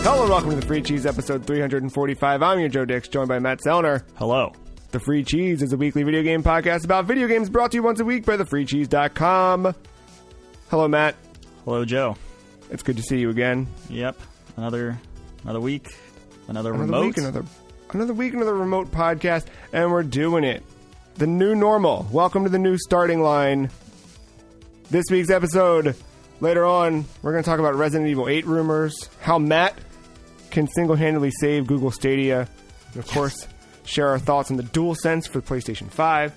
Hello and welcome to The Free Cheese, episode 345. I'm your Joe Dix, joined by Matt Zellner. Hello. The Free Cheese is a weekly video game podcast about video games brought to you once a week by thefreecheese.com. Hello, Matt. Hello, Joe. It's good to see you again. Yep. Another week. Another remote. Another week, another remote podcast, and we're doing it. The new normal. Welcome to the new starting line. This week's episode, later on, we're going to talk about Resident Evil 8 rumors, how Matt can single-handedly save Google Stadia, and of course, share our thoughts on the DualSense for the PlayStation 5.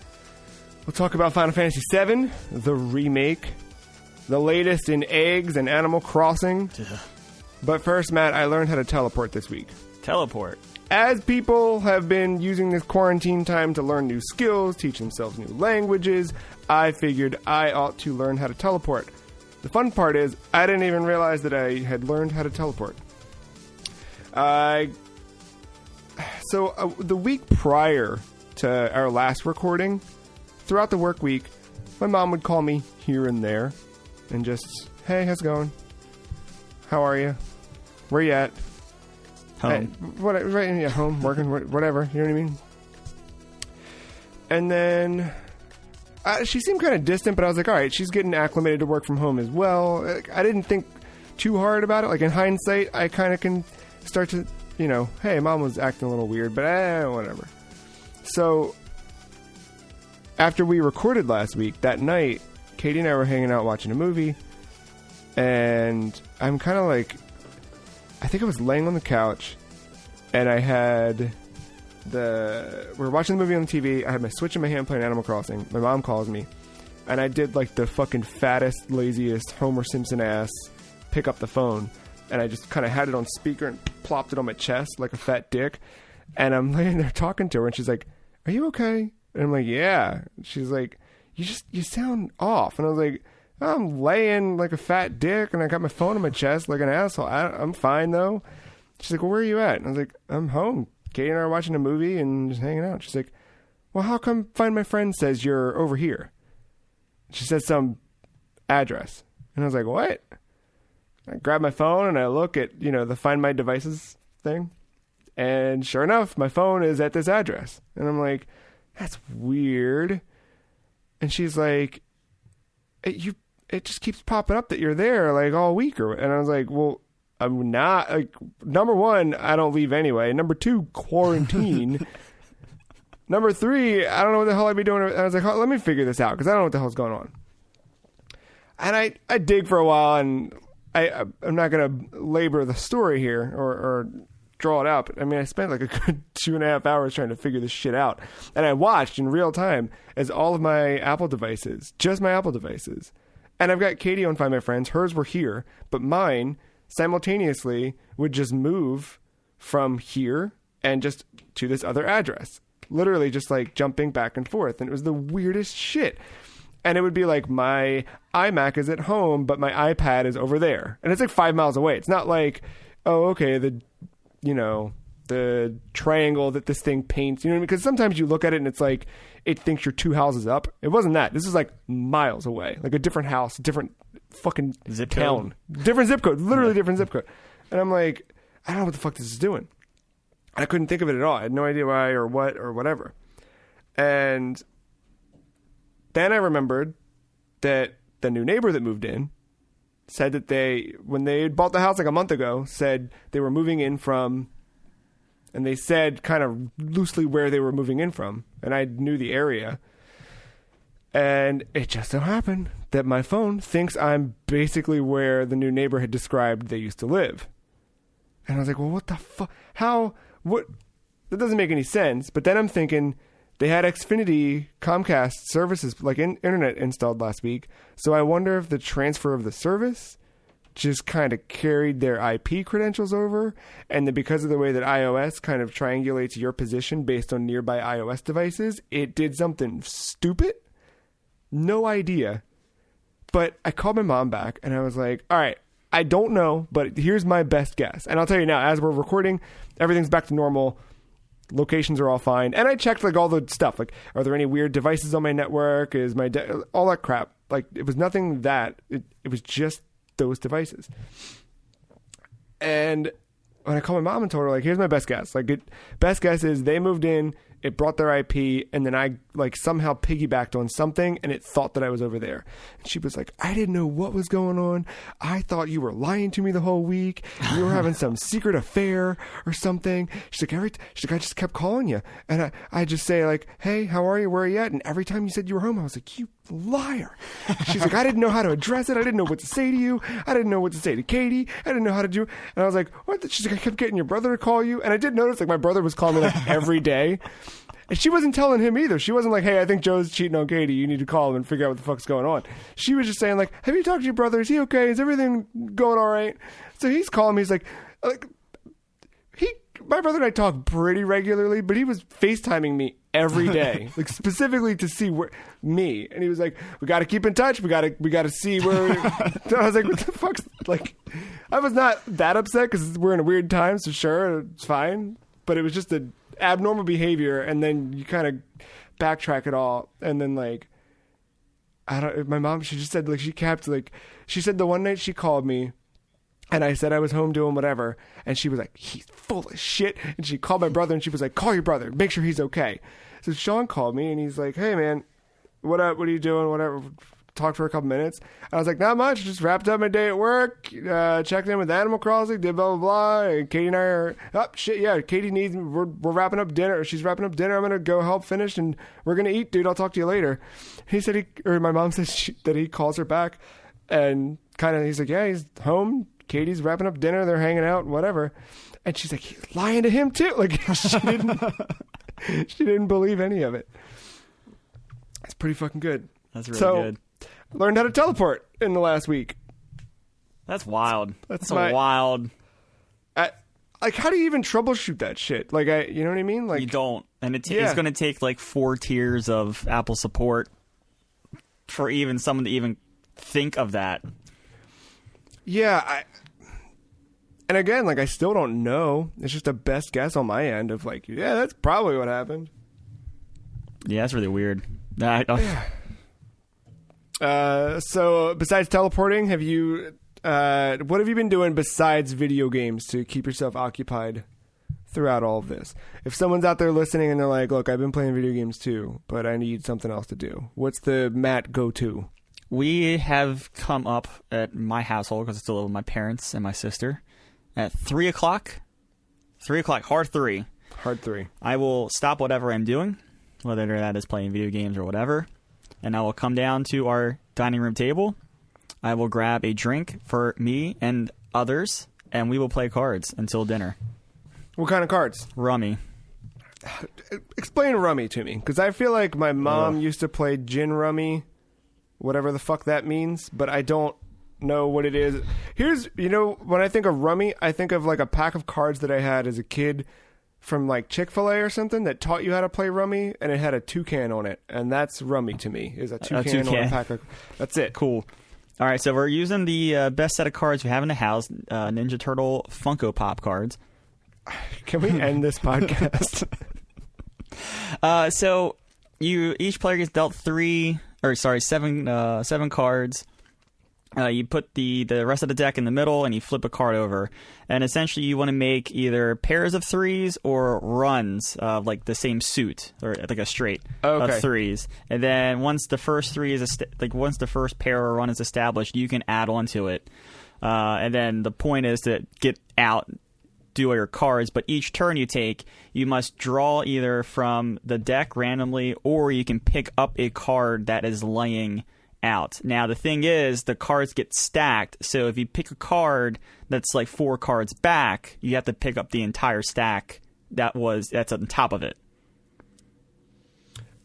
We'll talk about Final Fantasy VII, the remake, the latest in eggs and Animal Crossing. But first, Matt, I learned how to teleport this week. Teleport. As people have been using this quarantine time to learn new skills, teach themselves new languages, I figured I ought to learn how to teleport. The fun part is, I didn't even realize that I had learned how to teleport. The week prior to our last recording, throughout the work week, my mom would call me here and there and just, hey, how's it going? How are you? Where you at? Home. Right, home, working, whatever, you know what I mean? And then she seemed kind of distant, but I was like, all right, she's getting acclimated to work from home as well. I didn't think too hard about it. Like, in hindsight, I kind of can start to, hey, mom was acting a little weird, but whatever. So, after we recorded last week, that night, Katie and I were hanging out watching a movie, and I'm kind of like, I think I was laying on the couch, and I had we were watching the movie on the TV, I had my Switch in my hand playing Animal Crossing, my mom calls me, and I did like the fucking fattest, laziest, Homer Simpson ass, pick up the phone, and I just kind of had it on speaker and plopped it on my chest like a fat dick, and I'm laying there talking to her, and she's like, are you okay? And I'm like, yeah. She's like, you sound off. And I was like, I'm laying like a fat dick, and I got my phone on my chest like an asshole. I'm fine, though. She's like, well, where are you at? And I was like, I'm home. Katie and I are watching a movie and just hanging out. She's like, well, how come Find My Friend says you're over here? She said some address. And I was like, what? I grab my phone and I look at, the Find My Devices thing. And sure enough, my phone is at this address. And I'm like, that's weird. And she's like, it just keeps popping up that you're there like all week. And I was like, well, I'm not. Like, number one, I don't leave anyway. Number two, quarantine. Number three, I don't know what the hell I'd be doing. And I was like, let me figure this out because I don't know what the hell's going on. And I dig for a while, and I'm not going to labor the story here or draw it out. But I mean, I spent like a good 2.5 hours trying to figure this shit out. And I watched in real time as all of my Apple devices, just my Apple devices, and I've got Katie on Find My Friends. Hers were here, but mine simultaneously would just move from here and just to this other address. Literally just like jumping back and forth. And it was the weirdest shit. And it would be like my iMac is at home, but my iPad is over there. And it's like 5 miles away. It's not like, oh, okay, the triangle that this thing paints, because sometimes you look at it and it's like, it thinks you're 2 houses up. It wasn't that. This is like miles away, like a different house, different fucking zip town, code. Different zip code, literally different zip code. And I'm like, I don't know what the fuck this is doing. I couldn't think of it at all. I had no idea why or what or whatever. And then I remembered that the new neighbor that moved in said that when they bought the house like a month ago, said they were moving in from, and they said kind of loosely where they were moving in from. And I knew the area. And it just so happened that my phone thinks I'm basically where the new neighbor had described they used to live. And I was like, well, what the fuck? How? What? That doesn't make any sense. But then I'm thinking, they had Xfinity Comcast services, like internet installed last week. So I wonder if the transfer of the service just kind of carried their IP credentials over. And then because of the way that iOS kind of triangulates your position based on nearby iOS devices, it did something stupid. No idea. But I called my mom back and I was like, all right, I don't know, but here's my best guess. And I'll tell you now, as we're recording, everything's back to normal. Locations are all fine. And I checked like all the stuff. Like, are there any weird devices on my network? Is my all that crap. Like, it was nothing that. It was just those devices. And when I called my mom and told her, like, here's my best guess. Like, best guess is they moved in, it brought their IP, and then I, like, somehow piggybacked on something, and it thought that I was over there. And she was like, I didn't know what was going on. I thought you were lying to me the whole week. You were having some secret affair or something. She's like, I just kept calling you. And I just say, like, hey, how are you? Where are you at? And every time you said you were home, I was like, you liar. She's like, I didn't know how to address it. I didn't know what to say to you. I didn't know what to say to Katie. I didn't know how to do it. And I was like, what? She's like, I kept getting your brother to call you. And I did notice, like, my brother was calling me, like, every day. And she wasn't telling him either. She wasn't like, hey, I think Joe's cheating on Katie. You need to call him and figure out what the fuck's going on. She was just saying, like, have you talked to your brother? Is he okay? Is everything going all right? So he's calling me. He's like my brother and I talk pretty regularly, but he was FaceTiming me every day, like, specifically to see me. And he was like, we got to keep in touch. We got to see where. So I was like, what the fuck's, like, I was not that upset because we're in a weird time. So sure, it's fine. But it was just a abnormal behavior, and then you kind of backtrack it all, and then, like, my mom, she just said, like, she said the one night she called me and I said I was home doing whatever, and she was like, he's full of shit. And she called my brother and she was like, call your brother, make sure he's okay. So Sean called me and he's like, hey man, what up, what are you doing, whatever. Talked for a couple minutes. I was like, not much, just wrapped up my day at work, checked in with Animal Crossing, did blah blah blah. And Katie and I are Katie needs me. We're wrapping up dinner. She's wrapping up dinner. I'm gonna go help finish, and we're gonna eat, dude. I'll talk to you later. He said my mom says that he calls her back, and kind of he's like, yeah, he's home. Katie's wrapping up dinner. They're hanging out, whatever. And she's like, he's lying to him too. Like, she didn't believe any of it. It's pretty fucking good. That's really good. Learned how to teleport in the last week. That's wild. That's wild. Like, how do you even troubleshoot that shit? Like, you know what I mean? Like, you don't. And it's going to take like 4 tiers of Apple support for even someone to even think of that. Yeah. And again, like, I still don't know. It's just a best guess on my end of, like, yeah, that's probably what happened. Yeah, that's really weird. So besides teleporting, have you what have you been doing besides video games to keep yourself occupied throughout all of this? If someone's out there listening and they're like, look, I've been playing video games too, but I need something else to do, what's the Matt go-to? We have come up at my household, because I still live with my parents and my sister, at 3 o'clock. 3 o'clock, hard 3. Hard 3. I will stop whatever I'm doing, whether that is playing video games or whatever, and I will come down to our dining room table. I will grab a drink for me and others, and we will play cards until dinner. What kind of cards? Rummy. Explain Rummy to me, because I feel like my mom used to play gin Rummy, whatever the fuck that means, but I don't know what it is. When I think of Rummy, I think of like a pack of cards that I had as a kid from like Chick-fil-A or something that taught you how to play Rummy, and it had a toucan on it, and that's Rummy to me, is a toucan on a pack of... That's it. Cool. All right, so we're using the best set of cards we have in the house, Ninja Turtle Funko Pop cards. Can we end this podcast? So each player gets dealt 7 cards. You put the rest of the deck in the middle, and you flip a card over. And essentially, you want to make either pairs of 3s or runs of like the same suit, or like a straight of 3s. And then once the first once the first pair or run is established, you can add on to it. And then the point is to get out, do all your cards. But each turn you take, you must draw either from the deck randomly, or you can pick up a card that is laying out. Now the thing is, the cards get stacked, so if you pick a card that's like 4 cards back, you have to pick up the entire stack that's on top of it.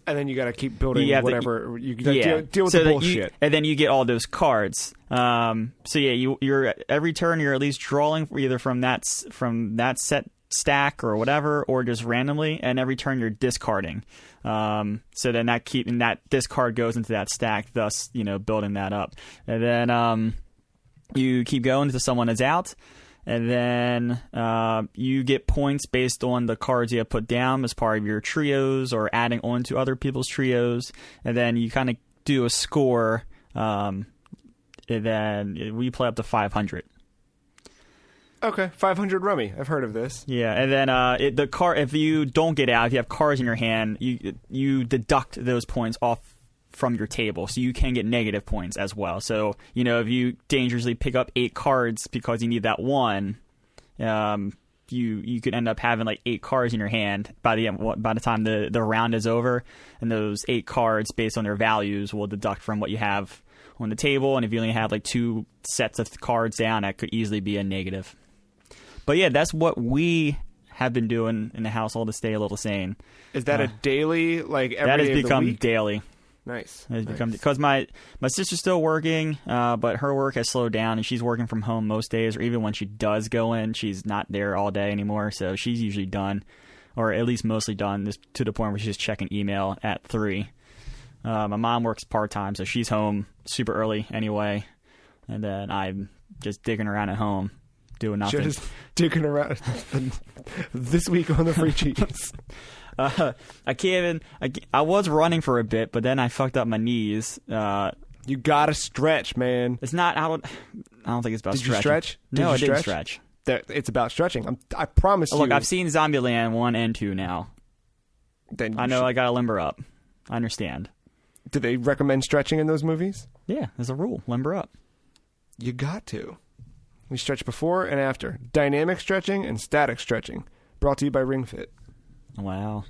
And then you got to keep building whatever. You deal with the bullshit. And then you get all those cards. So yeah, you're every turn you're at least drawing either from that set stack or whatever, or just randomly, and every turn you're discarding. So then that discard goes into that stack, thus building that up. And then you keep going until someone is out, and then you get points based on the cards you have put down as part of your trios or adding on to other people's trios. And then you kind of do a score, and then we play up to 500. Okay, 500 rummy. I've heard of this. Yeah, and then the car. If you don't get out, if you have cards in your hand, you deduct those points off from your table, so you can get negative points as well. So if you dangerously pick up 8 cards because you need that one, you could end up having like 8 cards in your hand by the time the round is over, and those 8 cards based on their values will deduct from what you have on the table. And if you only have like 2 sets of cards down, that could easily be a negative. But yeah, that's what we have been doing in the household to stay a little sane. Is that a daily, like every that has day of become the week? Daily. Nice. It has become, because my sister's still working, but her work has slowed down, and she's working from home most days, or even when she does go in, she's not there all day anymore. So she's usually done, or at least mostly done, to the point where she's just checking email at 3. My mom works part-time, so she's home super early anyway, and then I'm just digging around at home. Doing nothing. Just digging around this week on the free cheese. I can't even. I was running for a bit, but then I fucked up my knees. You gotta stretch, man. It's not. I don't think it's about Did stretching. You stretch? No, I didn't stretch. It's about stretching. I promise you. Look, I've seen Zombieland 1 and 2 now. Then I know I gotta limber up. I understand. Do they recommend stretching in those movies? Yeah, there's a rule. Limber up. You got to. We stretch before and after. Dynamic stretching and static stretching. Brought to you by Ring Fit. Wow.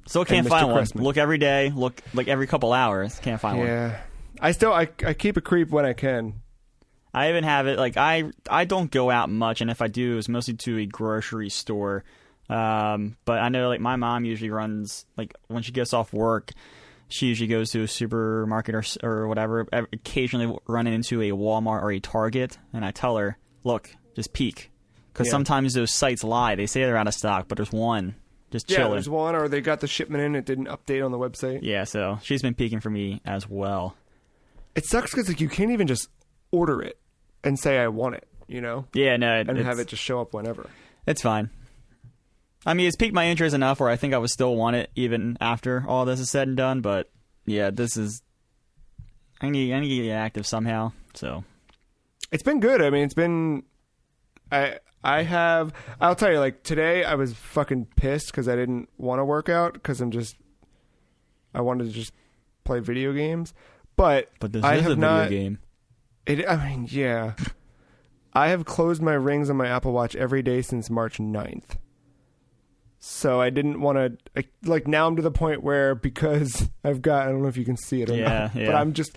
Still can't find one. Look every day. Look like every couple hours. Can't find one. Yeah. I keep a creep when I can. I even have it. Like I don't go out much, and if I do, it's mostly to a grocery store. But I know like my mom usually runs, like when she gets off work, she usually goes to a supermarket or whatever, occasionally running into a Walmart or a Target, and I tell her, look, just peek. Because sometimes those sites lie. They say they're out of stock, but there's one just chilling. Yeah, there's one, or they got the shipment in, it didn't update on the website. Yeah, so she's been peeking for me as well. It sucks because like, you can't even just order it and say I want it, Yeah, no. And have it just show up whenever. It's fine. I mean, it's piqued my interest enough where I think I would still want it even after all this is said and done. But yeah, I need to get active somehow. So it's been good. I mean, it's been. I'll tell you, like today, I was fucking pissed because I didn't want to work out because I wanted to just play video games. But this is a video game. I mean, yeah. I have closed my rings on my Apple Watch every day since March 9th. So I didn't want to, like now I'm to the point where because I don't know if you can see it or not, but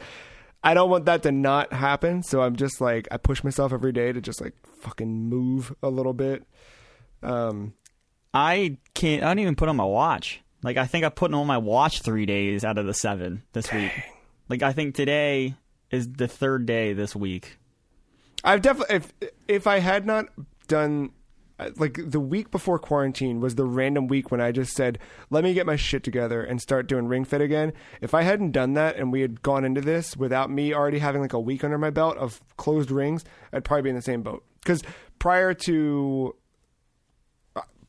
I don't want that to not happen. So I'm just like, I push myself every day to just like fucking move a little bit. I don't even put on my watch. Like I think I put on my watch 3 days out of the 7 this week. Like I think today is the 3rd day this week. I've definitely, if I had not done, like the week before quarantine was the random week when I just said, let me get my shit together and start doing Ring Fit again. If I hadn't done that and we had gone into this without me already having like a week under my belt of closed rings, I'd probably be in the same boat. Because prior to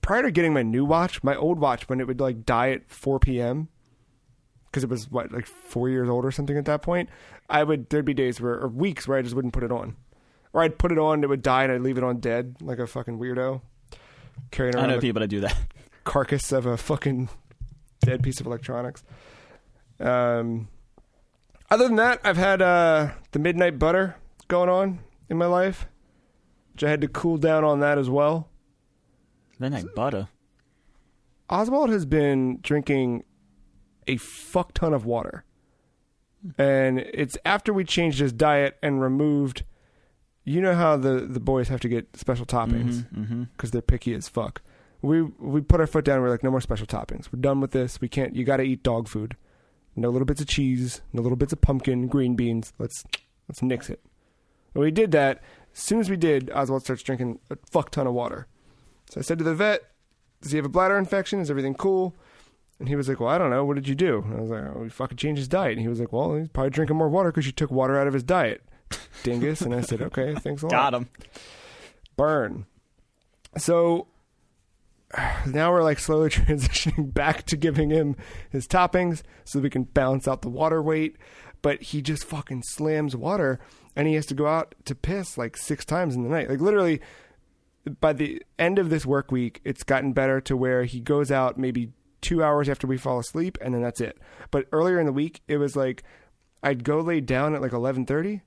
getting my new watch, my old watch, when it would like die at 4 p.m., because it was like 4 years old or something at that point, there'd be days or weeks where I just wouldn't put it on. Or I'd put it on, it would die, and I'd leave it on dead like a fucking weirdo. Carrying around I know people that do that. Carcass of a fucking dead piece of electronics. Other than that, I've had the midnight butter going on in my life, which I had to cool down on that as well. Midnight butter? Oswald has been drinking a fuck ton of water. And it's after we changed his diet and removed... You know how the boys have to get special toppings because they're picky as fuck. We put our foot down. We're like, no more special toppings. We're done with this. We can't. You got to eat dog food. No little bits of cheese. No little bits of pumpkin, green beans. Let's nix it. And we did that. As soon as we did, Oswald starts drinking a fuck ton of water. So I said to the vet, "Does he have a bladder infection? Is everything cool?" And he was like, "Well, I don't know. What did you do?" And I was like, "Oh, we fucking changed his diet." And he was like, "Well, he's probably drinking more water because you took water out of his diet." Dingus. And I said, okay, thanks a lot. Got him. Burn. So now we're like slowly transitioning back to giving him his toppings so we can balance out the water weight. But he just fucking slams water and he has to go out to piss like 6 times in the night. Like literally by the end of this work week, it's gotten better to where he goes out maybe 2 hours after we fall asleep, and then that's it. But earlier in the week, it was like I'd go lay down at like 11:30,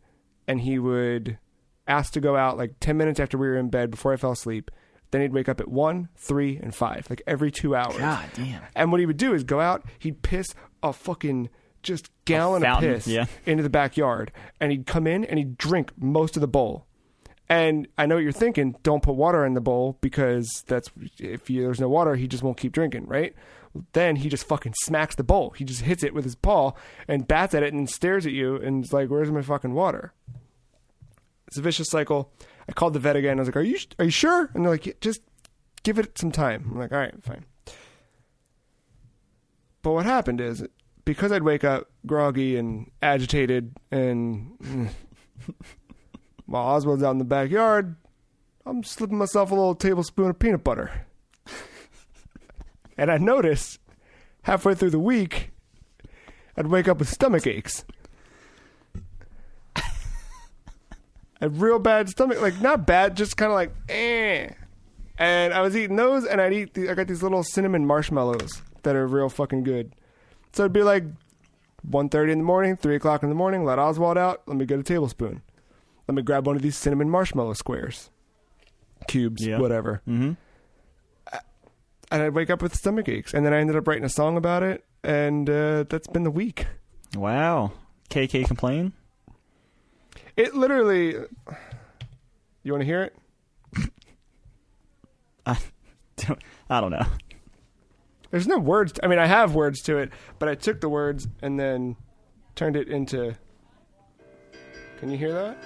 and he would ask to go out like 10 minutes after we were in bed before I fell asleep. Then he'd wake up at 1, 3, and 5, like every 2 hours. God damn. And what he would do is go out, he'd piss a fucking just gallon of piss into the backyard, and he'd come in and he'd drink most of the bowl. And I know what you're thinking, don't put water in the bowl, because there's no water, he just won't keep drinking, right? Then he just fucking smacks the bowl. He just hits it with his paw and bats at it and stares at you and is like, where's my fucking water? It's a vicious cycle. I called the vet again. I was like, are you sure? And they're like, yeah, just give it some time. I'm like, all right, fine. But what happened is, because I'd wake up groggy and agitated, and while Oswald's out in the backyard, I'm slipping myself a little tablespoon of peanut butter. And I noticed halfway through the week, I'd wake up with stomach aches. A real bad stomach, like not bad, just kind of like, eh. And I was eating those, and I got these little cinnamon marshmallows that are real fucking good. So it'd be like 1:30 in the morning, 3 o'clock in the morning, let Oswald out, let me get a tablespoon. Let me grab one of these cinnamon marshmallow squares. Cubes, whatever. Mm-hmm. And I'd wake up with stomach aches. And then I ended up writing a song about it, and that's been the week. Wow. KK complain? It literally... You want to hear it? I don't know. There's no words. I mean, I have words to it, but I took the words and then turned it into... Can you hear that?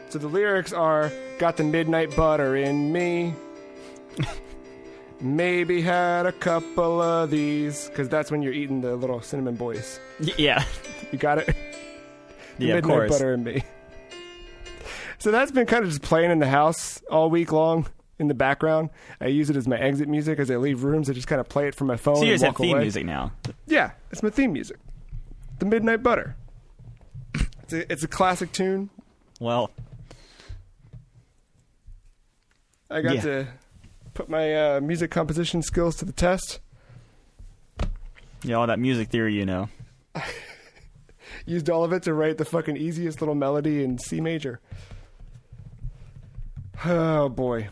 So the lyrics are, got the midnight butter in me. Maybe had a couple of these. Because that's when you're eating the little cinnamon boys. Yeah. You got it? Yeah, of midnight course. Butter in me. So that's been kind of just playing in the house all week long in the background. I use it as my exit music as I leave rooms. I just kind of play it from my phone. So you and just walk have theme away. music now. Yeah, it's my theme music. The Midnight Butter. It's a classic tune. Well, I got to put my music composition skills to the test. Yeah, all that music theory, you know. Used all of it to write the fucking easiest little melody in C major. Oh, boy.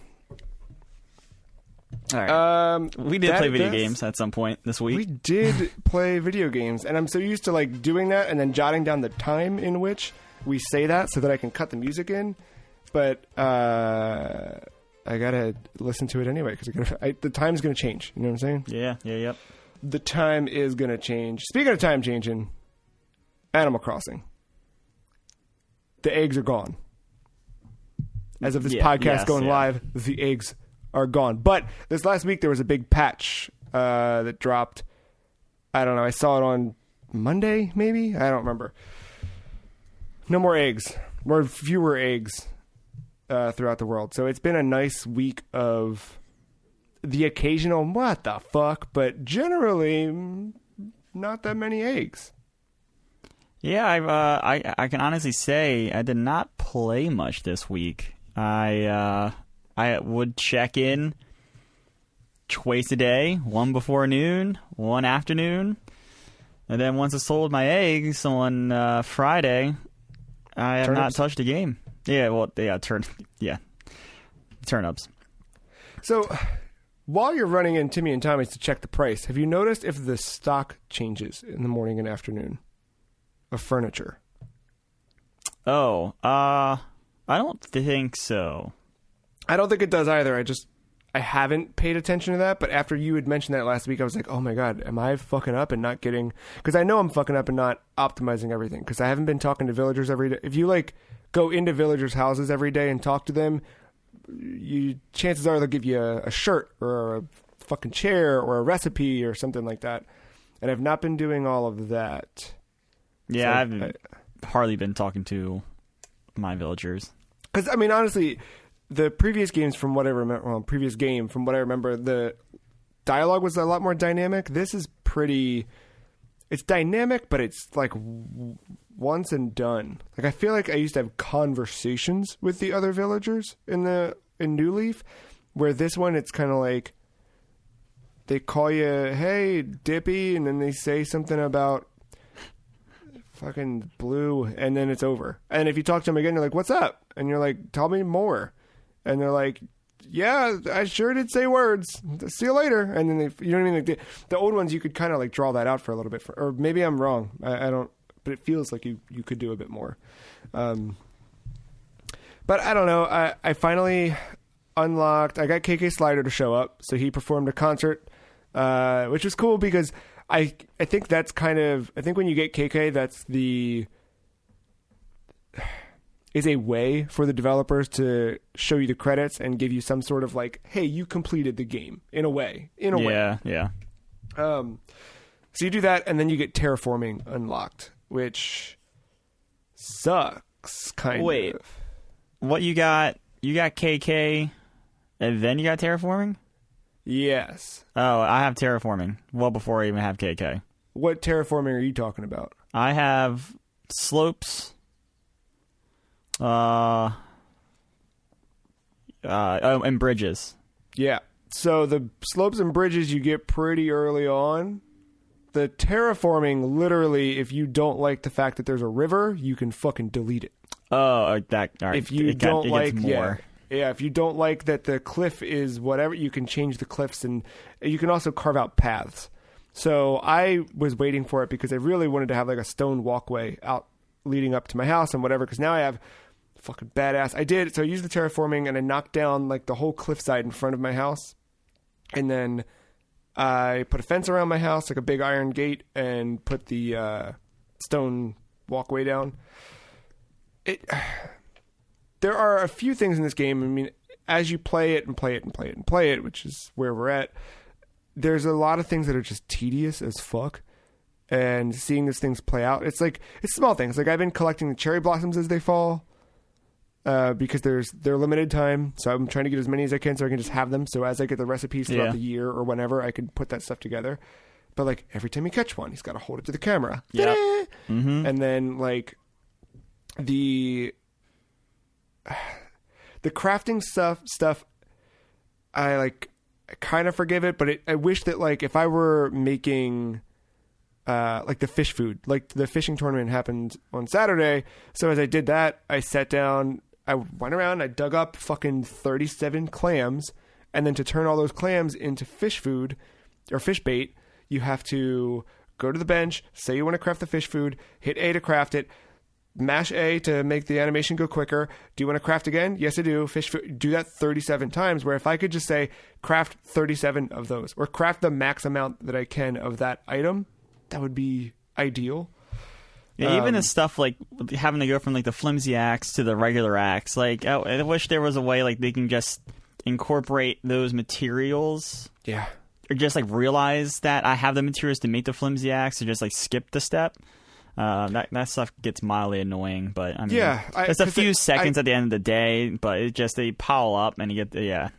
All right. We did play video games at some point this week. We did play video games, and I'm so used to like doing that and then jotting down the time in which we say that so that I can cut the music in. But I gotta listen to it anyway because the time's gonna change. You know what I'm saying? Yep. The time is gonna change. Speaking of time changing, Animal Crossing. The eggs are gone. As of this podcast going live, the eggs are gone. But this last week there was a big patch that dropped. I don't know. I saw it on Monday, maybe? I don't remember. No more eggs. More fewer eggs throughout the world. So it's been a nice week of the occasional what the fuck, but generally not that many eggs. Yeah, I can honestly say I did not play much this week. I would check in twice a day, one before noon, one afternoon, and then once I sold my eggs on Friday, I have not touched a game. Yeah, well, turnips. So, while you're running in Timmy and Tommy's to check the price, have you noticed if the stock changes in the morning and afternoon of furniture? Oh, I don't think so. I don't think it does either. I haven't paid attention to that, but after you had mentioned that last week, I was like, oh my God, am I fucking up and not getting... Because I know I'm fucking up and not optimizing everything, because I haven't been talking to villagers every day. If you, like, go into villagers' houses every day and talk to them, chances are they'll give you a shirt or a fucking chair or a recipe or something like that. And I've not been doing all of that. Yeah, I've hardly been talking to my villagers. Because, I mean, honestly... The previous games, from what I remember, the dialogue was a lot more dynamic. This is pretty. It's dynamic, but it's like once and done. Like I feel like I used to have conversations with the other villagers in New Leaf, where this one it's kind of like they call you, "Hey, Dippy," and then they say something about fucking blue, and then it's over. And if you talk to them again, you're like, "What's up?" And you're like, "Tell me more." And they're like, "Yeah, I sure did say words. See you later." And then you know what I mean? Like the old ones, you could kind of like draw that out for a little bit, or maybe I'm wrong. I don't, but it feels like you could do a bit more. But I don't know. I finally unlocked. I got KK Slider to show up, so he performed a concert, which was cool because I think that's kind of, I think when you get KK, that's is a way for the developers to show you the credits and give you some sort of like, hey, you completed the game in a way. Yeah. So you do that, and then you get terraforming unlocked, which sucks, kind Wait, of. What you got? You got KK, and then you got terraforming? Yes. Oh, I have terraforming well before I even have KK. What terraforming are you talking about? I have slopes. And bridges. Yeah. So the slopes and bridges you get pretty early on. The terraforming, literally, if you don't like the fact that there's a river, you can fucking delete it. Oh, that. All right. If you don't like, more. Yeah, if you don't like that the cliff is whatever, you can change the cliffs, and you can also carve out paths. So I was waiting for it because I really wanted to have like a stone walkway out leading up to my house and whatever, because now I have fucking badass. I did. So I used the terraforming and I knocked down like the whole cliffside in front of my house. And then I put a fence around my house, like a big iron gate, and put the stone walkway down. There are a few things in this game. I mean, as you play it and play it and play it and play it, which is where we're at, there's a lot of things that are just tedious as fuck. And seeing these things play out, it's small things. Like I've been collecting the cherry blossoms as they fall. Because they're limited time, so I'm trying to get as many as I can so I can just have them. So as I get the recipes throughout the year or whenever, I can put that stuff together. But like every time you catch one, he's got to hold it to the camera. Yeah. Mm-hmm. And then like the crafting stuff, I kind of forgive it, but I wish that like if I were making like the fish food, like the fishing tournament happened on Saturday. So as I did that, I sat down, I went around, I dug up fucking 37 clams. And then to turn all those clams into fish food or fish bait, you have to go to the bench, say you want to craft the fish food, hit A to craft it, mash A to make the animation go quicker. Do you want to craft again? Yes, I do. Fish food. Do that 37 times, where if I could just say craft 37 of those or craft the max amount that I can of that item, that would be ideal. Yeah, even the stuff like having to go from like the flimsy axe to the regular axe. Like, I wish there was a way like they can just incorporate those materials. Yeah. Or just like realize that I have the materials to make the flimsy axe, or just like skip the step. That stuff gets mildly annoying, but I mean, it's a few seconds at the end of the day, but they pile up and you get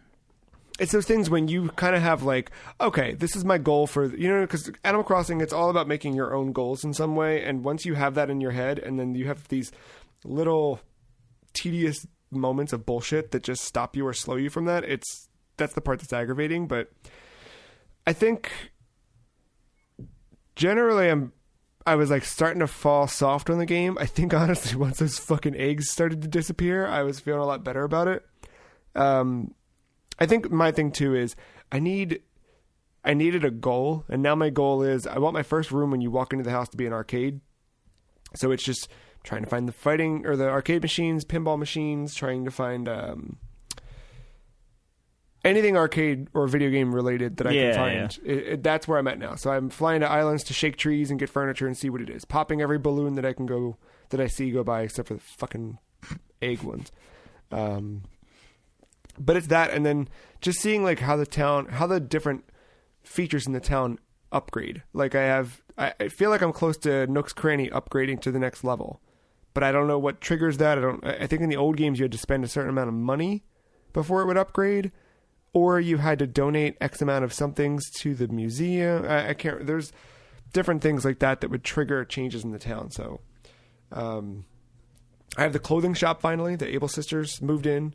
It's those things when you kind of have like, okay, this is my goal for, because Animal Crossing, it's all about making your own goals in some way. And once you have that in your head, and then you have these little tedious moments of bullshit that just stop you or slow you from that, that's the part that's aggravating. But I think generally I was like starting to fall soft on the game. I think honestly, once those fucking eggs started to disappear, I was feeling a lot better about it. I think my thing too is I needed a goal, and now my goal is I want my first room when you walk into the house to be an arcade. So it's just trying to find the fighting or the arcade machines, pinball machines, trying to find anything arcade or video game related that I can find. Yeah. That's where I'm at now. So I'm flying to islands to shake trees and get furniture and see what it is. Popping every balloon that I see go by, except for the fucking egg ones. But it's that, and then just seeing like how the different features in the town upgrade. Like I feel like I'm close to Nook's Cranny upgrading to the next level, but I don't know what triggers that. I think in the old games you had to spend a certain amount of money before it would upgrade, or you had to donate X amount of somethings to the museum. I can't. There's different things like that would trigger changes in the town. So, I have the clothing shop finally. The Able Sisters moved in,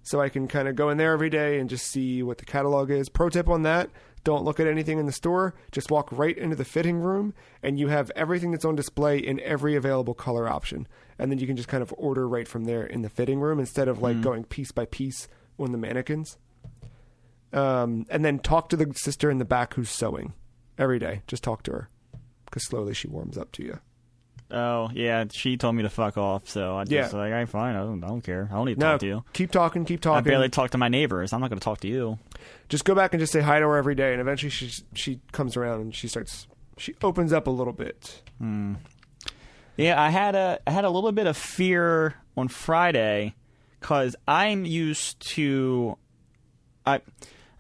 so I can kind of go in there every day and just see what the catalog is. Pro tip on that: don't look at anything in the store. Just walk right into the fitting room, and you have everything that's on display in every available color option. And then you can just kind of order right from there in the fitting room instead of like going piece by piece on the mannequins. And then talk to the sister in the back who's sewing every day. Just talk to her, because slowly she warms up to you. Oh, yeah, she told me to fuck off, so I just like, all right, fine, I don't care. I don't need to talk to you. Keep talking. I barely talk to my neighbors. I'm not going to talk to you. Just go back and just say hi to her every day, and eventually she comes around and she opens up a little bit. Yeah, I had a little bit of fear on Friday, because I'm used to... I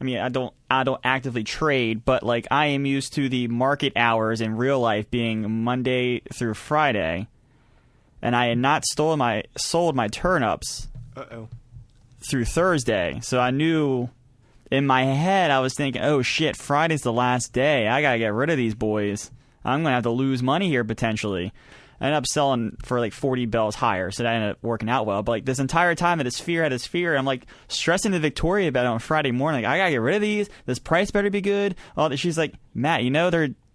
mean, I don't actively trade, but like I am used to the market hours in real life being Monday through Friday, and I had not sold my turnips through Thursday. So I knew in my head, I was thinking, oh shit, Friday's the last day. I gotta get rid of these boys. I'm gonna have to lose money here potentially. I ended up selling for like 40 bells higher, so that ended up working out well. But like this entire time I had this fear. I'm like stressing to Victoria about it on Friday morning. Like, I gotta get rid of these. This price better be good. She's like, Matt,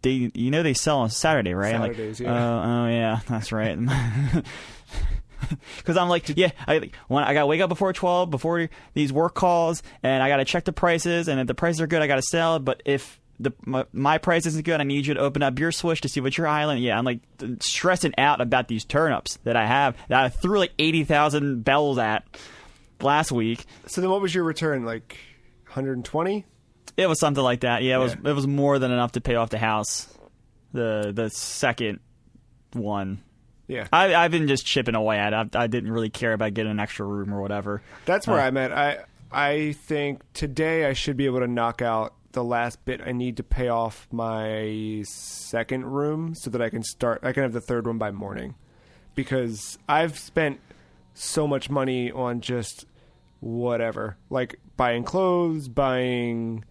they sell on Saturday, right? Saturdays, I'm like, oh yeah, that's right. Because I'm like, yeah, I gotta wake up before 12, before these work calls, and I gotta check the prices. And if the prices are good, I gotta sell. But if my price isn't good, I need you to open up your Switch to see what your island. Yeah, I'm like stressing out about these turnips that I have that I threw like 80,000 bells at last week. So then what was your return, like 120? It was something like that. Yeah, it was more than enough to pay off the house, the second one. Yeah, I've been just chipping away at it. I didn't really care about getting an extra room or whatever. That's where I'm at. I think today I should be able to knock out the last bit I need to pay off my second room so that I can have the third one by morning, because I've spent so much money on just whatever, like buying clothes, buying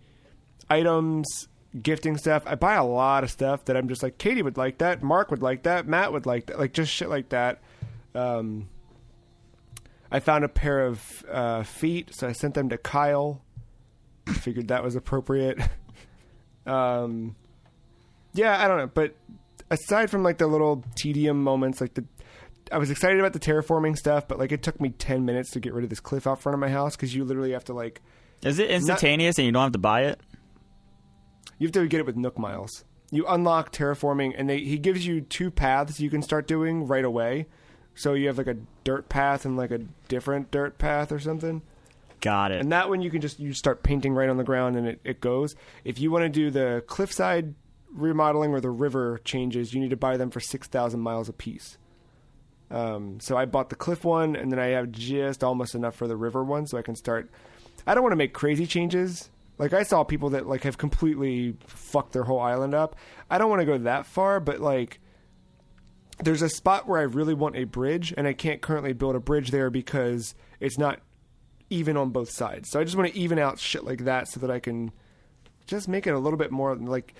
items, gifting stuff. I buy a lot of stuff that I'm just like, Katie would like that, Mark would like that, Matt would like that, like just shit like that. I found a pair of feet, so I sent them to Kyle. Figured that was appropriate. Yeah, I don't know. But aside from like the little tedium moments, like I was excited about the terraforming stuff, but like it took me 10 minutes to get rid of this cliff out front of my house, because you literally have to like... Is it instantaneous and you don't have to buy it? You have to get it with Nook Miles. You unlock terraforming, and he gives you 2 paths you can start doing right away. So you have like a dirt path and like a different dirt path or something. Got it. And that one you start painting right on the ground and it goes. If you want to do the cliffside remodeling or the river changes, you need to buy them for 6,000 miles a piece. So I bought the cliff one, and then I have just almost enough for the river one, so I can start. I don't want to make crazy changes. Like I saw people that like have completely fucked their whole island up. I don't want to go that far, but like there's a spot where I really want a bridge, and I can't currently build a bridge there because it's not even on both sides. So I just want to even out shit like that so that I can just make it a little bit more like...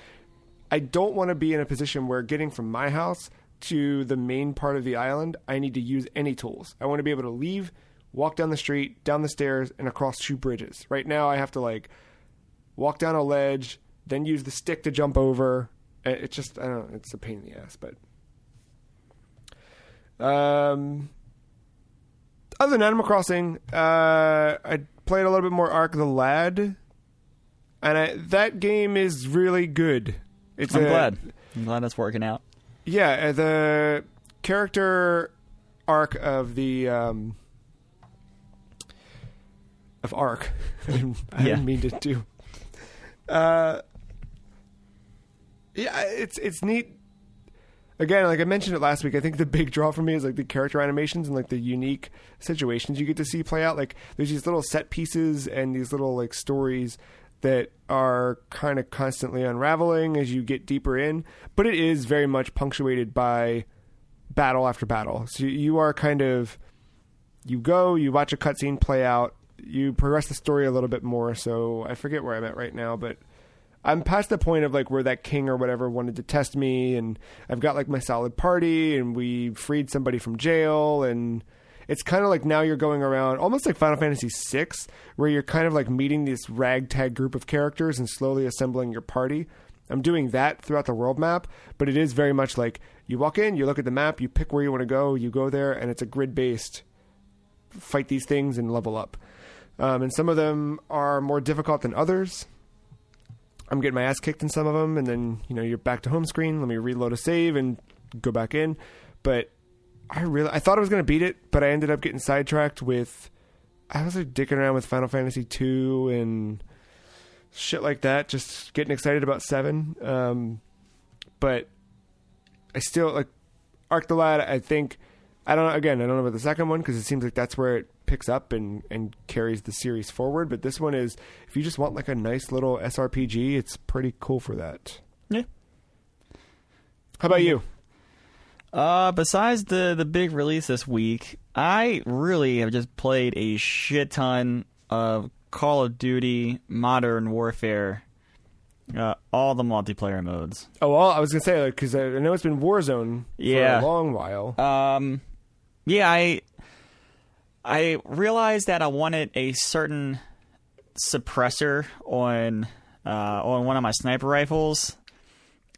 I don't want to be in a position where getting from my house to the main part of the island, I need to use any tools. I want to be able to leave, walk down the street, down the stairs, and across 2 bridges. Right now I have to like walk down a ledge, then use the stick to jump over. It's just, I don't know, it's a pain in the ass, but... Other than Animal Crossing, I played a little bit more Ark the Lad, and that game is really good. I'm glad that's working out. Yeah, the character arc of the of Ark. I didn't mean to do. Yeah, it's neat. Again, like I mentioned it last week, I think the big draw for me is like the character animations and like the unique situations you get to see play out. Like there's these little set pieces and these little like stories that are kind of constantly unraveling as you get deeper in, but it is very much punctuated by battle after battle. So you are kind of, you watch a cutscene play out, you progress the story a little bit more. So I forget where I'm at right now, but I'm past the point of like where that king or whatever wanted to test me, and I've got like my solid party, and we freed somebody from jail, and it's kind of like now you're going around almost like Final Fantasy VI, where you're kind of like meeting this ragtag group of characters and slowly assembling your party. I'm doing that throughout the world map, but it is very much like you walk in, you look at the map, you pick where you want to go, you go there, and it's a grid-based fight these things and level up. And some of them are more difficult than others. I'm getting my ass kicked in some of them, and then, you're back to home screen. Let me reload a save and go back in. But I thought I was going to beat it, but I ended up getting sidetracked with, I was like dicking around with Final Fantasy II and shit like that, just getting excited about 7. But I still, like, Arc the Lad, I think, I don't know about the second one, because it seems like that's where it picks up and carries the series forward. But this one is, if you just want like a nice little SRPG, it's pretty cool for that. Yeah. How about you? Besides the big release this week, I really have just played a shit ton of Call of Duty Modern Warfare, all the multiplayer modes. Oh, well, I was gonna say, because I know it's been Warzone for a long while. Yeah, I realized that I wanted a certain suppressor on one of my sniper rifles,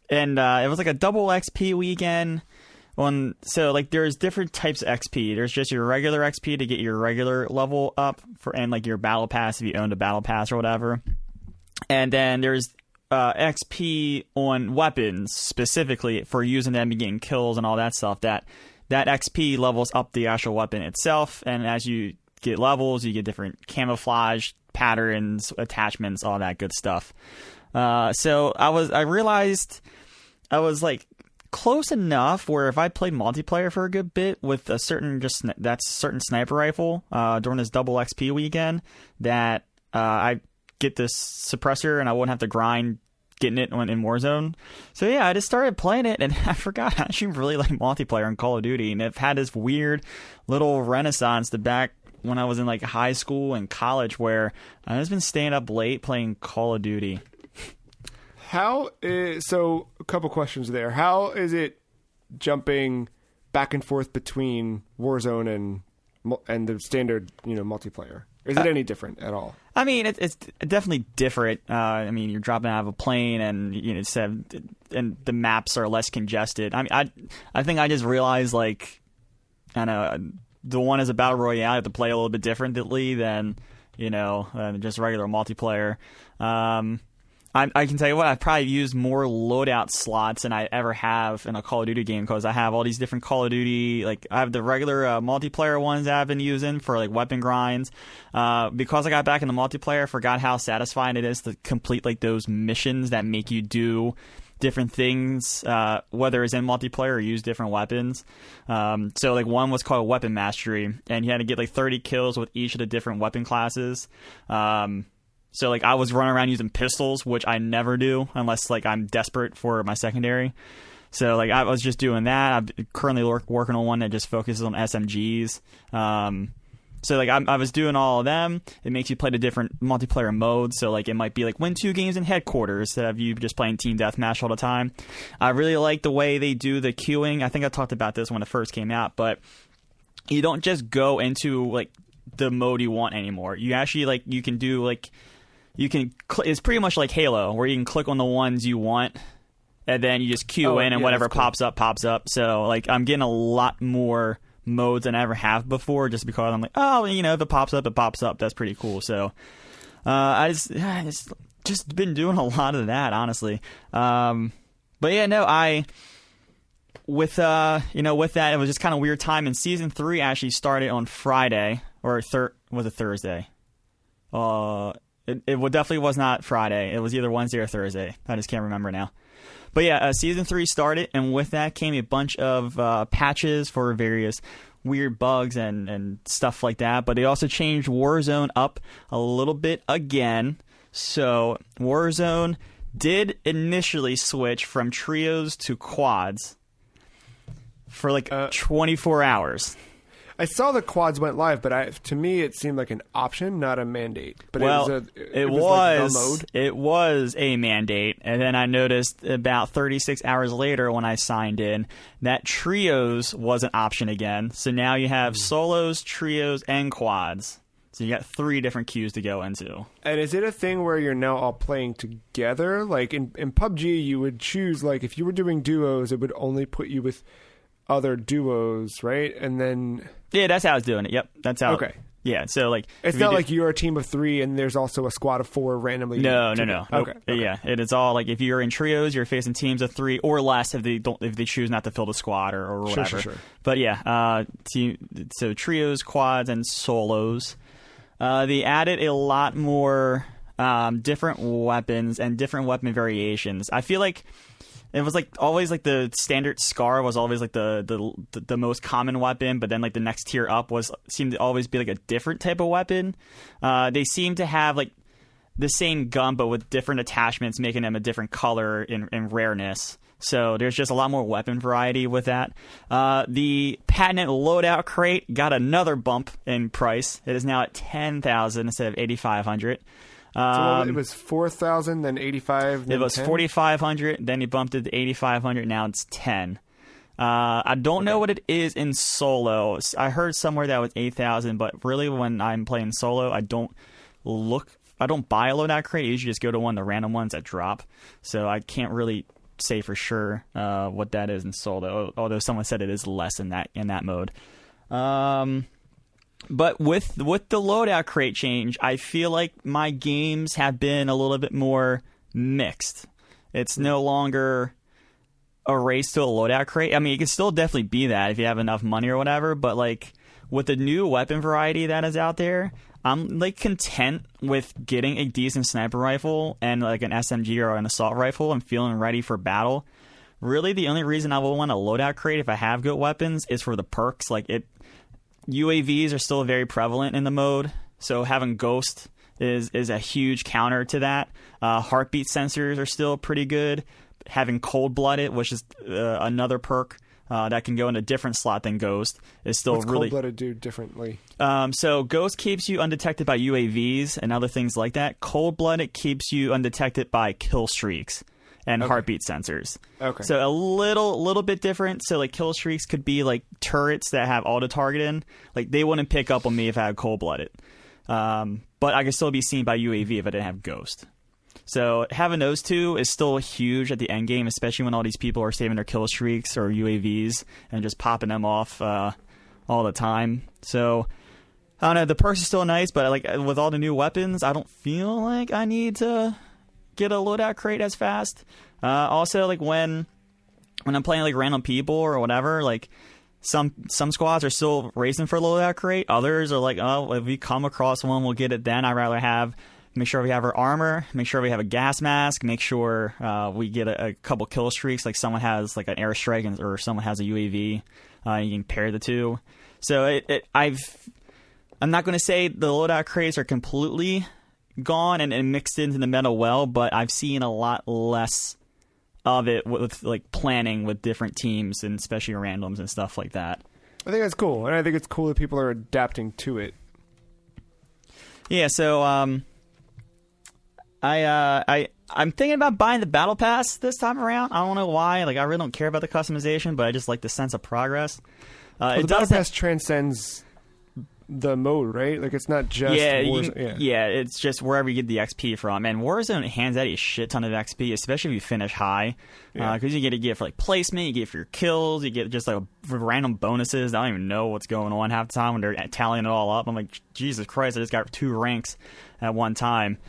and it was like a double XP weekend. So like there's different types of XP. There's just your regular XP to get your regular level up and like your battle pass if you owned a battle pass or whatever, and then there's XP on weapons specifically for using them and getting kills and all that stuff. That XP levels up the actual weapon itself, and as you get levels, you get different camouflage patterns, attachments, all that good stuff. So I realized I was like close enough where if I played multiplayer for a good bit with a certain certain sniper rifle during this double XP weekend, that I get this suppressor and I wouldn't have to grind getting it in Warzone. So yeah, I just started playing it, and I forgot I actually really like multiplayer in Call of Duty, and I've had this weird little renaissance back when I was in like high school and college, where I've just been staying up late playing Call of Duty. So a couple questions there. How is it jumping back and forth between Warzone and the standard multiplayer? Is it any different at all? I mean, it's definitely different. I mean, you're dropping out of a plane, and and the maps are less congested. I mean, I think I just realized, like, I don't know, the one is a battle royale. You have to play a little bit differently than just regular multiplayer. I can tell you what, I've probably used more loadout slots than I ever have in a Call of Duty game, because I have all these different Call of Duty, like I have the regular multiplayer ones that I've been using for like weapon grinds. Because I got back in the multiplayer, I forgot how satisfying it is to complete like those missions that make you do different things, whether it's in multiplayer or use different weapons. So like one was called Weapon Mastery, and you had to get like 30 kills with each of the different weapon classes. So, like, I was running around using pistols, which I never do unless, like, I'm desperate for my secondary. So, like, I was just doing that. I'm currently working on one that just focuses on SMGs. So, like, I was doing all of them. It makes you play the different multiplayer modes. So, like, it might be, like, win 2 games in headquarters instead of you just playing team deathmatch all the time. I really like the way they do the queuing. I think I talked about this when it first came out, but you don't just go into, like, the mode you want anymore. You actually, like, you can do, like... it's pretty much like Halo, where you can click on the ones you want, and then you just queue in, and whatever pops up, pops up. So, like, I'm getting a lot more modes than I ever have before, just because I'm like, oh, if it pops up, it pops up. That's pretty cool. So, I just been doing a lot of that, honestly. But yeah, no, with that, it was just kind of weird time. And Season 3 actually started on Friday, or was it Thursday? It definitely was not Friday. It was either Wednesday or Thursday. I just can't remember now. But yeah, Season 3 started, and with that came a bunch of patches for various weird bugs and stuff like that. But they also changed Warzone up a little bit again. So Warzone did initially switch from trios to quads for like 24 hours. I saw the quads went live, but to me it seemed like an option, not a mandate. But it was a mandate, and then I noticed about 36 hours later when I signed in that trios was an option again. So now you have solos, trios, and quads. So you got 3 different queues to go into. And is it a thing where you're now all playing together? Like in PUBG, you would choose, like, if you were doing duos, it would only put you with other duos, right? And then... Yeah, that's how it's doing it. Yep, that's how... Okay. Yeah, so, like... It's not like you're a team of 3 and there's also a squad of 4 randomly... No. Okay. Yeah, it is all, like, if you're in trios, you're facing teams of 3 or less if they choose not to fill the squad or whatever. Sure. But, yeah, so trios, quads, and solos... they added a lot more different weapons and different weapon variations. I feel like it was like always like the standard Scar was always like the most common weapon, but then like the next tier up seemed to always be like a different type of weapon. They seem to have like the same gun but with different attachments, making them a different color and rareness. So there's just a lot more weapon variety with that. The patented loadout crate got another bump in price. It is now at $10,000 instead of $8,500. So it was $4,000, then $8,500. It was $4,500, then he bumped it to $8,500. Now it's $10,000. I don't know what it is in solo. I heard somewhere that was $8,000, but really when I'm playing solo, I don't buy a loadout crate. I usually just go to one of the random ones that drop. So I can't really say for sure what that is in solo, although someone said it is less in that mode. But with the loadout crate change, I feel like my games have been a little bit more mixed. It's no longer a race to a loadout crate. I mean, it can still definitely be that if you have enough money or whatever, but like with the new weapon variety that is out there, I'm like content with getting a decent sniper rifle and like an SMG or an assault rifle and feeling ready for battle. Really, the only reason I will want a loadout crate if I have good weapons is for the perks. Like UAVs are still very prevalent in the mode, so having Ghost is a huge counter to that. Heartbeat sensors are still pretty good. Having Cold-Blooded, which is another perk that can go in a different slot than Ghost, is still What's really... Cold-Blooded do differently? So Ghost keeps you undetected by UAVs and other things like that. Cold-Blooded keeps you undetected by kill streaks and heartbeat sensors. Okay. So a little bit different. So like kill streaks could be like turrets that have auto targeting. Like they wouldn't pick up on me if I had Cold-Blooded. But I could still be seen by UAV if I didn't have Ghost. So having those two is still huge at the end game, especially when all these people are saving their kill streaks or UAVs and just popping them off all the time. So I don't know, the perks are still nice, but like with all the new weapons, I don't feel like I need to get a loadout crate as fast. Also, like when I'm playing like random people or whatever, like some squads are still racing for a loadout crate. Others are like, oh, if we come across one, we'll get it then. I'd rather make sure we have our armor, make sure we have a gas mask, make sure we get a couple kill streaks, like someone has like an airstrike or someone has a UAV. You can pair the two. So I'm not going to say the loadout crates are completely gone and mixed into the meta well, but I've seen a lot less of it with like planning with different teams and especially randoms and stuff like that. I think that's cool, and I think it's cool that people are adapting to it. Yeah, so I'm thinking about buying the battle pass this time around. I don't know why. Like I really don't care about the customization, but I just like the sense of progress. The battle pass transcends the mode, right? Like it's not just it's just wherever you get the XP from. And Warzone hands out a shit ton of XP, especially if you finish high, because you get for like placement, you get for your kills, you get just like random bonuses. I don't even know what's going on half the time when they're tallying it all up. I'm like, Jesus Christ, I just got 2 ranks at one time.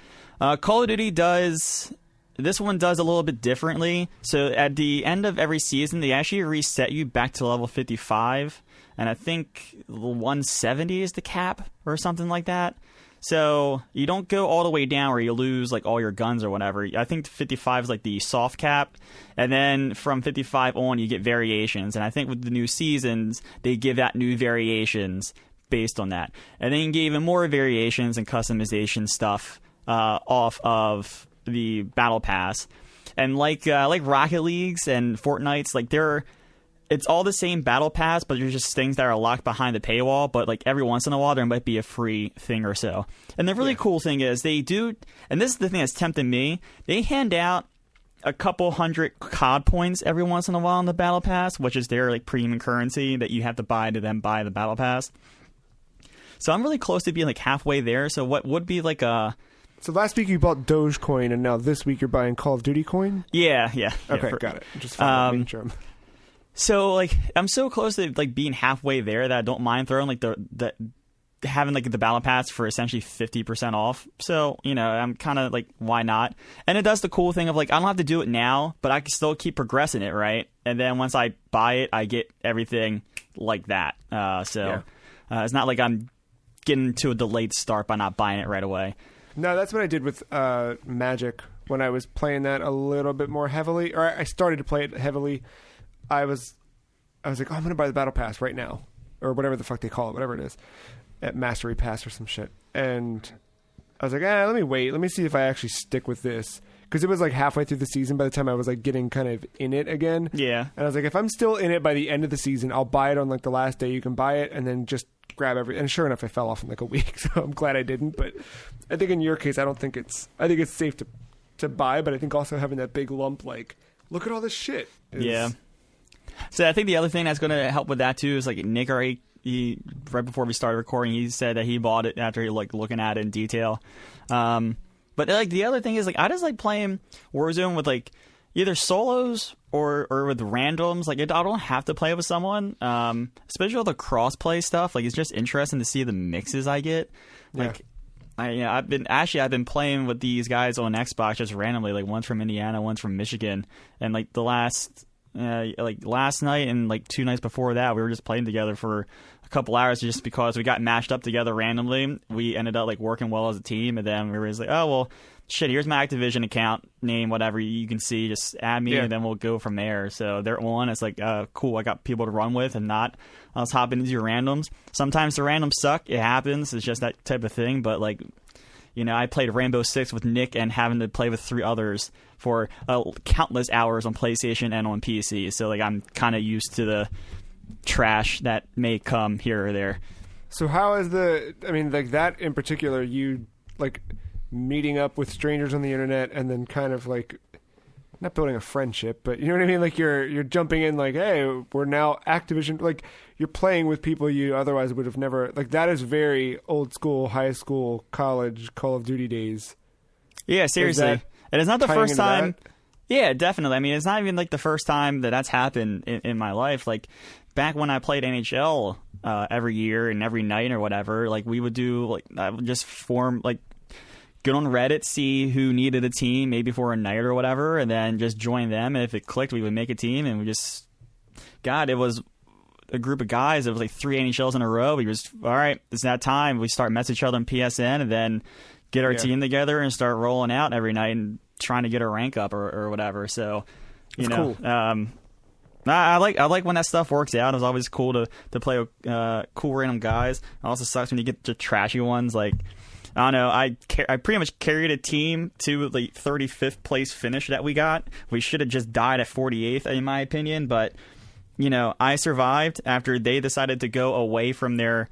Call of Duty does a little bit differently. So at the end of every season, they actually reset you back to level 55. And I think 170 is the cap or something like that. So you don't go all the way down where you lose like all your guns or whatever. I think 55 is like the soft cap. And then from 55 on, you get variations. And I think with the new seasons, they give out new variations based on that. And then you get even more variations and customization stuff off of the battle pass. And like Rocket Leagues and Fortnite's, like it's all the same battle pass, but there's just things that are locked behind the paywall. But like every once in a while, there might be a free thing or so. And the really cool thing is they do, and this is the thing that's tempting me. They hand out a couple hundred COD points every once in a while in the battle pass, which is their like premium currency that you have to buy to then buy the battle pass. So I'm really close to being like halfway there. So what would be like a... So last week you bought Dogecoin, and now this week you're buying Call of Duty coin? Yeah. Okay, got it. Just making sure. So like I'm so close to like being halfway there that I don't mind throwing like the having like the battle pass for essentially 50% off. So, you know, I'm kind of like, why not? And it does the cool thing of like, I don't have to do it now, but I can still keep progressing it, right? And then once I buy it, I get everything like that. It's not like I'm getting to a delayed start by not buying it right away. No, that's what I did with Magic when I was playing that a little bit more heavily. Or I started to play it heavily. I was like, oh, I'm going to buy the Battle Pass right now. Or whatever the fuck they call it, whatever it is. At Mastery Pass or some shit. And I was like, let me wait. Let me see if I actually stick with this. Because it was like halfway through the season by the time I was like getting kind of in it again. Yeah. And I was like, if I'm still in it by the end of the season, I'll buy it on like the last day you can buy it and then just grab everything. And sure enough, I fell off in like a week. So I'm glad I didn't. But I think in your case, I think it's safe to buy. But I think also having that big lump, like, look at all this shit. Yeah. So I think the other thing that's going to help with that too is like Nick already, right before we started recording, he said that he bought it after he like looking at it in detail. But like the other thing is like I just like playing Warzone with like either solos or with randoms. Like I don't have to play with someone. Especially all the crossplay stuff. Like it's just interesting to see the mixes I get. Like I've been playing with these guys on Xbox just randomly. Like one's from Indiana, one's from Michigan, and like the last night and like 2 nights before that, we were just playing together for a couple hours just because we got matched up together randomly. We ended up like working well as a team, and then we were just like, oh well, shit, here's my Activision account name, whatever you can see, just add me, and then we'll go from there. So they're on. It's like cool. I got people to run with, and not us hopping into your randoms. Sometimes the randoms suck. It happens. It's just that type of thing. But like, you know, I played Rainbow Six with Nick and having to play with 3 others for countless hours on PlayStation and on PC. So, like, I'm kind of used to the trash that may come here or there. So how is like that in particular, you, like, meeting up with strangers on the internet and then kind of, like, not building a friendship, but you know what I mean? Like, you're jumping in like, hey, we're now Activision. Like, you're playing with people you otherwise would have never... Like, that is very old school, high school, college, Call of Duty days. Yeah, seriously. And it's not the first time... Yeah, definitely. I mean, it's not even, like, the first time that's happened in my life. Like, back when I played NHL every year and every night or whatever, like, we would do, like, I would just form, like, get on Reddit, see who needed a team, maybe for a night or whatever, and then just join them. And if it clicked, we would make a team, and we just... God, it was a group of guys. It was like 3 NHLs in a row. We just, all right, it's that time. We start messaging each other on PSN, and then get our team together and start rolling out every night and trying to get a rank up or whatever. So, you know, cool. I like when that stuff works out. It's always cool to play with cool random guys. It also sucks when you get the trashy ones. Like, I don't know. I pretty much carried a team to the 35th place finish that we got. We should have just died at 48th, in my opinion. But, you know, I survived after they decided to go away from their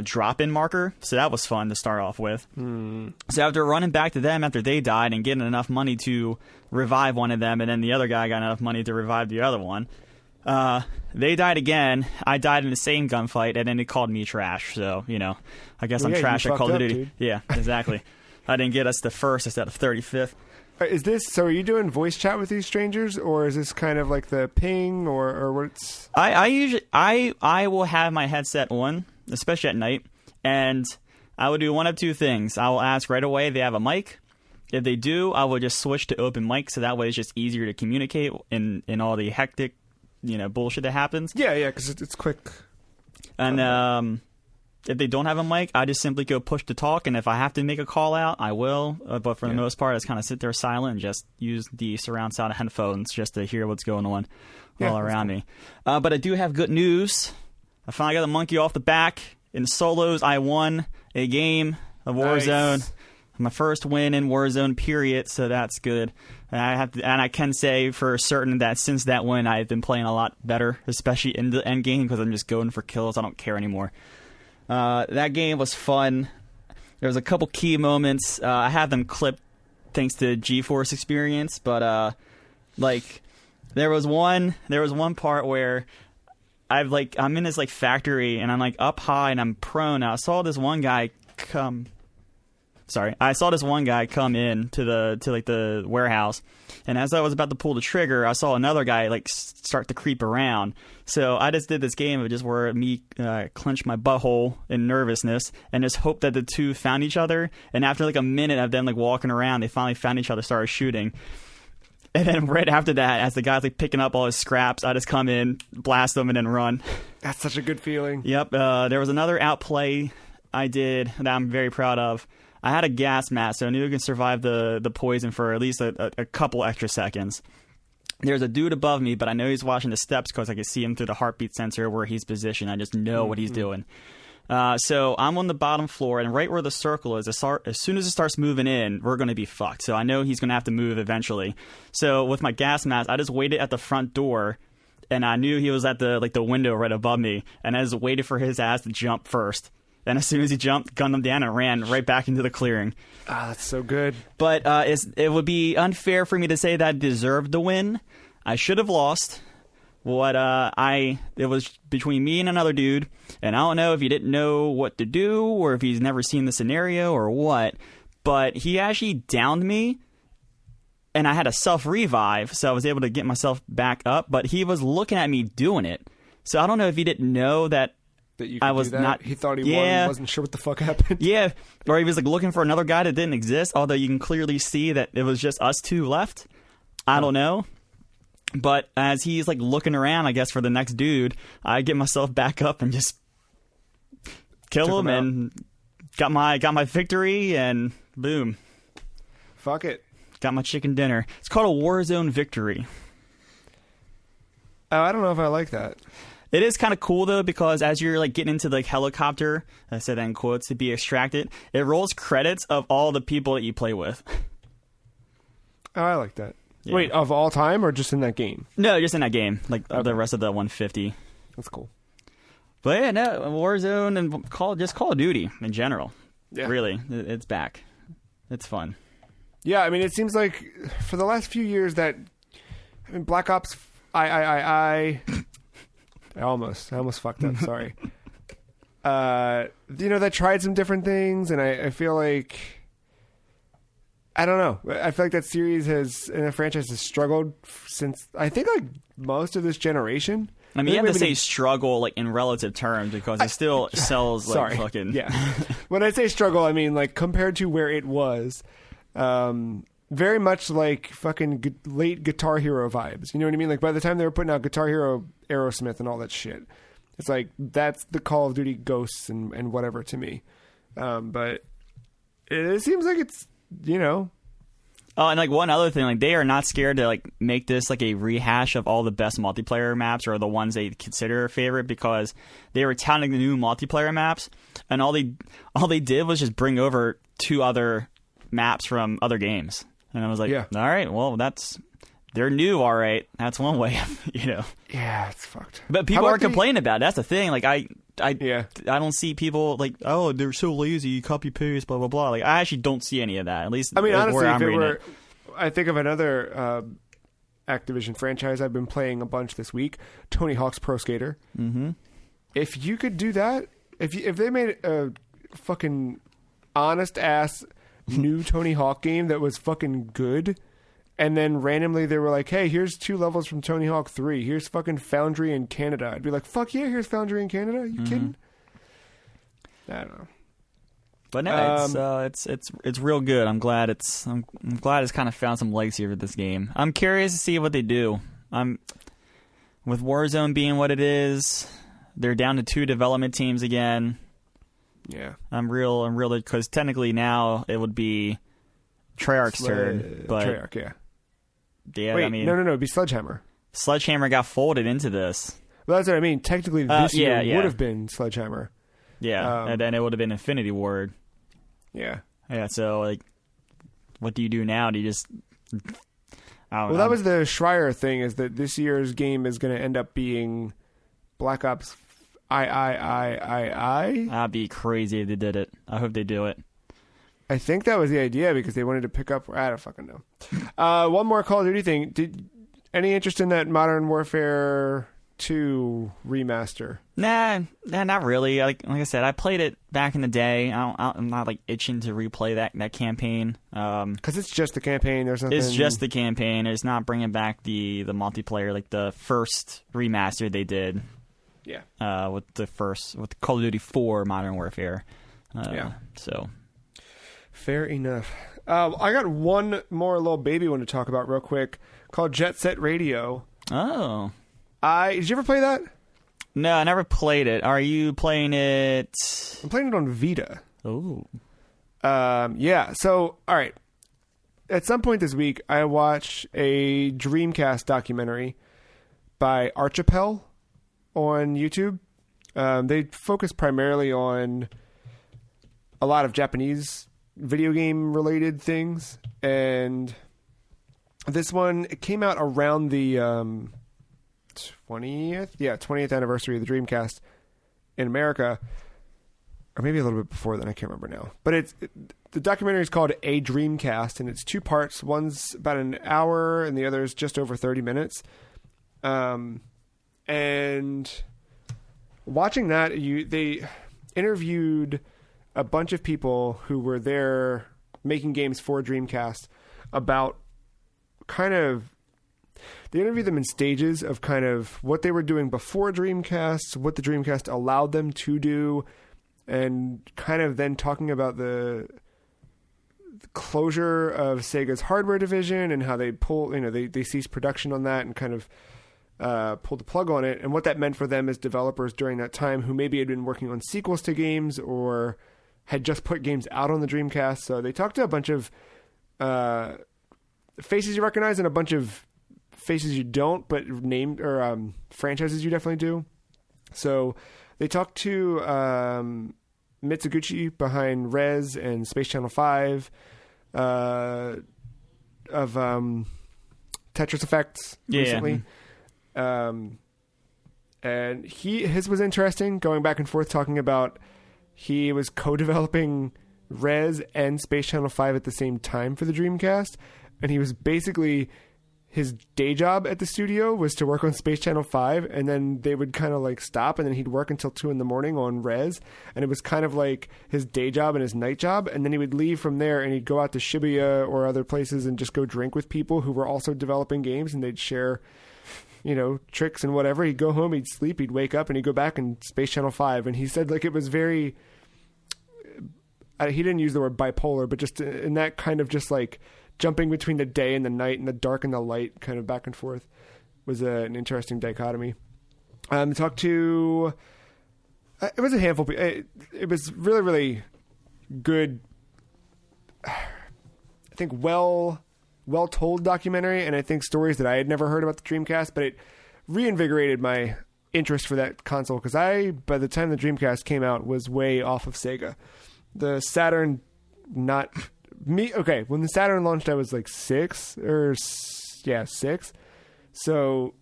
drop-in marker. So that was fun to start off with. So after running back to them after they died and getting enough money to revive one of them, and then the other guy got enough money to revive the other one, they died again. I died in the same gunfight, and then they called me trash. So, you know, I guess I'm trash at Call of Duty. Dude. Yeah, exactly. I didn't get us to first instead of 35th. So are you doing voice chat with these strangers, or is this kind of like the ping, or what's... I usually will have my headset on, especially at night, and I will do one of 2 things. I will ask right away if they have a mic. If they do, I will just switch to open mic, so that way it's just easier to communicate in all the hectic, you know, bullshit that happens. Yeah, because it's quick. And if they don't have a mic, I just simply go push to talk, and if I have to make a call out, I will. But for the most part, I just kind of sit there silent and just use the surround sound headphones just to hear what's going on all around me. But I do have good news. I finally got the monkey off the back. In solos, I won a game of Warzone. My first win in Warzone, period. So that's good. And I can say for certain that since that win, I've been playing a lot better, especially in the end game because I'm just going for kills. I don't care anymore. That game was fun. There was a couple key moments. I have them clipped thanks to GeForce Experience, but there was one part where I'm in this factory and I'm up high and I'm prone. Now, I saw this one guy come in to the warehouse, and as I was about to pull the trigger, I saw another guy start to creep around. So I just did this game of just where me clench my butthole in nervousness and just hope that the two found each other. And after a minute of them walking around, they finally found each other, started shooting. And then right after that, as the guy's picking up all his scraps, I just come in, blast them, and then run. That's such a good feeling. Yep. There was another outplay I did that I'm very proud of. I had a gas mask, so I knew I could survive the poison for at least a couple extra seconds. There's a dude above me, but I know he's watching the steps because I can see him through the heartbeat sensor where he's positioned. I just know what he's doing. So I'm on the bottom floor, and right where the circle is, as soon as it starts moving in, we're going to be fucked. So I know he's going to have to move eventually. So with my gas mask, I just waited at the front door, and I knew he was at the window right above me, and I just waited for his ass to jump first. And as soon as he jumped, gunned him down and ran right back into the clearing. Ah, that's so good. But it would be unfair for me to say that I deserved the win. I should have lost. It was between me and another dude, and I don't know if he didn't know what to do or if he's never seen the scenario or what, but he actually downed me, and I had a self-revive, so I was able to get myself back up, but he was looking at me doing it. So I don't know if he didn't know that you could do that? not. He thought he won and wasn't sure what the fuck happened. Yeah, or he was looking for another guy that didn't exist, although you can clearly see that it was just us two left. I don't know. But as he's looking around, I guess, for the next dude, I get myself back up and just kill him and got my victory, and boom. Fuck it. Got my chicken dinner. It's called a Warzone victory. Oh, I don't know if I like that. It is kind of cool, though, because as you're getting into the helicopter, I said that in quotes, to be extracted, it rolls credits of all the people that you play with. Oh, I like that. Yeah. Wait, of all time or just in that game? No, just in that game. The rest of the 150. That's cool. But yeah, no, Warzone and Call of Duty in general. Yeah. Really, it's back. It's fun. Yeah, I mean, it seems like for the last few years that, Black Ops, I almost fucked up. Sorry. They tried some different things, and I feel like, I don't know. I feel like that series and the franchise has struggled since, I think, most of this generation. I mean, you have to say struggle in relative terms because it still sells fucking. Yeah. When I say struggle, I mean compared to where it was. Very much like fucking late Guitar Hero vibes. You know what I mean? By the time they were putting out Guitar Hero, Aerosmith, and all that shit, it's that's the Call of Duty Ghosts and whatever to me. But it seems like it's, Oh, and one other thing, they are not scared to make this a rehash of all the best multiplayer maps or the ones they consider a favorite, because they were touting the new multiplayer maps, and all they did was just bring over 2 other maps from other games. And I was like, all right, well, they're new, all right. That's one way of, Yeah, it's fucked. But people aren't complaining about it. That's the thing. I don't see people oh, they're so lazy, you copy paste, blah blah blah. I actually don't see any of that. At least honestly, if it were, I think of another Activision franchise I've been playing a bunch this week, Tony Hawk's Pro Skater. Mm-hmm. If you could do that, if they made a fucking honest ass new Tony Hawk game that was fucking good, and then randomly they were like, hey, here's 2 levels from Tony Hawk 3. Here's fucking Foundry in Canada. I'd be like, fuck yeah, here's Foundry in Canada. Are you kidding? I don't know. But no, it's real good. I'm glad it's kind of found some legs here with this game. I'm curious to see what they do. With Warzone being what it is, they're down to 2 development teams again. Yeah. I'm real because technically now it would be Treyarch's turn, but Treyarch, yeah. Yeah, wait, no, it'd be Sledgehammer. Sledgehammer got folded into this. Well, that's what I mean. Technically, this year would have been Sledgehammer. Yeah, and then it would have been Infinity Ward. Yeah. Yeah, so like, what do you do now? Do you just? Well, that was the Schreier thing. Is that this year's game is going to end up being Black Ops I. That'd be crazy if they did it. I hope they do it. I think that was the idea because they wanted to pick up. I don't fucking know. One more Call of Duty thing. Did any interest in that Modern Warfare 2 remaster? Nah, not really. Like I said, I played it back in the day. I'm not like itching to replay that campaign. Because it's just the campaign. There's nothing. It's just the campaign. It's not bringing back the multiplayer like the first remaster they did. Yeah. With Call of Duty 4 Modern Warfare. Yeah. So. Fair enough. I got one more little baby one to talk about real quick called Jet Set Radio. Oh. Did you ever play that? No, I never played it. Are you playing it? I'm playing it on Vita. Oh. Yeah. So, all right. At some point this week, I watched a Dreamcast documentary by Archipel on YouTube. They focus primarily on a lot of Japanese video game related things, and this one, it came out around the 20th anniversary of the Dreamcast in America, or maybe a little bit before then. I can't remember now, but the documentary is called A Dreamcast, and it's two parts. One's about an hour and the other is just over 30 minutes. And watching that, they interviewed a bunch of people who were there making games for Dreamcast about they interviewed them in stages of kind of what they were doing before Dreamcast, what the Dreamcast allowed them to do, and kind of then talking about the closure of Sega's hardware division and how they they ceased production on that and kind of pulled the plug on it, and what that meant for them as developers during that time who maybe had been working on sequels to games or had just put games out on the Dreamcast. So they talked to a bunch of faces you recognize and a bunch of faces you don't, but named or franchises you definitely do. So they talked to Mitsuguchi behind Rez and Space Channel 5, of Tetris Effects recently. Yeah. And his was interesting, going back and forth talking about he was co-developing Rez and Space Channel 5 at the same time for the Dreamcast, and he was basically, his day job at the studio was to work on Space Channel 5, and then they would kind of like stop, and then he'd work until 2 a.m. on Rez, and it was kind of like his day job and his night job, and then he would leave from there and he'd go out to Shibuya or other places and just go drink with people who were also developing games, and they'd share tricks and whatever. He'd go home, he'd sleep, he'd wake up, and he'd go back in Space Channel 5. And he said like it was very, he didn't use the word bipolar, but just in that kind of just like jumping between the day and the night and the dark and the light kind of back and forth was an interesting dichotomy. Talked to, it was a handful. It was really, really good. I think well told documentary, and I think stories that I had never heard about the Dreamcast, but it reinvigorated my interest for that console, because by the time the Dreamcast came out, was way off of Sega. The Saturn, when the Saturn launched, I was like 6. So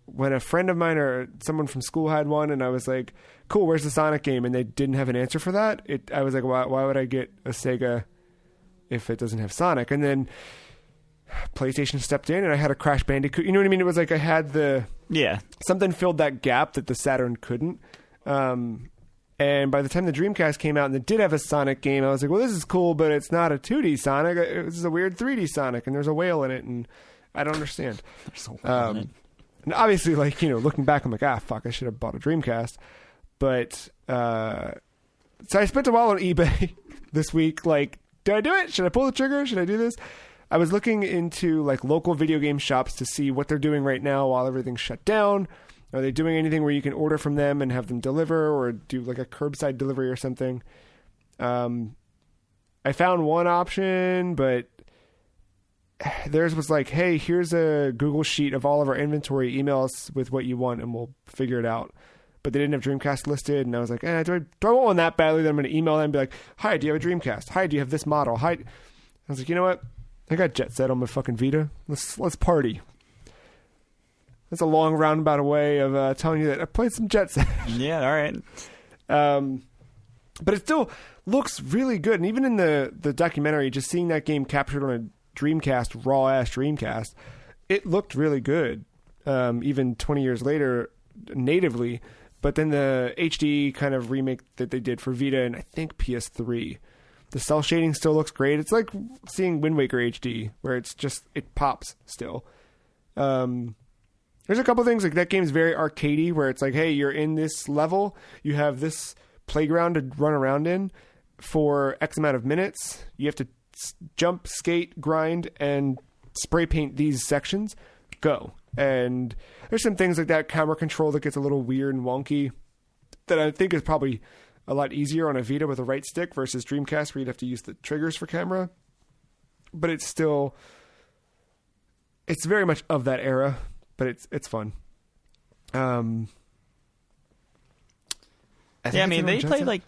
when a friend of mine or someone from school had one, and I was like, cool, where's the Sonic game? And they didn't have an answer for that. I was like, why would I get a Sega if it doesn't have Sonic? And then PlayStation stepped in and I had a Crash Bandicoot. You know what I mean? It was like I had something filled that gap that the Saturn couldn't. And by the time the Dreamcast came out and it did have a Sonic game, I was like, well, this is cool, but it's not a 2D Sonic. This is a weird 3D Sonic, and there's a whale in it, and I don't understand. There's a whale in it. And obviously, like, looking back, I'm like, fuck, I should have bought a Dreamcast. But, so I spent a while on eBay this week, like, do I do it? Should I pull the trigger? Should I do this? I was looking into like local video game shops to see what they're doing right now while everything's shut down. Are they doing anything where you can order from them and have them deliver, or do like a curbside delivery or something? I found one option, but theirs was like, hey, here's a Google sheet of all of our inventory, email us with what you want and we'll figure it out. but they didn't have Dreamcast listed, and I was like, do I want one that badly? Then I'm going to email them and be like, hi, do you have a Dreamcast? Hi, do you have this model? Hi. I was like, you know what? I got Jet Set on my fucking Vita. Let's party. That's a long roundabout way of telling you that I played some Jet Set. Yeah, all right. But it still looks really good. And even in the documentary, just seeing that game captured on a Dreamcast, raw-ass Dreamcast, it looked really good, even 20 years later, natively. But then the HD kind of remake that they did for Vita and I think PS3, the cell shading still looks great. It's like seeing Wind Waker HD, where it pops still. There's a couple things, like that game's very arcadey, where it's like, hey, you're in this level, you have this playground to run around in for X amount of minutes. You have to jump, skate, grind, and spray paint these sections. Go. And there's some things like that, camera control that gets a little weird and wonky, that I think is probably a lot easier on a Vita with a right stick versus Dreamcast, where you'd have to use the triggers for camera. But it's very much of that era, but it's fun. Yeah, I mean, they played like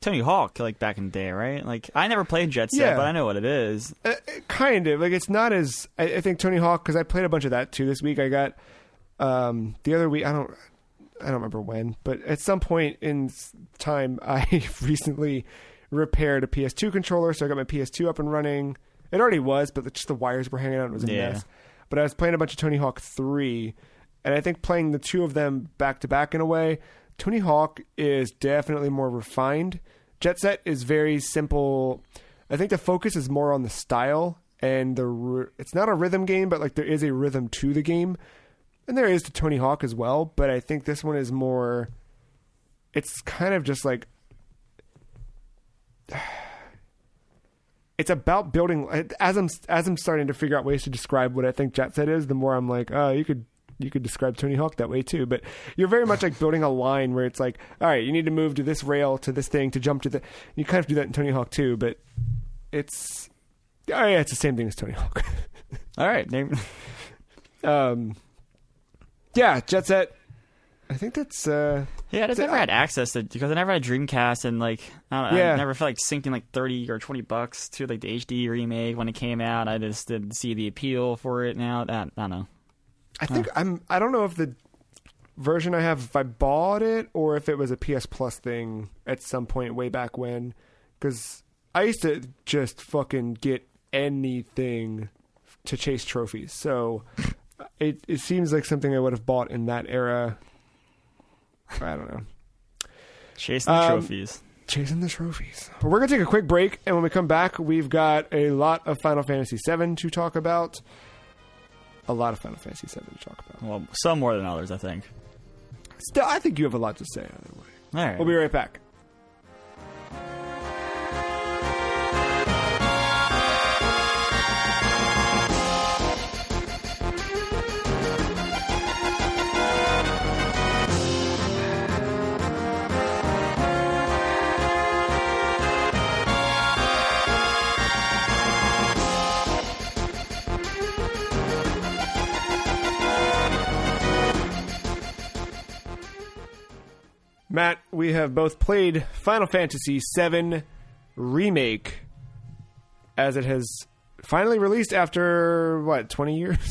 Tony Hawk like back in the day, right? Like, I never played Jet Set, but I know what it is. Kind of. Like, it's not as... I think Tony Hawk, because I played a bunch of that too this week. I got the other week, I don't remember when, but at some point in time, I recently repaired a PS2 controller, so I got my PS2 up and running. It already was, but just the wires were hanging out. It was a mess. But I was playing a bunch of Tony Hawk 3, and I think playing the two of them back to back in a way, Tony Hawk is definitely more refined. Jet Set is very simple. I think the focus is more on the style, and it's not a rhythm game, but like there is a rhythm to the game, and there is to Tony Hawk as well. But I think this one is more. It's kind of just like. It's about building. As I'm starting to figure out ways to describe what I think Jet Set is, the more I'm like, oh, you could describe Tony Hawk that way too. But you're very much like building a line where it's like, all right, you need to move to this rail, to this thing, to jump to the. You kind of do that in Tony Hawk too, but it's the same thing as Tony Hawk. All right, yeah, Jet Set. I think that's I just never had access to, because I never had a Dreamcast, and like I never felt like sinking like $30 or $20 to like the HD remake when it came out. I just didn't see the appeal for it now. I don't know. I think I don't know if the version I have, if I bought it or if it was a PS Plus thing at some point way back when, because I used to just fucking get anything to chase trophies. So it seems like something I would have bought in that era. I don't know. Chasing the trophies. Chasing the trophies. We're going to take a quick break, and when we come back, we've got a lot of Final Fantasy VII to talk about. A lot of Final Fantasy VII to talk about. Well, some more than others, I think. Still, I think you have a lot to say either way. All right. We'll be right back. Matt, we have both played Final Fantasy VII Remake, as it has finally released after, 20 years?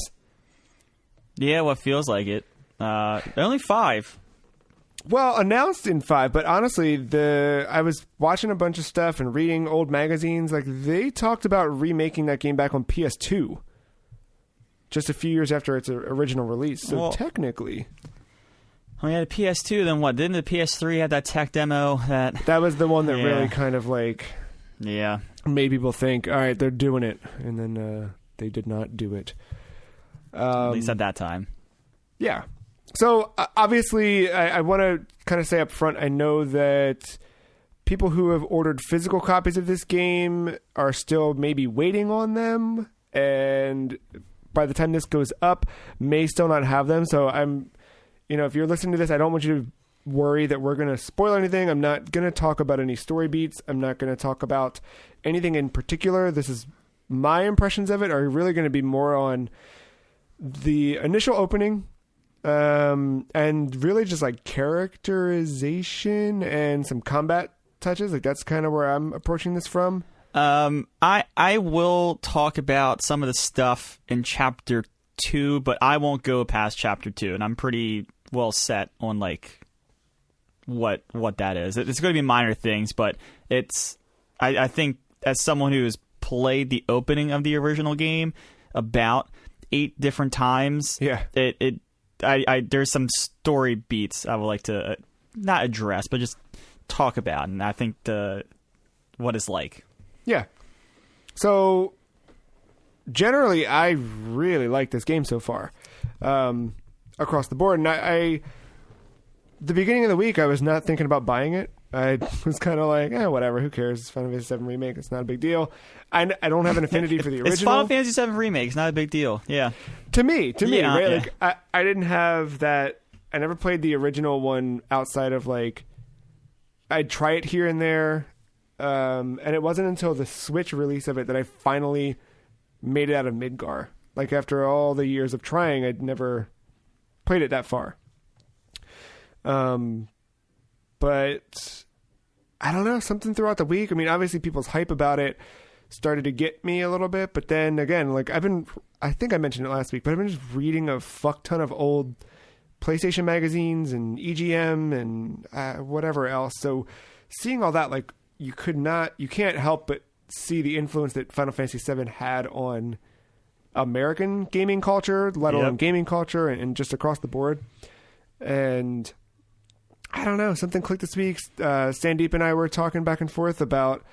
Yeah, what feels like it. Only 5. Well, announced in 5, but honestly, I was watching a bunch of stuff and reading old magazines. Like, they talked about remaking that game back on PS2, just a few years after its original release. So technically... We had a PS2, then what? Didn't the PS3 have that tech demo? That was the one that really kind of like... Yeah. Made people think, all right, they're doing it. And then they did not do it. At least at that time. Yeah. So, obviously, I want to kind of say up front, I know that people who have ordered physical copies of this game are still maybe waiting on them. And by the time this goes up, may still not have them. So I'm... if you're listening to this, I don't want you to worry that we're going to spoil anything. I'm not going to talk about any story beats. I'm not going to talk about anything in particular. This is my impressions of it are really going to be more on the initial opening, And really just like characterization and some combat touches. Like that's kind of where I'm approaching this from. I will talk about some of the stuff in chapter 2, but I won't go past chapter 2, and I'm pretty well set on like what that is. It's going to be minor things, but I think as someone who has played the opening of the original game about 8 different times, there's some story beats I would like to not address, but just talk about, and I think what it's like. Yeah. So generally, I really like this game so far, across the board. And I the beginning of the week, I was not thinking about buying it. I was kind of like, whatever, who cares? It's Final Fantasy VII Remake. It's not a big deal. I don't have an affinity for the original. It's Final Fantasy VII Remake. It's not a big deal. Yeah. To me, right? Yeah. Like, I didn't have that. I never played the original one outside of like, I'd try it here and there. And it wasn't until the Switch release of it that I finally made it out of Midgar. Like after all the years of trying, I'd never played it that far. But I don't know, something throughout the week. I mean, obviously people's hype about it started to get me a little bit, but then again, like I think I mentioned it last week, but I've been just reading a fuck ton of old PlayStation magazines and EGM and whatever else. So seeing all that, like you can't help but see the influence that Final Fantasy VII had on American gaming culture, let alone gaming culture and just across the board. And I don't know, something clicked this week. Sandeep and I were talking back and forth about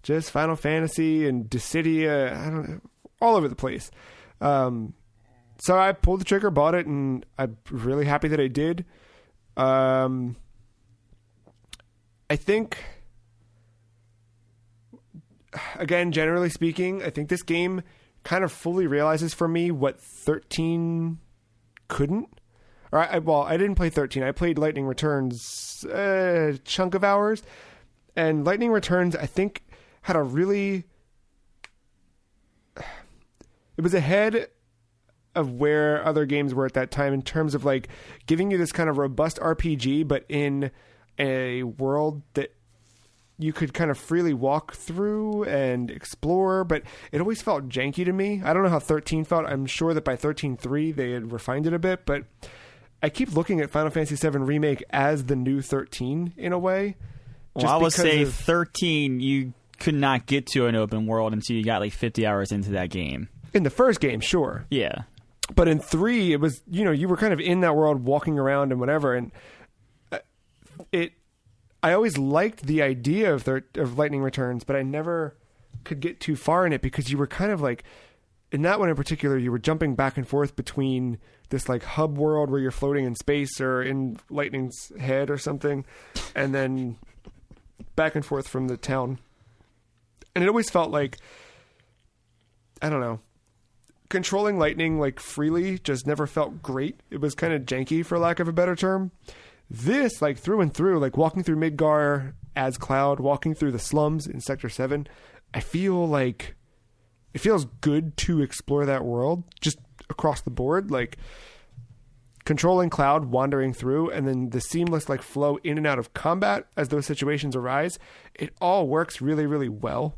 just Final Fantasy and Dissidia, I don't know, all over the place. So I pulled the trigger, bought it, and I'm really happy that I did. I think, again, generally speaking, I think this game kind of fully realizes for me what 13 couldn't. I didn't play 13. I played Lightning Returns a chunk of hours. And Lightning Returns, I think, had a really... It was ahead of where other games were at that time in terms of like giving you this kind of robust RPG, but in a world that you could kind of freely walk through and explore, but it always felt janky to me. I don't know how 13 felt. I'm sure that by 13.3 they had refined it a bit, but I keep looking at Final Fantasy VII Remake as the new 13 in a way. Well, I would say 13, you could not get to an open world until you got like 50 hours into that game. In the first game, sure. Yeah. But in 3, it was, you were kind of in that world walking around and whatever. And I always liked the idea of Lightning Returns, but I never could get too far in it because you were kind of like, in that one in particular, you were jumping back and forth between this like hub world where you're floating in space or in Lightning's head or something, and then back and forth from the town. And it always felt like, I don't know, controlling Lightning like freely just never felt great. It was kind of janky, for lack of a better term. This, like through and through, like walking through Midgar as Cloud, walking through the slums in Sector 7, I feel like it feels good to explore that world just across the board, like controlling Cloud, wandering through, and then the seamless like flow in and out of combat as those situations arise. It all works really, really well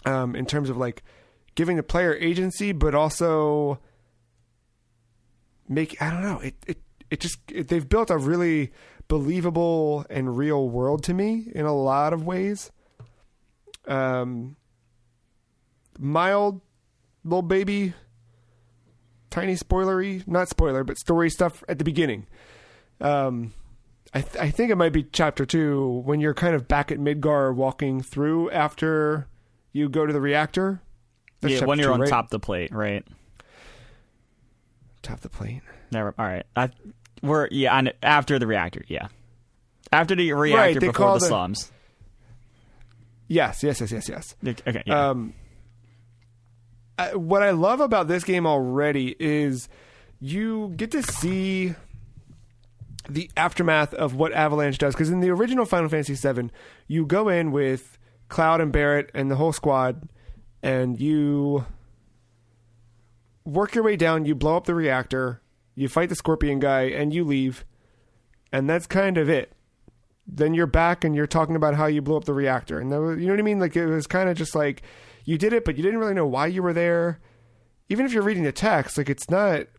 in terms of like giving the player agency, but also they've built a really believable and real world to me in a lot of ways. Mild little baby, tiny spoilery, not spoiler, but story stuff at the beginning. I think it might be chapter 2 when you're kind of back at Midgar walking through after you go to the reactor. That's when you're 2, on right? top of the plate, right? Top of the plate. Never. All right. After the reactor. Yeah, after the reactor, right, before the slums. Yes. Okay. Yeah. What I love about this game already is you get to see the aftermath of what Avalanche does. Because in the original Final Fantasy VII, you go in with Cloud and Barrett and the whole squad, and you work your way down, you blow up the reactor, you fight the scorpion guy, and you leave, and that's kind of it. Then you're back and you're talking about how you blew up the reactor, and that was, you know what I mean? Like, it was kind of just like you did it, but you didn't really know why you were there. Even if you're reading the text, like,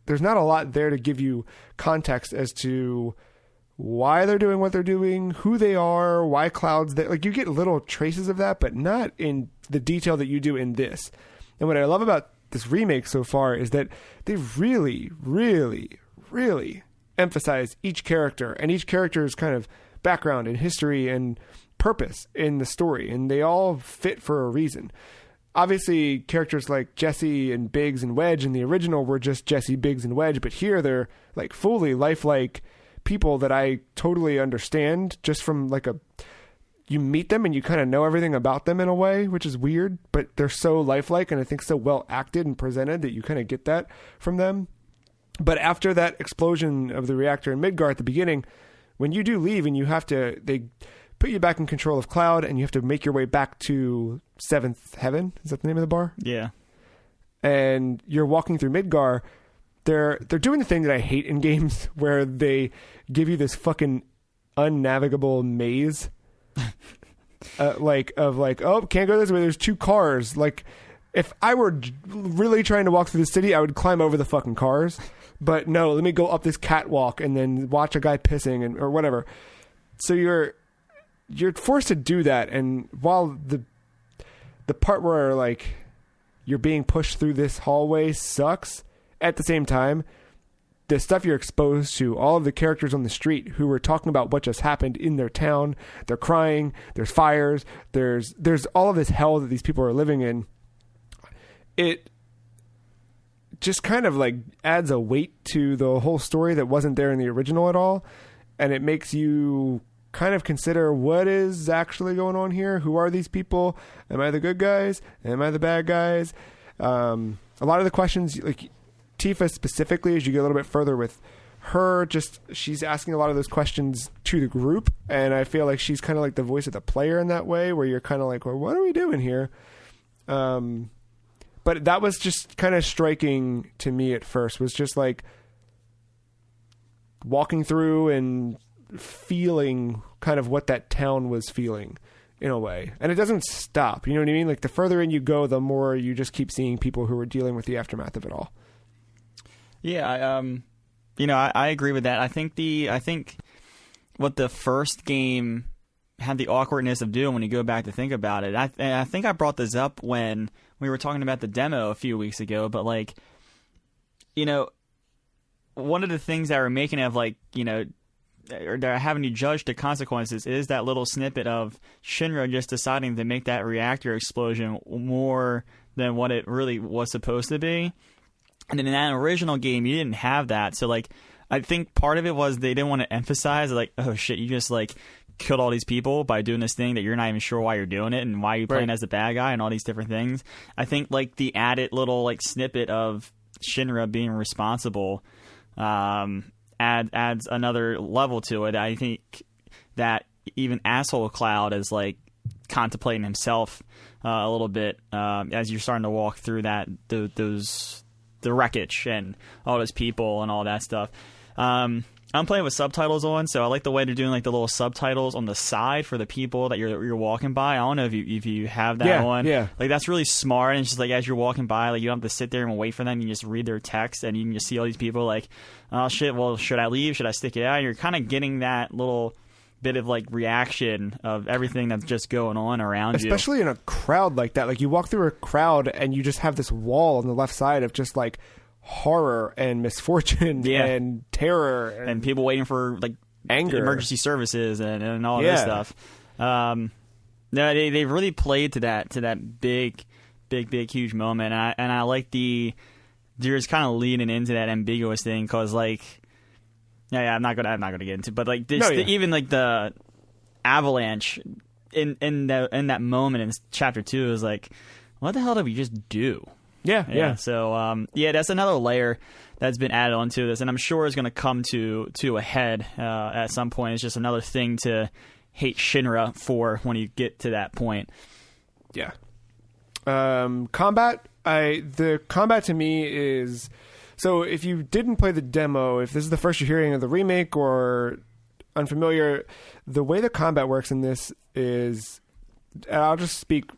there's not a lot there to give you context as to why they're doing what they're doing, who they are, why Cloud's there. Like, you get little traces of that, but not in the detail that you do in this. And what I love about this remake so far is that they really, really, really emphasize each character and each character's kind of background and history and purpose in the story, and they all fit for a reason. Obviously, characters like Jesse and Biggs and Wedge in the original were just Jesse, Biggs, and Wedge, but here they're like fully lifelike people that I totally understand just from like you meet them and you kind of know everything about them in a way, which is weird, but they're so lifelike and I think so well acted and presented that you kind of get that from them. But after that explosion of the reactor in Midgar at the beginning, when you do leave and they put you back in control of Cloud and you have to make your way back to Seventh Heaven. Is that the name of the bar? Yeah. And you're walking through Midgar. They're doing the thing that I hate in games where they give you this fucking unnavigable maze. Oh, can't go this way. There's 2 cars. Like, if I were really trying to walk through the city, I would climb over the fucking cars. But no, let me go up this catwalk and then watch a guy pissing or whatever. So you're forced to do that. And while the part where like you're being pushed through this hallway sucks, at the same time, the stuff you're exposed to, all of the characters on the street who were talking about what just happened in their town, they're crying, there's fires, there's all of this hell that these people are living in. It just kind of like adds a weight to the whole story that wasn't there in the original at all. And it makes you kind of consider what is actually going on here. Who are these people? Am I the good guys? Am I the bad guys? A lot of the questions, like Tifa specifically, as you get a little bit further with her, she's asking a lot of those questions to the group, and I feel like she's kind of like the voice of the player in that way, where you're kind of like, well, what are we doing here? But that was just kind of striking to me at first, was just like walking through and feeling kind of what that town was feeling in a way. And it doesn't stop, you know what I mean? Like, the further in you go, the more you just keep seeing people who are dealing with the aftermath of it all. Yeah, I agree with that. I think what the first game had the awkwardness of doing, when you go back to think about it, I think I brought this up when we were talking about the demo a few weeks ago, but like, you know, one of the things that we're making of, like, you know, or they're having you judge the consequences, is that little snippet of Shinra just deciding to make that reactor explosion more than what it really was supposed to be. And in that original game, you didn't have that. So, like, I think part of it was they didn't want to emphasize, like, oh shit, you just like killed all these people by doing this thing that you're not even sure why you're doing it and why you're playing as the bad guy and all these different things. I think like the added little like snippet of Shinra being responsible adds another level to it. I think that even asshole Cloud is like contemplating himself a little bit as you're starting to walk through that the wreckage and all those people and all that stuff. I'm playing with subtitles on, so I like the way they're doing like the little subtitles on the side for the people that you're walking by. I don't know if you have that on. Yeah. Like, that's really smart. And it's just like, as you're walking by, like, you don't have to sit there and wait for them. You just read their text, and you can just see all these people like, oh shit, well, should I leave? Should I stick it out? And you're kind of getting that little bit of like reaction of everything that's just going on around you. Especially in a crowd like that. Like, you walk through a crowd and you just have this wall on the left side of just like horror and misfortune and terror and people waiting for like anger, emergency services and all this stuff. No, they really played to that big huge moment, and I like they're just kind of leaning into that ambiguous thing, because like I'm not gonna get into, but like even like the avalanche in that moment in chapter 2 is like, what the hell did we just do? Yeah. So, that's another layer that's been added onto this, and I'm sure is going to come to a head at some point. It's just another thing to hate Shinra for when you get to that point. Yeah. Combat. The combat to me is So if you didn't play the demo, if this is the first you're hearing of the remake or unfamiliar, the way the combat works in this is, and I'll just speak,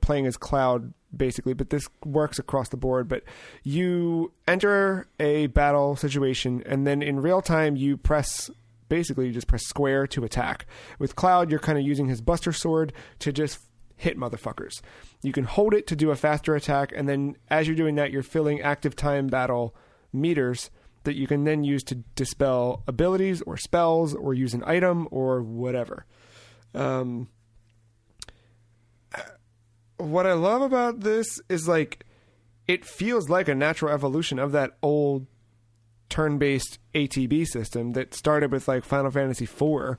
playing as Cloud basically, but this works across the board. But you enter a battle situation, and then in real time you just press square to attack. With Cloud, you're kind of using his Buster Sword to just hit motherfuckers. You can hold it to do a faster attack, and then as you're doing that, you're filling active time battle meters that you can then use to dispel abilities or spells or use an item or whatever. What I love about this is it feels like a natural evolution of that old turn-based ATB system that started with Final Fantasy IV,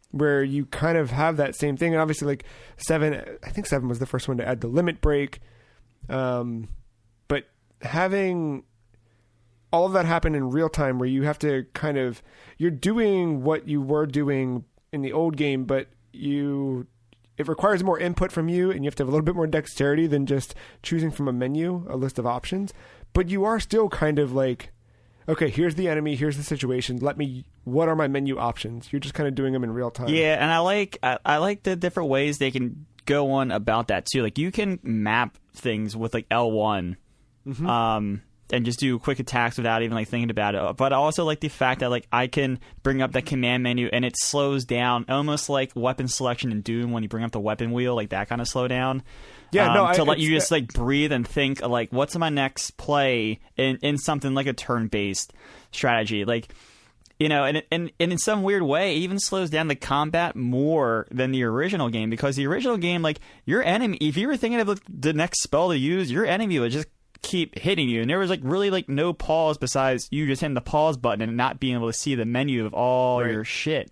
where you kind of have that same thing. And obviously 7, I think 7 was the first one to add the limit break. But having all of that happen in real time, where you have to you're doing what you were doing in the old game, but it requires more input from you, and you have to have a little bit more dexterity than just choosing from a menu, a list of options. But you are still okay, here's the enemy, here's the situation. What are my menu options? You're just kind of doing them in real time. Yeah, and I like the different ways they can go on about that too. You can map things with L1, and just do quick attacks without even thinking about it. But I also like the fact that I can bring up the command menu and it slows down, almost like weapon selection in Doom when you bring up the weapon wheel, that kind of slow down. Yeah, to let you just breathe and think what's my next play in something like a turn-based strategy, and in some weird way, it even slows down the combat more than the original game, because the original game, your enemy, if you were thinking of the next spell to use, your enemy would just keep hitting you, and there was really no pause besides you just hitting the pause button and not being able to see the menu of all your shit.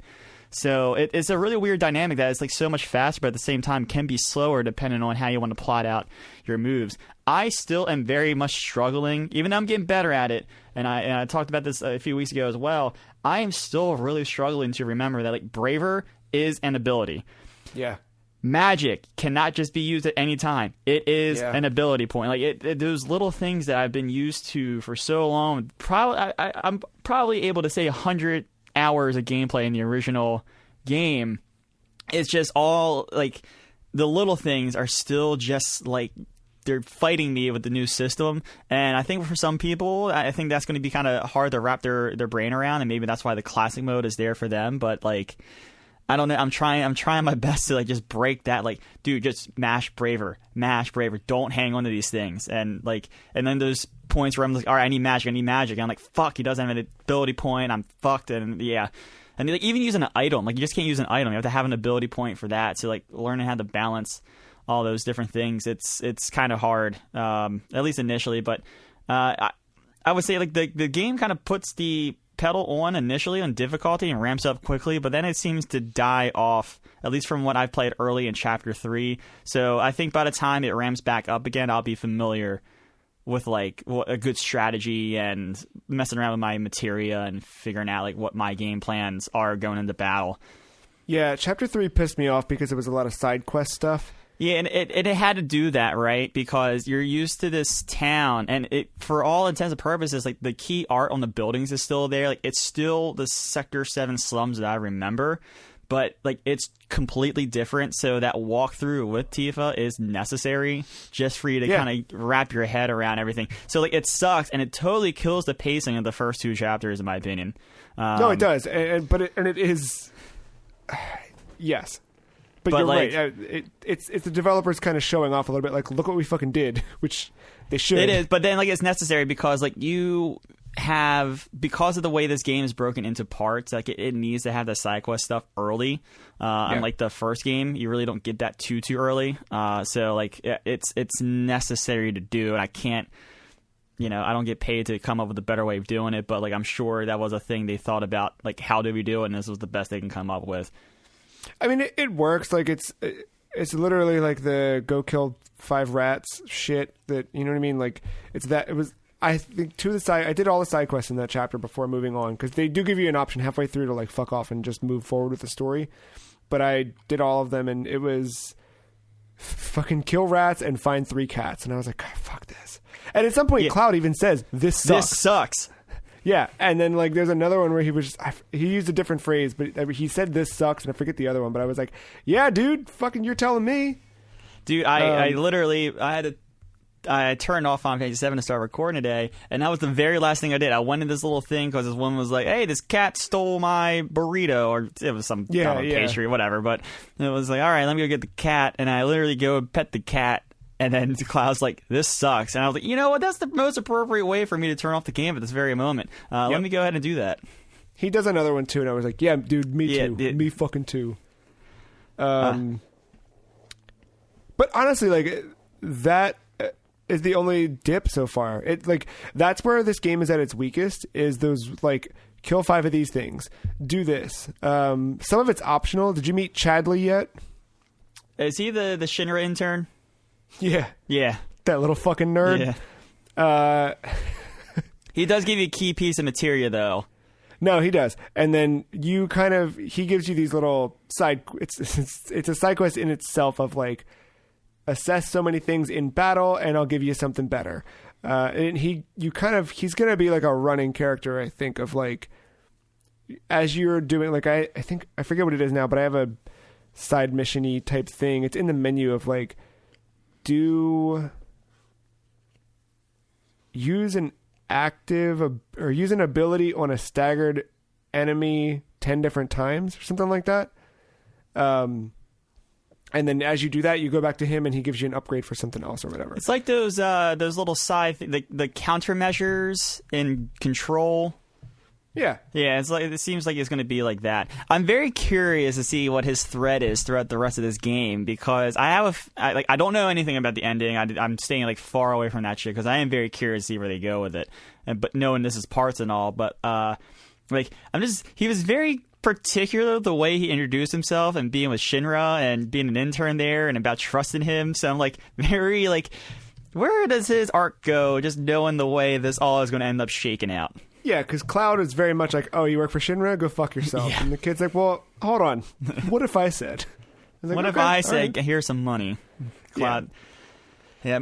So it's a really weird dynamic that it's so much faster, but at the same time can be slower depending on how you want to plot out your moves. I still am very much struggling, even though I'm getting better at it, and I talked about this a few weeks ago as well. I am still really struggling to remember that Braver is an ability. Yeah. Magic cannot just be used at any time. It is an ability point. Those little things that I've been used to for so long. I'm probably able to say 100 hours of gameplay in the original game. It's just all the little things are still just they're fighting me with the new system. And I think for some people, I think that's going to be kind of hard to wrap their brain around, and maybe that's why the classic mode is there for them. But I don't know. I'm trying my best to just break that. Dude, just mash Braver. Don't hang on to these things. And then those points where I'm all right, I need magic. And I'm fuck, he doesn't have an ability point. I'm fucked. And yeah. And even using an item, you just can't use an item. You have to have an ability point for that. So learning how to balance all those different things, it's kind of hard, at least initially. But I would say the game kind of puts the pedal on initially on difficulty and ramps up quickly, but then it seems to die off, at least from what I've played early in Chapter 3. So I think by the time it ramps back up again, I'll be familiar with a good strategy and messing around with my materia and figuring out what my game plans are going into battle. Yeah, Chapter 3 pissed me off because it was a lot of side quest stuff. Yeah, and it had to do that, right? Because you're used to this town, and it, for all intents and purposes, the key art on the buildings is still there. It's still the Sector 7 slums that I remember, but it's completely different. So that walkthrough with Tifa is necessary just for you to kind of wrap your head around everything. So it sucks, and it totally kills the pacing of the first 2 chapters, in my opinion. No, it does, but it is yes. But you're right. It's the developers kind of showing off a little bit. Look what we fucking did, which they should. It is, but then it's necessary because you have, because of the way this game is broken into parts, it needs to have the side quest stuff early. Unlike the first game, you really don't get that too early. So it's necessary to do, and I can't. I don't get paid to come up with a better way of doing it, but I'm sure that was a thing they thought about. How do we do it? And this was the best they can come up with. I mean, it works. It's literally the go kill 5 rats shit that, you know what I mean? It's that, it was, I think I did all the side quests in that chapter before moving on, because they do give you an option halfway through to fuck off and just move forward with the story. But I did all of them, and it was fucking kill rats and find 3 cats. And I was like, God, fuck this. And at some point, Cloud even says, this sucks. This sucks. Yeah, and then like there's another one where he was he used a different phrase, but he said this sucks, and I forget the other one. But I was like, yeah, dude, fucking, you're telling me, dude. I literally I turned off Final Fantasy VII to start recording today, and that was the very last thing I did. I went in this little thing because this woman was like, "Hey, this cat stole my burrito," or it was some pastry or whatever. But it was like, "All right, let me go get the cat," and I literally go pet the cat. And then Cloud's like, this sucks. And I was like, you know what? That's the most appropriate way for me to turn off the game at this very moment. Let me go ahead and do that. He does another one, too. And I was like, yeah, dude, me too. Me fucking too. But honestly, like, that is the only dip so far. It like that's where this game is at its weakest, is those, like, kill 5 of these things. Do this. Some of it's optional. Did you meet Chadley yet? Is he the Shinra intern? Yeah. Yeah. That little fucking nerd. Yeah. He does give you a key piece of materia, though. No, he does. And then he gives you these little it's a side quest in itself of like, assess so many things in battle and I'll give you something better. And he's going to be like a running character, I think, of like, as you're doing, like, I think, I forget what it is now, but I have a side mission-y type thing. It's in the menu of like, use an ability on a staggered enemy 10 different times or something like that. And then as you do that, you go back to him and he gives you an upgrade for something else or whatever. It's like those little side the countermeasures in Control. Yeah. Yeah, it seems like it's going to be like that. I'm very curious to see what his thread is throughout the rest of this game, because I don't know anything about the ending. I'm staying like far away from that shit because I am very curious to see where they go with it. But knowing this is parts and all, but he was very particular the way he introduced himself and being with Shinra and being an intern there and about trusting him. So I'm like very like, where does his arc go? Just knowing the way this all is going to end up shaking out. Yeah, because Cloud is very much like, oh, you work for Shinra? Go fuck yourself. Yeah. And the kid's like, well, hold on. What if I said? Like, what if I said, here's some money? Cloud. Yeah,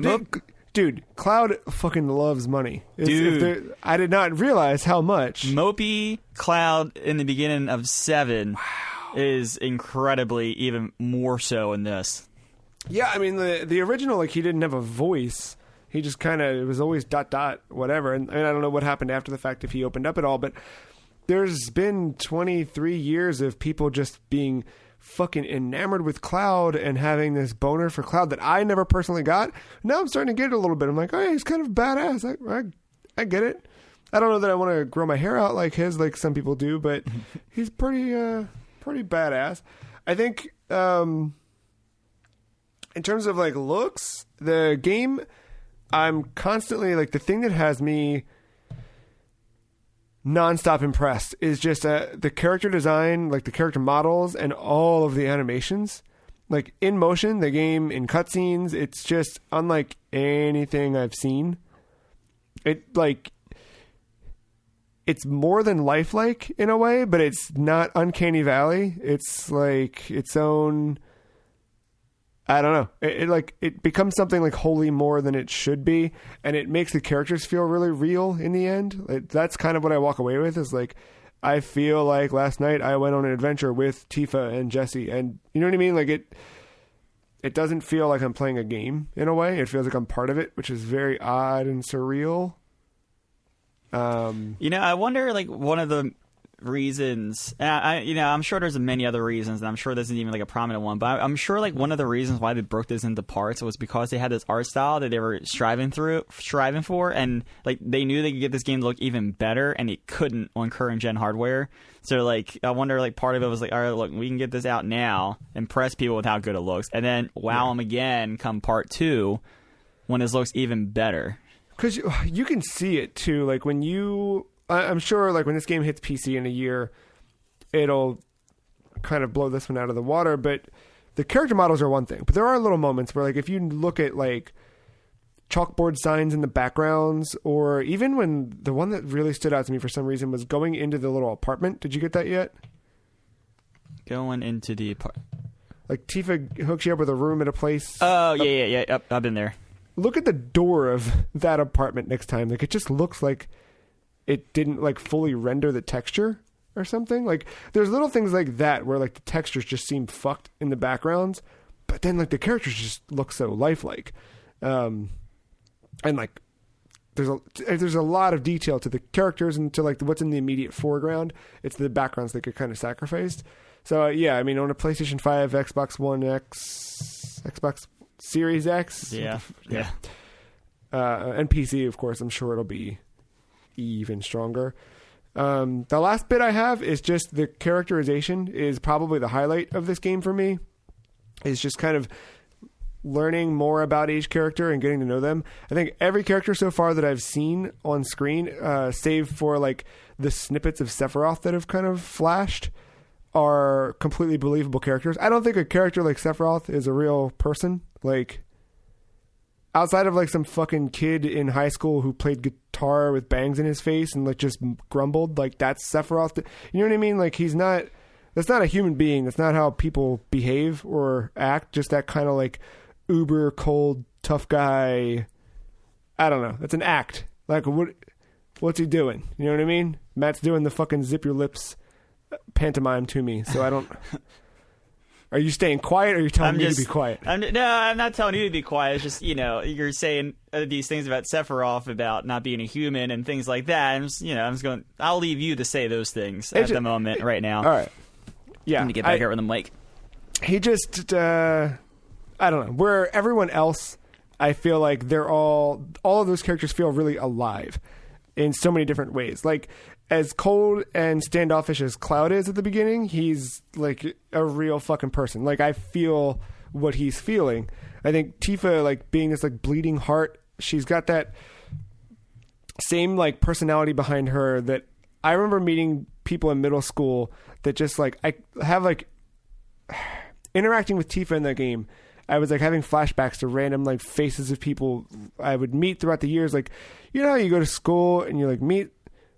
dude, Cloud fucking loves money. I did not realize how much. Mopey Cloud in the beginning of 7 is incredibly even more so in this. Yeah, I mean, the original, like, he didn't have a voice. He just kind of, it was always ... whatever. And I don't know what happened after the fact if he opened up at all, but there's been 23 years of people just being fucking enamored with Cloud and having this boner for Cloud that I never personally got. Now I'm starting to get it a little bit. I'm like, oh, he's kind of badass. I get it. I don't know that I want to grow my hair out like his, like some people do, but he's pretty badass. I think, in terms of like looks, the game, I'm constantly like, the thing that has me nonstop impressed is just the character design, like the character models and all of the animations, like in motion, the game in cutscenes. It's just unlike anything I've seen. It's more than lifelike in a way, but it's not Uncanny Valley. It's like its own, I don't know. It becomes something like wholly more than it should be, and it makes the characters feel really real in the end. That's kind of what I walk away with, is like, I feel like last night I went on an adventure with Tifa and Jesse, and you know what I mean? Like it doesn't feel like I'm playing a game in a way. It feels like I'm part of it, which is very odd and surreal. I wonder, like, one of the reasons, I'm sure there's many other reasons, and I'm sure this isn't even like a prominent one, but I'm sure like one of the reasons why they broke this into parts was because they had this art style that they were striving for, and like they knew they could get this game to look even better, and it couldn't on current gen hardware. So like, I wonder, like, part of it was like, all right, look, we can get this out now, impress people with how good it looks, and then wow them again come part 2 when this looks even better. Because you can see it too, like when I'm sure, like, when this game hits PC in a year, it'll kind of blow this one out of the water. But the character models are one thing. But there are little moments where, like, if you look at, like, chalkboard signs in the backgrounds, or even when the one that really stood out to me for some reason was going into the little apartment. Did you get that yet? Going into the apartment. Like Tifa hooks you up with a room at a place. Oh yeah. Yep, I've been there. Look at the door of that apartment next time. Like it just looks like it didn't like fully render the texture or something. Like there's little things like that where like the textures just seem fucked in the backgrounds, but then like the characters just look so lifelike. And like there's a lot of detail to the characters and to like what's in the immediate foreground. It's the backgrounds that get kind of sacrificed. So yeah, I mean on a PlayStation 5, Xbox One X, Xbox Series X, yeah. And PC, of course, I'm sure it'll be even stronger. The last bit I have is just the characterization is probably the highlight of this game for me. Is just kind of learning more about each character and getting to know them. I think every character so far that I've seen on screen, save for like the snippets of Sephiroth that have kind of flashed, are completely believable characters. I don't think a character like Sephiroth is a real person. Like, outside of like some fucking kid in high school who played guitar with bangs in his face and like just grumbled, like that's Sephiroth. You know what I mean? Like that's not a human being. That's not how people behave or act. Just that kind of like uber cold, tough guy. I don't know. That's an act. Like what's he doing? You know what I mean? Matt's doing the fucking zip your lips pantomime to me, so I don't. Are you staying quiet, or are you telling me to be quiet? I'm not telling you to be quiet. It's just, you're saying these things about Sephiroth, about not being a human and things like that. I'm just going. I'll leave you to say those things at the moment, right now. All right. Yeah. I'm gonna get back here with the mic. He just, I don't know. Where everyone else, I feel like they're all of those characters feel really alive in so many different ways. Like, as cold and standoffish as Cloud is at the beginning, he's like a real fucking person. Like, I feel what he's feeling. I think Tifa, like, being this like bleeding heart, she's got that same like personality behind her that I remember meeting people in middle school that just like, I have like interacting with Tifa in the game. I was like having flashbacks to random like faces of people I would meet throughout the years. Like, you know how you go to school and you like meet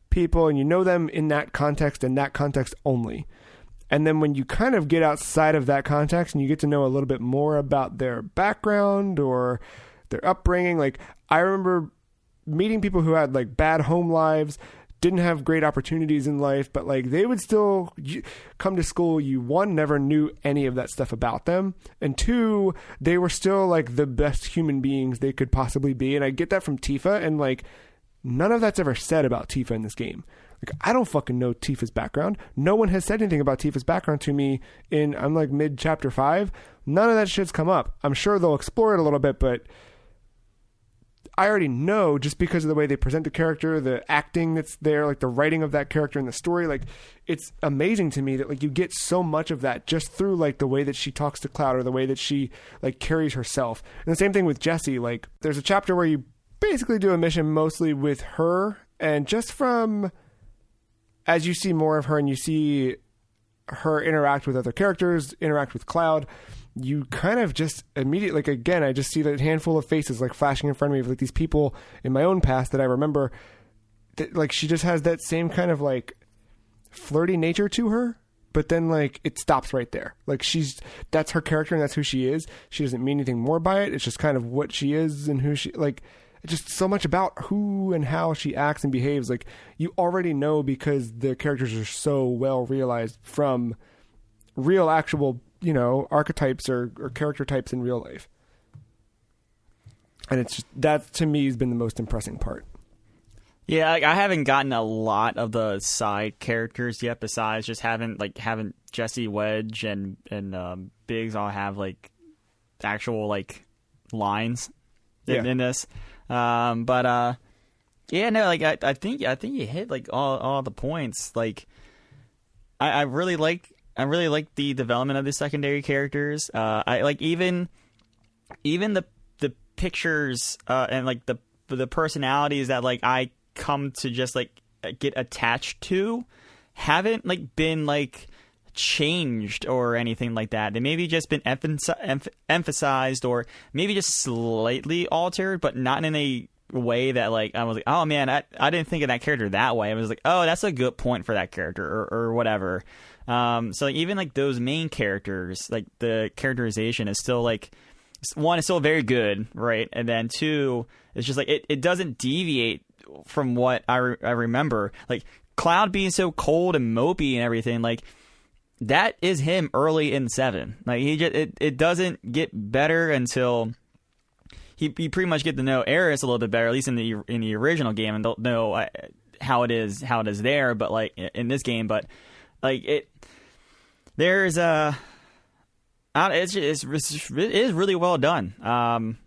people and you know them in that context and that context only. And then when you kind of get outside of that context and you get to know a little bit more about their background or their upbringing, like I remember meeting people who had like bad home lives, didn't have great opportunities in life, but like they would still come to school. You, one, never knew any of that stuff about them, and two, they were still like the best human beings they could possibly be. And I get that from Tifa, and like none of that's ever said about Tifa in this game. Like, I don't fucking know Tifa's background. No one has said anything about Tifa's background to me I'm like mid chapter 5. None of that shit's come up. I'm sure they'll explore it a little bit, but I already know just because of the way they present the character, the acting that's there, like the writing of that character and the story. Like, it's amazing to me that like you get so much of that just through like the way that she talks to Cloud or the way that she like carries herself. And the same thing with Jessie. Like, there's a chapter where you basically do a mission mostly with her, and just from as you see more of her and you see her interact with other characters, interact with Cloud, you kind of just immediately, like, again, I just see that handful of faces like flashing in front of me of like these people in my own past that I remember that, like, she just has that same kind of like flirty nature to her, but then like it stops right there. Like, that's her character and that's who she is. She doesn't mean anything more by it. It's just kind of what she is and who she, like, just so much about who and how she acts and behaves. Like, you already know because the characters are so well realized from real actual, archetypes or character types in real life. And it's just, that to me has been the most impressive part. Yeah, I haven't gotten a lot of the side characters yet, besides just having Jessie, Wedge, and Biggs all have like actual like lines in this. I think you hit like all the points. Like, I really like the development of the secondary characters. I like even the pictures and like the personalities that like I come to just like get attached to haven't like been like changed or anything like that. They maybe just been emphasized or maybe just slightly altered, but not in a way that like I was like, oh man, I didn't think of that character that way. I was like, oh, that's a good point for that character or whatever. So like, even like those main characters, like the characterization is still like, one, it's still very good, right? And then two, it's just like it doesn't deviate from what I remember. Like Cloud being so cold and mopey and everything, like that is him early in 7. Like he just it doesn't get better until you pretty much get to know Aeris a little bit better, at least in the original game, and don't know how it is there, but like in this game, but like there's it is really well done.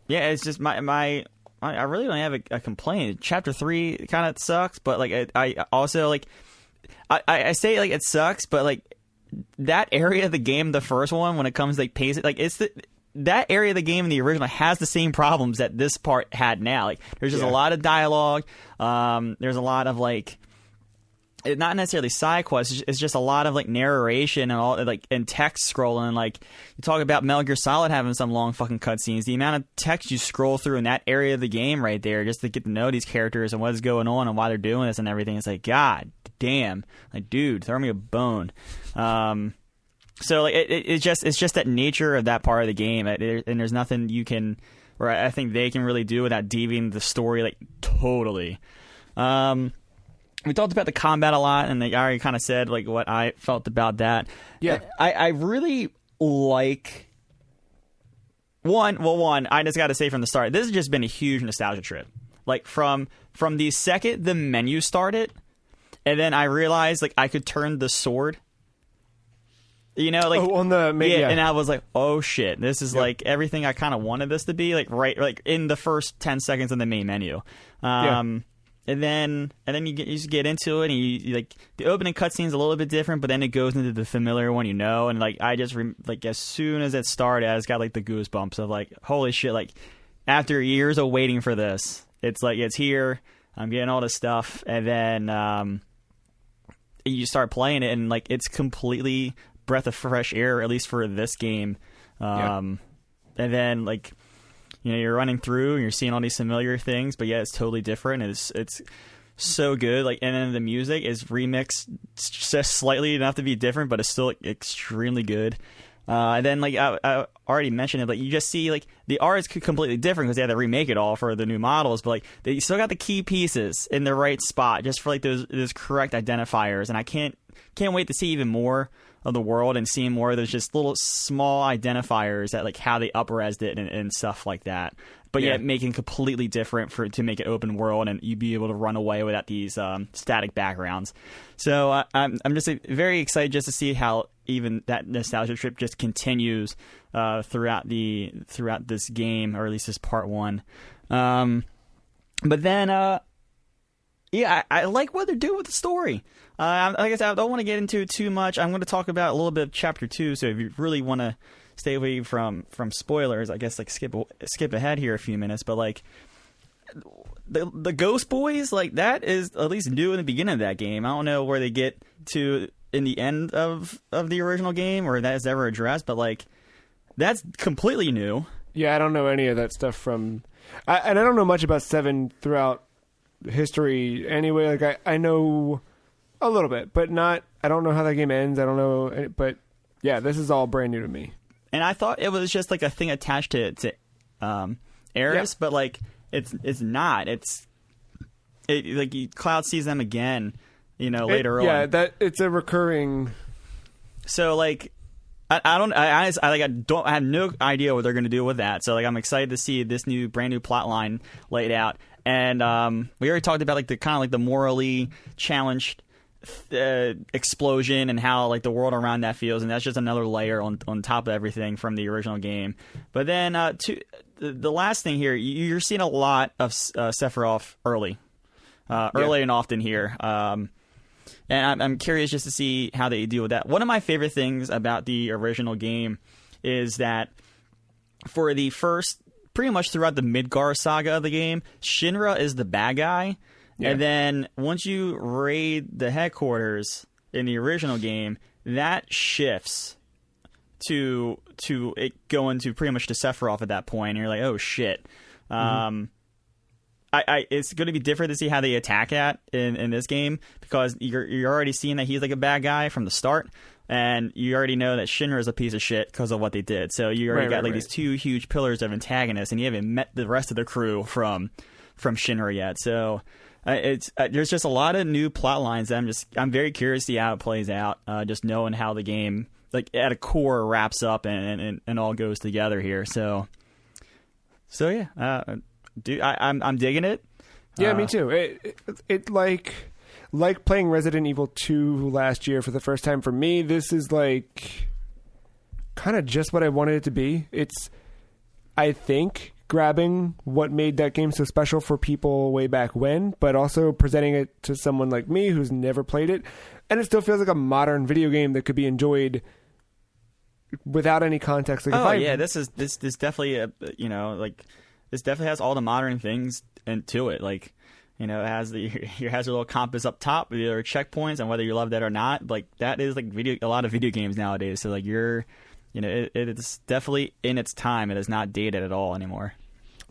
Yeah, it's just I really don't have a complaint. Chapter 3 kind of sucks, but like I also like I say like it sucks, but like that area of the game, the first one, when it comes to like pace, like that area of the game in the original has the same problems that this part had now. Like there's just a lot of dialogue. There's a lot of like, not necessarily side quests. It's just a lot of like narration and all like and text scrolling. Like you talk about Metal Gear Solid having some long fucking cutscenes. The amount of text you scroll through in that area of the game right there just to get to know these characters and what's going on and why they're doing this and everything. It's like, God damn, like dude, throw me a bone. So like it's just that nature of that part of the game, and there's nothing you can, or I think they can really do without deviating the story like totally. We talked about the combat a lot, and I already kind of said like what I felt about that. Yeah, I really like one. I just got to say from the start, this has just been a huge nostalgia trip. Like from the second the menu started, and then I realized like I could turn the sword. You know, like on the and I was like, oh shit, this is like everything I kind of wanted this to be, like right, like in the first 10 seconds in the main menu. And then you just get into it, and you like the opening cutscene's a little bit different, but then it goes into the familiar one, you know, and like I just like as soon as it started, I just got like the goosebumps of like, holy shit, like after years of waiting for this, it's like it's here, I'm getting all this stuff, and then you start playing it, and like it's completely breath of fresh air, at least for this game. And then like, you know, you're running through and you're seeing all these familiar things, but yeah, it's totally different. It's so good. Like, and then the music is remixed just slightly enough to be different, but it's still like, extremely good. And then like I already mentioned it, but you just see like the art is completely different because they had to remake it all for the new models, but like they still got the key pieces in the right spot just for like those correct identifiers. And I can't wait to see even more of the world and seeing more of those just little small identifiers that like how they up-resed it and stuff like that, but yet making completely different to make it open world and you be able to run away without these static backgrounds. So I'm just very excited just to see how even that nostalgia trip just continues throughout this game, or at least this part 1. But then I like what they're doing with the story. Like I said, I don't want to get into it too much. I'm going to talk about a little bit of Chapter 2, so if you really want to stay away from spoilers, I guess like skip ahead here a few minutes. But like the Ghost Boys, like that is at least new in the beginning of that game. I don't know where they get to in the end of the original game, or that is ever addressed, but like that's completely new. Yeah, I don't know any of that stuff from... and I don't know much about 7 throughout history anyway. Like I know a little bit, but not... I don't know how that game ends. I don't know... But yeah, this is all brand new to me. And I thought it was just like a thing attached to Aeris, but like it's not. It's like Cloud sees them again, you know, later on. Yeah, that it's a recurring... So like... I have no idea what they're going to do with that. So like I'm excited to see this brand new plot line laid out. And we already talked about like the kind of like the morally challenged explosion and how like the world around that feels, and that's just another layer on top of everything from the original game. But then the last thing here, you're seeing a lot of Sephiroth early and often here. And I'm curious just to see how they deal with that. One of my favorite things about the original game is that for the first, pretty much throughout the Midgar saga of the game, Shinra is the bad guy. Yeah. And then once you raid the headquarters in the original game, that shifts to it going to pretty much to Sephiroth at that point. And you're like, oh shit. Mm-hmm. it's going to be different to see how they attack at in this game, because you're already seeing that he's like a bad guy from the start, and you already know that Shinra is a piece of shit because of what they did. So you already got these two huge pillars of antagonists, and you haven't met the rest of the crew from Shinra yet. So there's just a lot of new plot lines that I'm very curious to see how it plays out. Just knowing how the game, like at a core, wraps up and all goes together here. So yeah, I'm digging it. Yeah, me too. It like playing Resident Evil 2 last year for the first time for me. This is like kind of just what I wanted it to be. It's, I think, grabbing what made that game so special for people way back when, but also presenting it to someone like me who's never played it, and it still feels like a modern video game that could be enjoyed without any context. Like, this definitely this definitely has all the modern things into it. Like, it has it has a little compass up top with your checkpoints, and whether you love that or not, like that is like a lot of video games nowadays. So like it's definitely in its time. It is not dated at all anymore.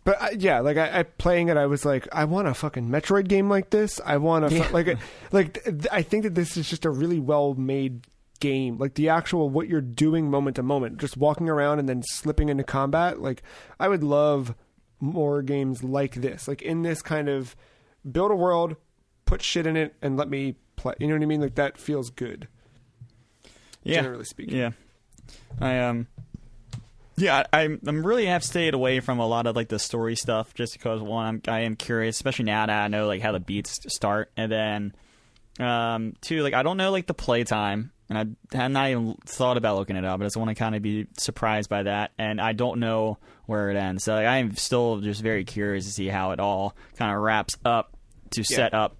But I playing it, I was like, I want a fucking Metroid game like this. I want to I think that this is just a really well made game. Like the actual what you're doing moment to moment, just walking around and then slipping into combat. Like I would love more games like this, like in this kind of build a world, put shit in it, and let me play. You know what I mean? Like that feels good. Yeah, generally speaking. Yeah, I really have stayed away from a lot of like the story stuff, just because one, I am curious, especially now that I know like how the beats start, and then two, like I don't know like the playtime. And I have not even thought about looking it up, but I just want to kind of be surprised by that. And I don't know where it ends. So like, I am still just very curious to see how it all kind of wraps up to set up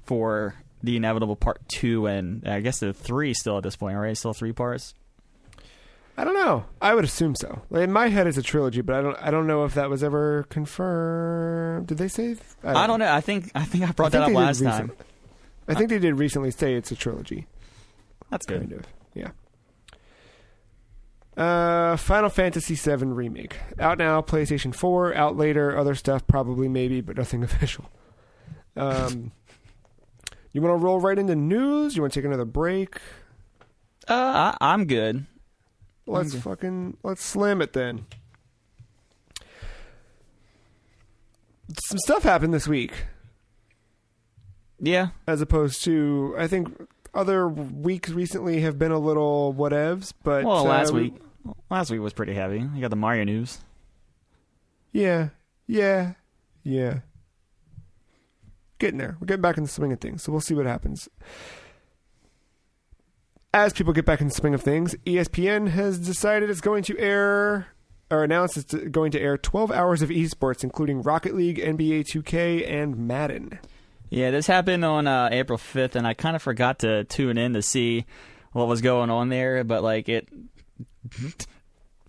for the inevitable part 2. And I guess the 3 still at this point, right? Still 3 parts? I don't know. I would assume so. Like, in my head, it's a trilogy, but I don't know if that was ever confirmed. Did they say? I don't know. I think I brought that up last time. I think they did recently say it's a trilogy. That's good. Kind of, yeah. Final Fantasy VII Remake. Out now, PlayStation 4. Out later, other stuff probably, maybe, but nothing official. You want to roll right into news? You want to take another break? I'm good. Let's slam it then. Some stuff happened this week. Yeah. As opposed to, I think other weeks recently have been a little whatevs, but last week was pretty heavy. You got the Mario news. Yeah. Getting there. We're getting back in the swing of things, so we'll see what happens. As people get back in the swing of things, ESPN has decided it's going to air, or announced it's going to air 12 hours of esports, including Rocket League, NBA 2K, and Madden. Yeah, this happened on April 5th, and I kind of forgot to tune in to see what was going on there, but like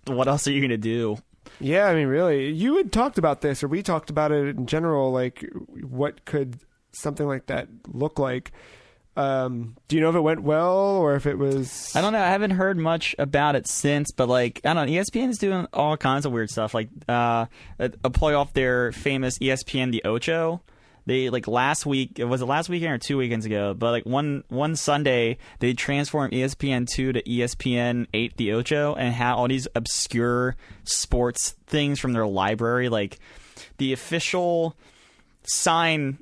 what else are you going to do? Yeah, I mean, really, you had talked about this, or we talked about it in general, like what could something like that look like? Do you know if it went well or if it was... I don't know. I haven't heard much about it since, but like, I don't know. ESPN is doing all kinds of weird stuff, like a play off their famous ESPN The Ocho. They like last week, was it last weekend or 2 weekends ago? But like one Sunday, they transformed ESPN2 to ESPN8 The Ocho and had all these obscure sports things from their library, like the official sign,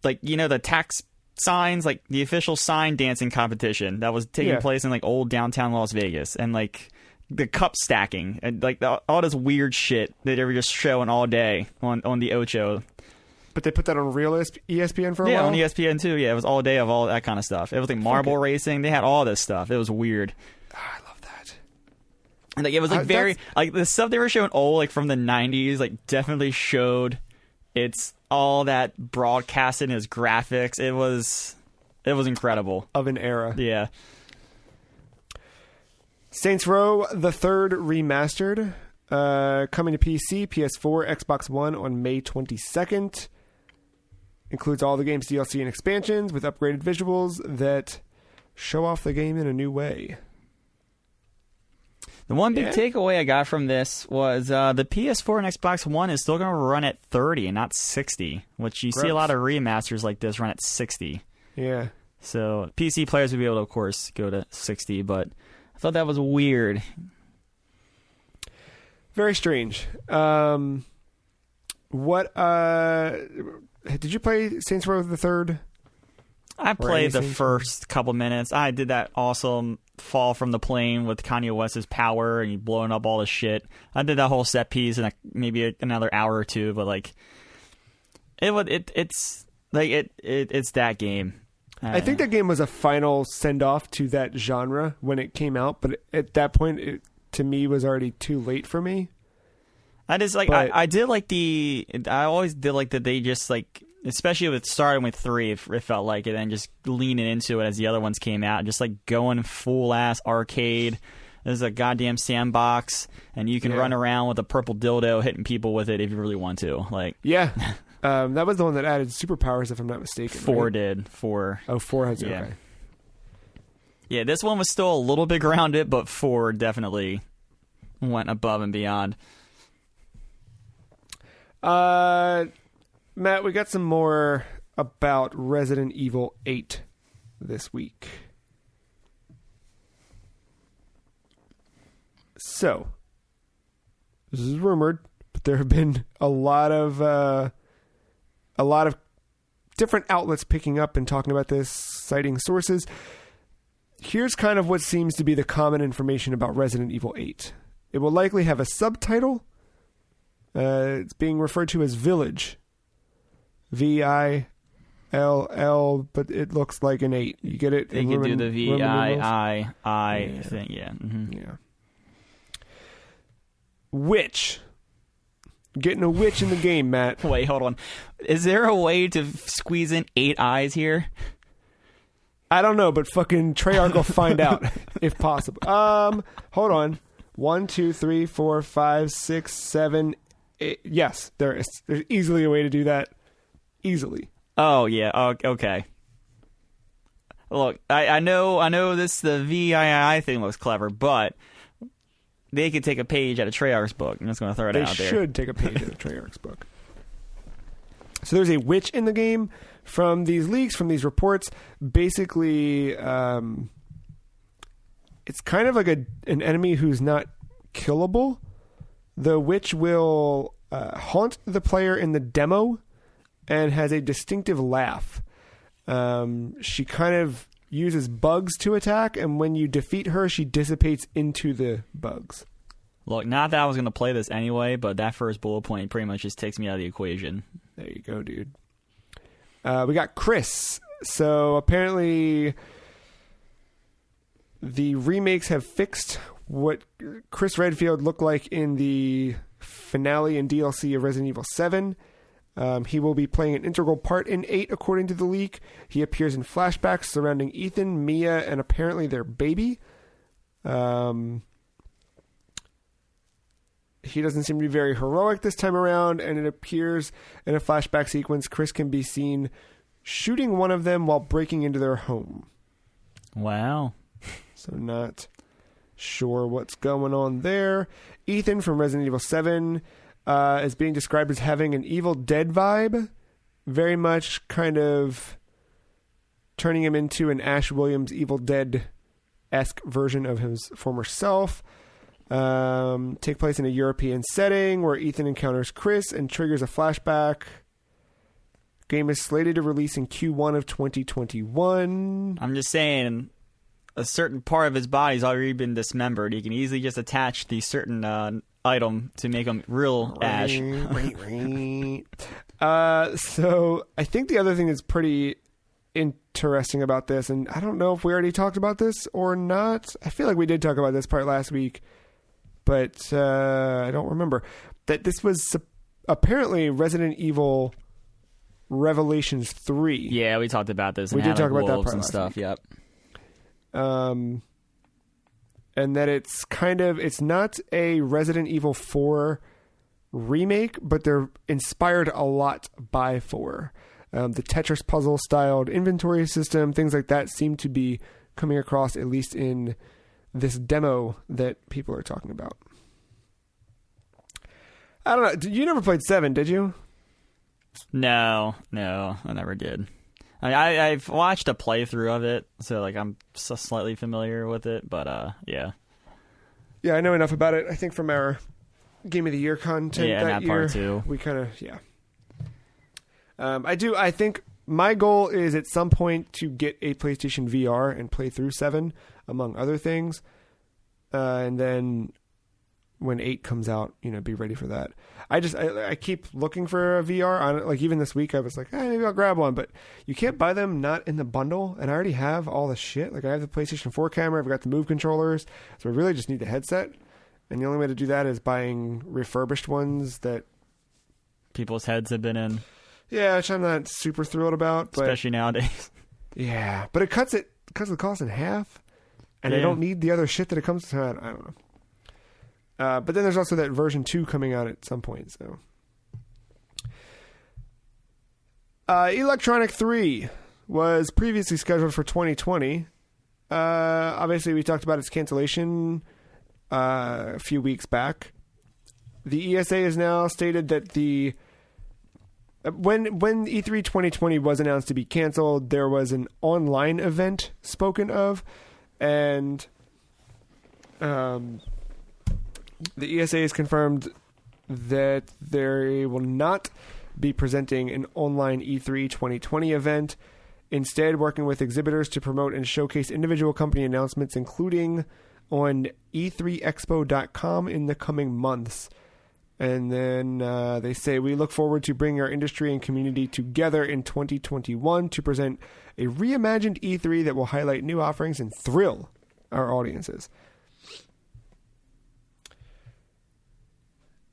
like the tax signs, like the official sign dancing competition that was taking place in like old downtown Las Vegas, and like the cup stacking and like all this weird shit that they were just showing all day on The Ocho. But they put that on real ESPN for a while? Yeah, on ESPN too. Yeah, it was all day of all that kind of stuff. It was like marble racing. They had all this stuff. It was weird. Oh, I love that. And like it was like very like the stuff they were showing like from the 90s, like definitely showed it's all that broadcasted as graphics. It was incredible. Of an era. Yeah. Saints Row the Third Remastered, coming to PC, PS4, Xbox One on May 22nd. Includes all the game's DLC and expansions with upgraded visuals that show off the game in a new way. The one big takeaway I got from this was the PS4 and Xbox One is still going to run at 30 and not 60, which you see a lot of remasters like this run at 60. Yeah. So PC players would be able to, of course, go to 60, but I thought that was weird. Very strange. What did you play Saints Row the Third? I played the first couple minutes. I did that awesome fall from the plane with Kanye West's power and he blowing up all the shit. I did that whole set piece in maybe another hour or two, but like it's that game. I think that game was a final send off to that genre when it came out, but at that point, it to me was already too late for me. I just like I did like I always did like that they just like. Especially with starting with 3, it felt like it, and just leaning into it as the other ones came out, just like going full ass arcade. There's a goddamn sandbox, and you can run around with a purple dildo hitting people with it if you really want to. Like, that was the one that added superpowers, if I'm not mistaken. 4 did. 4. Oh, 4 has okay. Okay. Yeah, this one was still a little bit grounded, but 4 definitely went above and beyond. Matt, we got some more about Resident Evil 8 this week. So, this is rumored, but there have been a lot of different outlets picking up and talking about this, citing sources. Here's kind of what seems to be the common information about Resident Evil 8. It will likely have a subtitle. It's being referred to as Village. VILL, but it looks like an 8. You get it? They could do the VIII thing, yeah. Mm-hmm. Yeah. Witch. Getting a witch in the game, Matt. Wait, hold on. Is there a way to squeeze in 8 eyes here? I don't know, but fucking Treyarch will find out if possible. Hold on. 1, 2, 3, 4, 5, 6, 7, 8. Yes, there is. There's easily a way to do that. Easily. Oh yeah. Oh, okay. Look, I know this the VII thing looks clever, but they could take a page out of Treyarch's book. I'm just going to throw it out there. They should take a page out of Treyarch's book. So there's a witch in the game. From these leaks, from these reports, basically, it's kind of like an enemy who's not killable. The witch will haunt the player in the demo and has a distinctive laugh. She kind of uses bugs to attack, and when you defeat her, she dissipates into the bugs. Look, not that I was going to play this anyway, but that first bullet point pretty much just takes me out of the equation. There you go, dude. We got Chris. So apparently the remakes have fixed what Chris Redfield looked like in the finale and DLC of Resident Evil 7. He will be playing an integral part in 8, according to the leak. He appears in flashbacks surrounding Ethan, Mia, and apparently their baby. He doesn't seem to be very heroic this time around, and it appears in a flashback sequence Chris can be seen shooting one of them while breaking into their home. Wow. So not sure what's going on there. Ethan from Resident Evil 7 is being described as having an Evil Dead vibe, very much kind of turning him into an Ash Williams Evil Dead-esque version of his former self. Take place in a European setting where Ethan encounters Chris and triggers a flashback. Game is slated to release in Q1 of 2021. I'm just saying, a certain part of his body's already been dismembered. You can easily just attach the certain item to make him real Ash. So I think the other thing that's pretty interesting about this, and I don't know if we already talked about this or not. I feel like we did talk about this part last week, but I don't remember. That this was apparently Resident Evil Revelations 3. Yeah, we talked about this. We did talk about that part and last stuff. week. Yep. And that it's not a Resident Evil 4 remake, but they're inspired a lot by 4. The Tetris puzzle styled inventory system, things like that seem to be coming across, at least in this demo that people are talking about. I don't know. You never played 7, did you? No, I never did. I've watched a playthrough of it, so like I'm so slightly familiar with it, but yeah. Yeah, I know enough about it. I think from our Game of the Year content that year, part too. We kind of I think my goal is at some point to get a PlayStation VR and play through 7, among other things, and then when 8 comes out, be ready for that. I keep looking for a VR on it. Like even this week I was like, maybe I'll grab one, but you can't buy them not in the bundle, and I already have all the shit. Like I have the PlayStation 4 camera, I've got the Move controllers, so I really just need the headset, and the only way to do that is buying refurbished ones that people's heads have been in. Yeah, which I'm not super thrilled about, but especially nowadays. Yeah, but it cuts the cost in half, and I don't need the other shit that it comes to. I don't know. But then there's also that version 2 coming out at some point. So, Electronic 3 was previously scheduled for 2020. Obviously, we talked about its cancellation a few weeks back. The ESA has now stated that when E3 2020 was announced to be canceled, there was an online event spoken of, and the ESA has confirmed that they will not be presenting an online E3 2020 event, instead working with exhibitors to promote and showcase individual company announcements, including on e3expo.com in the coming months. And then they say, we look forward to bringing our industry and community together in 2021 to present a reimagined E3 that will highlight new offerings and thrill our audiences.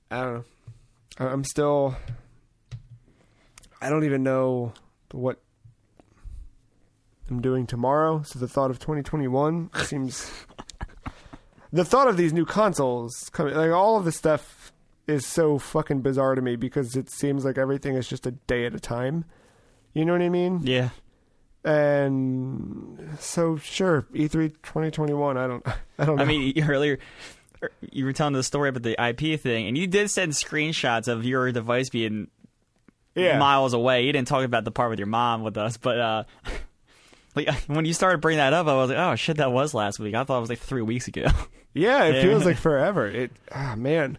I don't know. I don't even know what I'm doing tomorrow. So the thought of 2021 seems... The thought of these new consoles coming, like all of this stuff is so fucking bizarre to me because it seems like everything is just a day at a time. You know what I mean? Yeah. And so sure, E3 2021, I don't know. I mean, earlier you were telling the story about the IP thing, and you did send screenshots of your device being miles away. You didn't talk about the part with your mom with us, but like when you started bringing that up, I was like, oh shit, that was last week. I thought it was like 3 weeks ago. Yeah, it feels like forever. Man.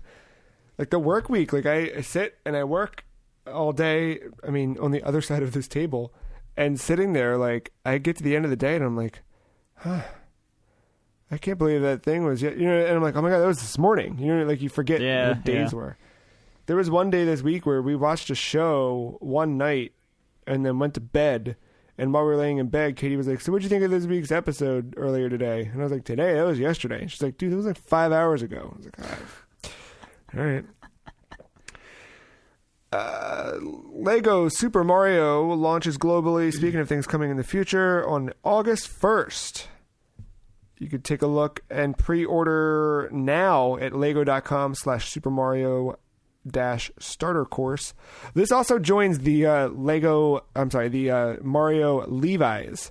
Like the work week, like I sit and I work all day, I mean, on the other side of this table, and sitting there, like, I get to the end of the day and I'm like, I can't believe that thing was yet, and I'm like, oh my God, that was this morning. Like you forget what days were. There was one day this week where we watched a show one night and then went to bed. And while we were laying in bed, Katie was like, so what'd you think of this week's episode earlier today? And I was like, today? That was yesterday. And she's like, dude, that was like 5 hours ago. I was like, all right. Lego Super Mario launches globally, speaking of things coming in the future, on August 1st. You could take a look and pre-order now at lego.com/Super Mario starter course. This also joins the Mario Levi's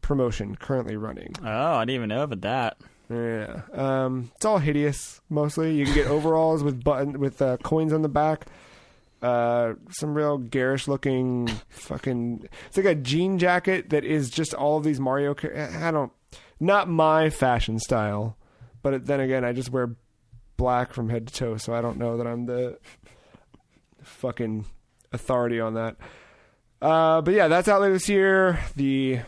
promotion currently running. Oh, I didn't even know about that. Yeah. It's all hideous mostly. You can get overalls with coins on the back. Some real garish looking fucking, it's like a jean jacket that is just all of these Mario not my fashion style, but then again, I just wear black from head to toe, so I don't know that I'm the fucking authority on that. But yeah, that's out later this year. The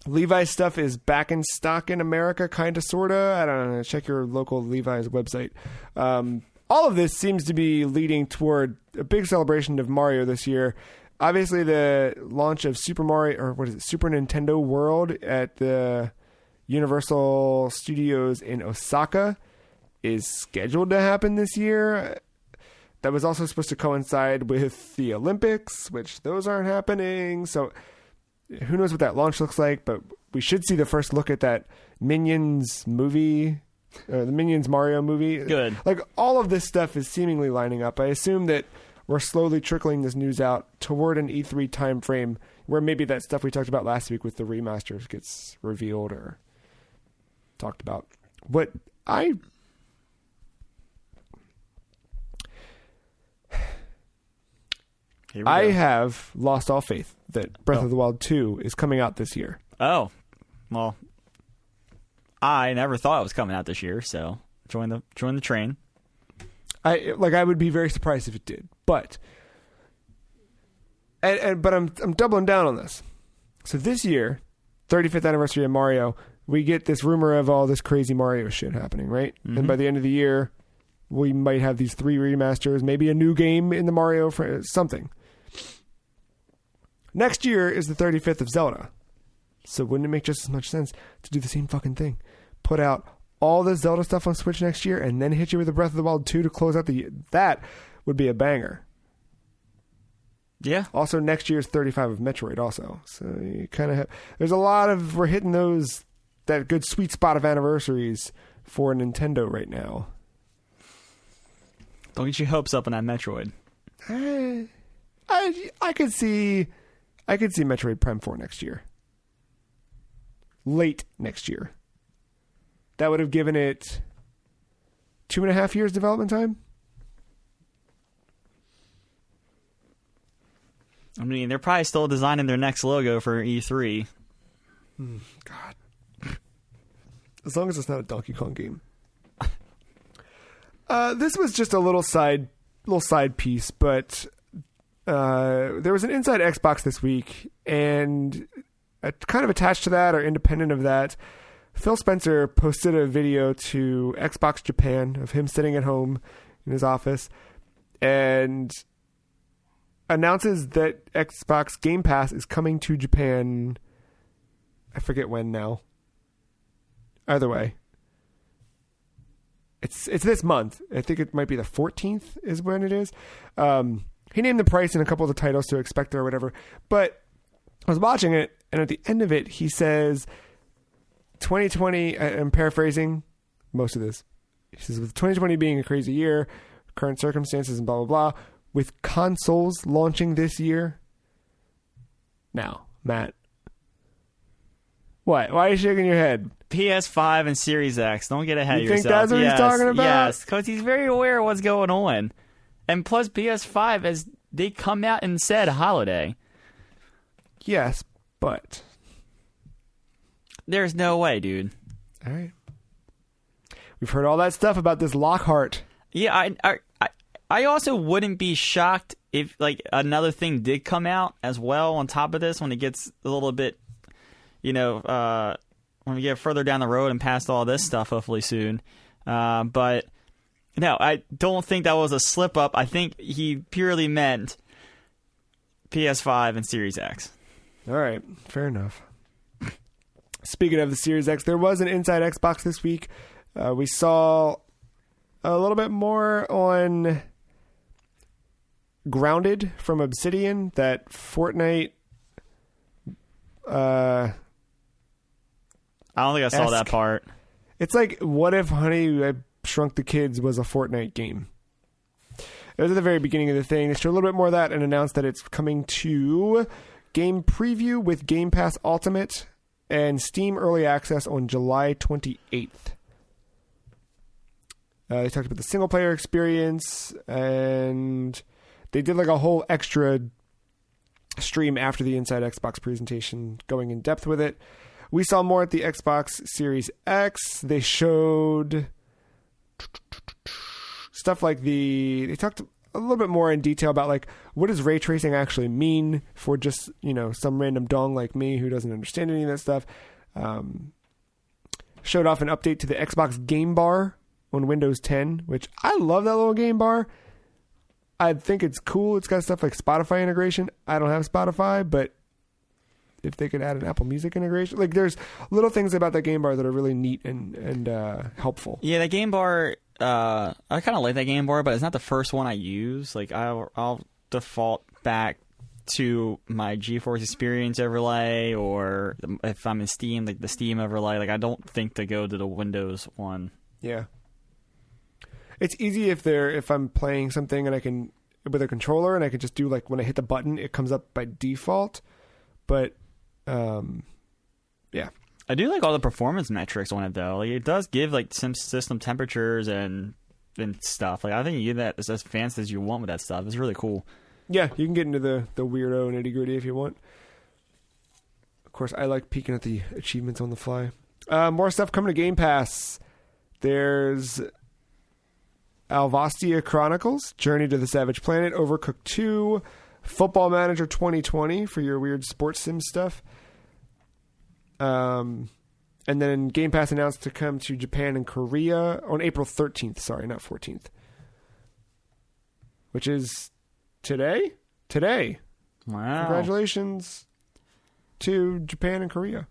Levi's stuff is back in stock in America, kind of, sort of. I don't know. Check your local Levi's website. All of this seems to be leading toward a big celebration of Mario this year. Obviously, the launch of Super Nintendo World at the Universal Studios in Osaka is scheduled to happen this year. That was also supposed to coincide with the Olympics, which those aren't happening. So who knows what that launch looks like, but we should see the first look at that Minions movie, the Minions Mario movie. Good. Like all of this stuff is seemingly lining up. I assume that we're slowly trickling this news out toward an E3 time frame where maybe that stuff we talked about last week with the remasters gets revealed or talked about. what I have lost all faith that Breath of the Wild 2 is coming out this year. Oh, well, I never thought it was coming out this year, so join the train. I would be very surprised if it did, but I'm doubling down on this. So this year, 35th anniversary of Mario, we get this rumor of all this crazy Mario shit happening, right? Mm-hmm. And by the end of the year, we might have these 3 remasters, maybe a new game in the Mario something. Next year is the 35th of Zelda. So wouldn't it make just as much sense to do the same fucking thing? Put out all the Zelda stuff on Switch next year and then hit you with the Breath of the Wild 2 to close out that would be a banger. Yeah. Also, next year's 35 of Metroid also. So you kind of have... There's a lot of... We're hitting that good sweet spot of anniversaries for Nintendo right now. Don't get your hopes up on that Metroid. I could see Metroid Prime 4 next year. Late next year. That would have given it 2.5 years development time. I mean, they're probably still designing their next logo for E3. God. As long as it's not a Donkey Kong game. This was just a little side piece, but there was an Inside Xbox this week, and kind of attached to that or independent of that, Phil Spencer posted a video to Xbox Japan of him sitting at home in his office and announces that Xbox Game Pass is coming to Japan. I forget when now. Either way. It's this month. I think it might be the 14th is when it is. He named the price and a couple of the titles to expect or whatever. But I was watching it, and at the end of it, he says, 2020, I'm paraphrasing most of this. He says, with 2020 being a crazy year, current circumstances and blah, blah, blah, with consoles launching this year. Now, Matt. What? Why are you shaking your head? PS5 and Series X. Don't get ahead of yourself. You think that's what he's talking about? Yes, because he's very aware of what's going on. And plus PS5, as they come out and said holiday. Yes, but... There's no way, dude. All right. We've heard all that stuff about this Lockhart. Yeah, I also wouldn't be shocked if like another thing did come out as well on top of this when it gets a little bit, when we get further down the road and past all this stuff, hopefully soon. But no, I don't think that was a slip up. I think he purely meant PS5 and Series X. All right, fair enough. Speaking of the Series X, there was an Inside Xbox this week. We saw a little bit more on Grounded from Obsidian, that Fortnite. I don't think I saw that part. It's like, what if Honey I Shrunk the Kids was a Fortnite game? It was at the very beginning of the thing. They showed a little bit more of that and announced that it's coming to Game Preview with Game Pass Ultimate and Steam Early Access on July 28th. They talked about the single-player experience, and they did like a whole extra stream after the Inside Xbox presentation, going in depth with it. We saw more at the Xbox Series X. They showed stuff like they talked a little bit more in detail about like, what does ray tracing actually mean for just, some random dong like me who doesn't understand any of that stuff. Showed off an update to the Xbox Game Bar on Windows 10, which I love that little game bar. I think it's cool. It's got stuff like Spotify integration. I don't have Spotify, but if they could add an Apple Music integration, like there's little things about that game bar that are really neat and helpful. Yeah, the game bar, I kind of like that game bar, but it's not the first one I use. Like I'll default back to my GeForce Experience overlay, or if I'm in Steam, like the Steam overlay. Like I don't think to go to the Windows one. Yeah. It's easy if I'm playing something and I can, with a controller, and I can just do like when I hit the button, it comes up by default. But, yeah. I do like all the performance metrics on it though. Like it does give like some system temperatures and stuff. Like I think you get that as fancy as you want with that stuff. It's really cool. Yeah, you can get into the weirdo nitty gritty if you want. Of course, I like peeking at the achievements on the fly. More stuff coming to Game Pass. There's Alvastia Chronicles, Journey to the Savage Planet, Overcooked 2, Football Manager 2020 for your weird sports sim stuff. And then Game Pass announced to come to Japan and Korea on April 13th. Sorry, not 14th. Which is today? Today. Wow. Congratulations to Japan and Korea.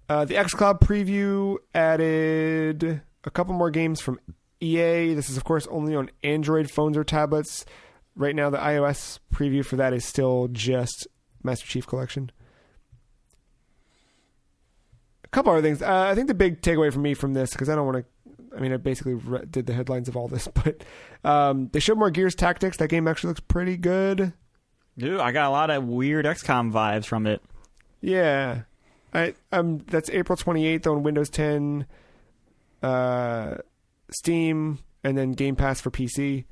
The xCloud preview added a couple more games from EA. This is, of course, only on Android phones or tablets. Right now, the iOS preview for that is still just Master Chief Collection. A couple other things. I think the big takeaway for me from this, because I don't want to... I mean, I basically did the headlines of all this, but they showed more Gears Tactics. That game actually looks pretty good. Dude, I got a lot of weird XCOM vibes from it. Yeah. That's April 28th on Windows 10, Steam, and then Game Pass for PC.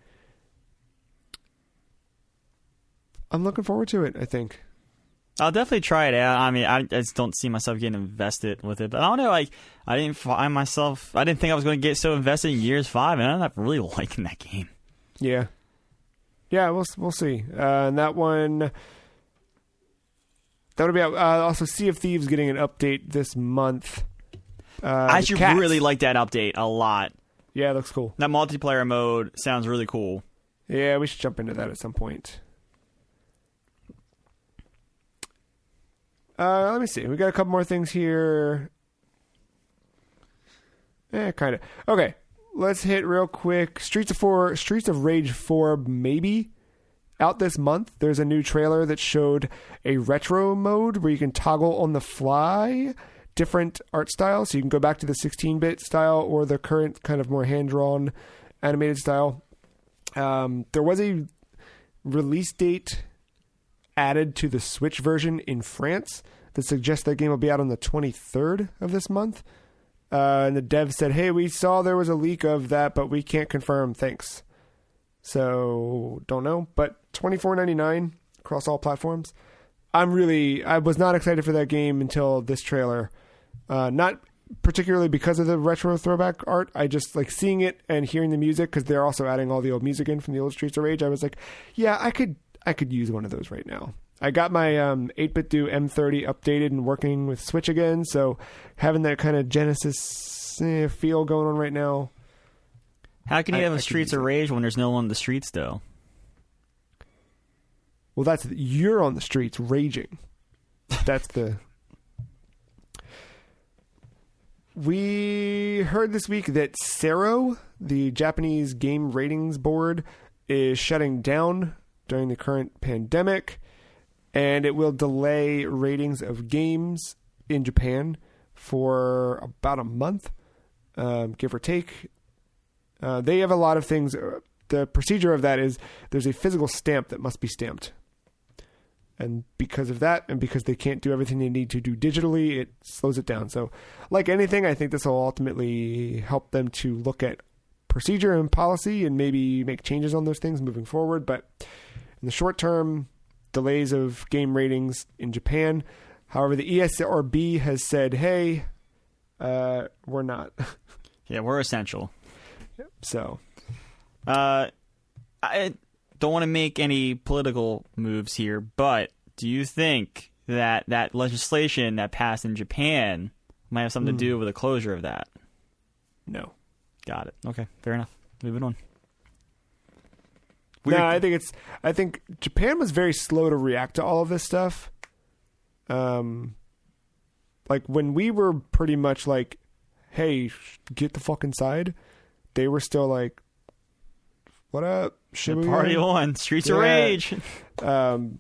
I'm looking forward to it, I think. I'll definitely try it out. I mean, I just don't see myself getting invested with it. But I don't know, like, I didn't think I was going to get so invested in Gears 5, and I'm not really liking that game. Yeah. Yeah, we'll see. And that one... That would be out. Also, Sea of Thieves getting an update this month. I should really like that update a lot. Yeah, it looks cool. That multiplayer mode sounds really cool. Yeah, we should jump into that at some point. Let me see. We got a couple more things here. Kind of. Okay, let's hit real quick. Streets of Rage 4, maybe. Out this month, there's a new trailer that showed a retro mode where you can toggle on the fly different art styles. So you can go back to the 16-bit style or the current kind of more hand-drawn animated style. There was a release date added to the Switch version in France that suggests that game will be out on the 23rd of this month. And the dev said, hey, we saw there was a leak of that, but we can't confirm. Thanks. So, don't know. But $24.99 across all platforms. I was not excited for that game until this trailer. Not particularly because of the retro throwback art. I just like seeing it and hearing the music, because they're also adding all the old music in from the old Streets of Rage. I was like, yeah, I could use one of those right now. I got my 8BitDo M30 updated and working with Switch again, so having that kind of Genesis feel going on right now. How can you have a Streets of Rage when there's no one on the streets, though? Well, you're on the streets raging. That's the... We heard this week that Sero, the Japanese game ratings board, is shutting down during the current pandemic, and it will delay ratings of games in Japan for about a month, give or take. They have a lot of things. The procedure of that is there's a physical stamp that must be stamped. And because of that, and because they can't do everything they need to do digitally, it slows it down. So, like anything, I think this will ultimately help them to look at procedure and policy and maybe make changes on those things moving forward. But in the short term, delays of game ratings in Japan. However, the ESRB has said, hey, we're not. Yeah, we're essential. So, I don't want to make any political moves here, but do you think that that legislation that passed in Japan might have something to do with the closure of that? No. Got it. Okay, fair enough. Moving on. No, I think Japan was very slow to react to all of this stuff. Like when we were pretty much like, hey, get the fuck inside, they were still like, what up? Party on. Streets of Rage. And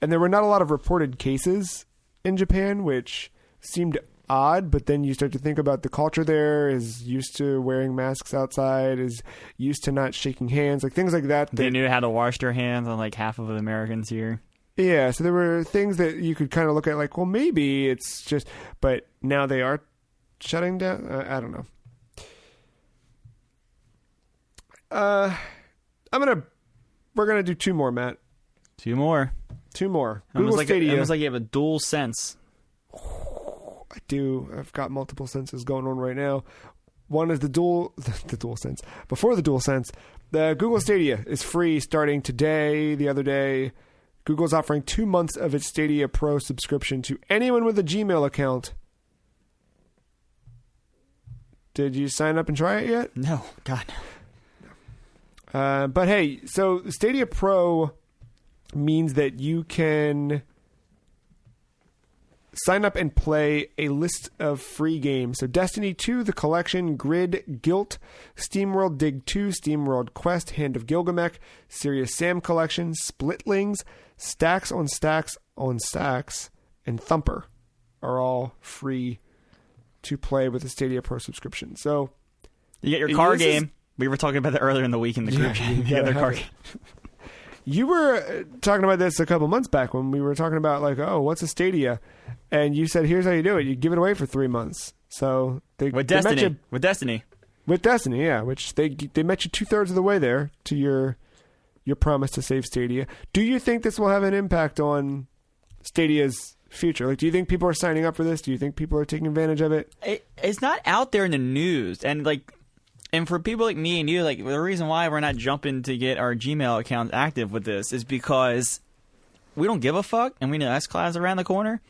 there were not a lot of reported cases in Japan, which seemed odd, but then you start to think about the culture there is used to wearing masks outside, is used to not shaking hands, like things like that. They knew how to wash their hands, unlike half of the Americans here. Yeah, so there were things that you could kind of look at like, well, maybe it's just, but now they are shutting down. I don't know. We're gonna do two more, Matt. Two more. Google Stadia. Almost like you have a DualSense. I do. I've got multiple senses going on right now. One is the DualSense. Before the DualSense, the Google Stadia is free starting today. The other day, Google's offering 2 months of its Stadia Pro subscription to anyone with a Gmail account. Did you sign up and try it yet? No, God. But hey, so Stadia Pro means that you can sign up and play a list of free games. So Destiny 2, The Collection, Grid, Guilt, SteamWorld Dig 2, SteamWorld Quest, Hand of Gilgamesh, Serious Sam Collection, Splitlings, Stacks on Stacks on Stacks, and Thumper are all free to play with the Stadia Pro subscription. So you get your car game. We were talking about that earlier in the week in the group chat. The other car game. You were talking about this a couple months back when we were talking about like, oh, what's a Stadia? And you said, here's how you do it. You give it away for 3 months. So with Destiny, yeah, which they met you 2/3 of the way there to your promise to save Stadia. Do you think this will have an impact on Stadia's future? Like, do you think people are signing up for this? Do you think people are taking advantage of it? It's not out there in the news, and like. And for people like me and you, like the reason why we're not jumping to get our Gmail accounts active with this is because we don't give a fuck, and we know S-Class around the corner.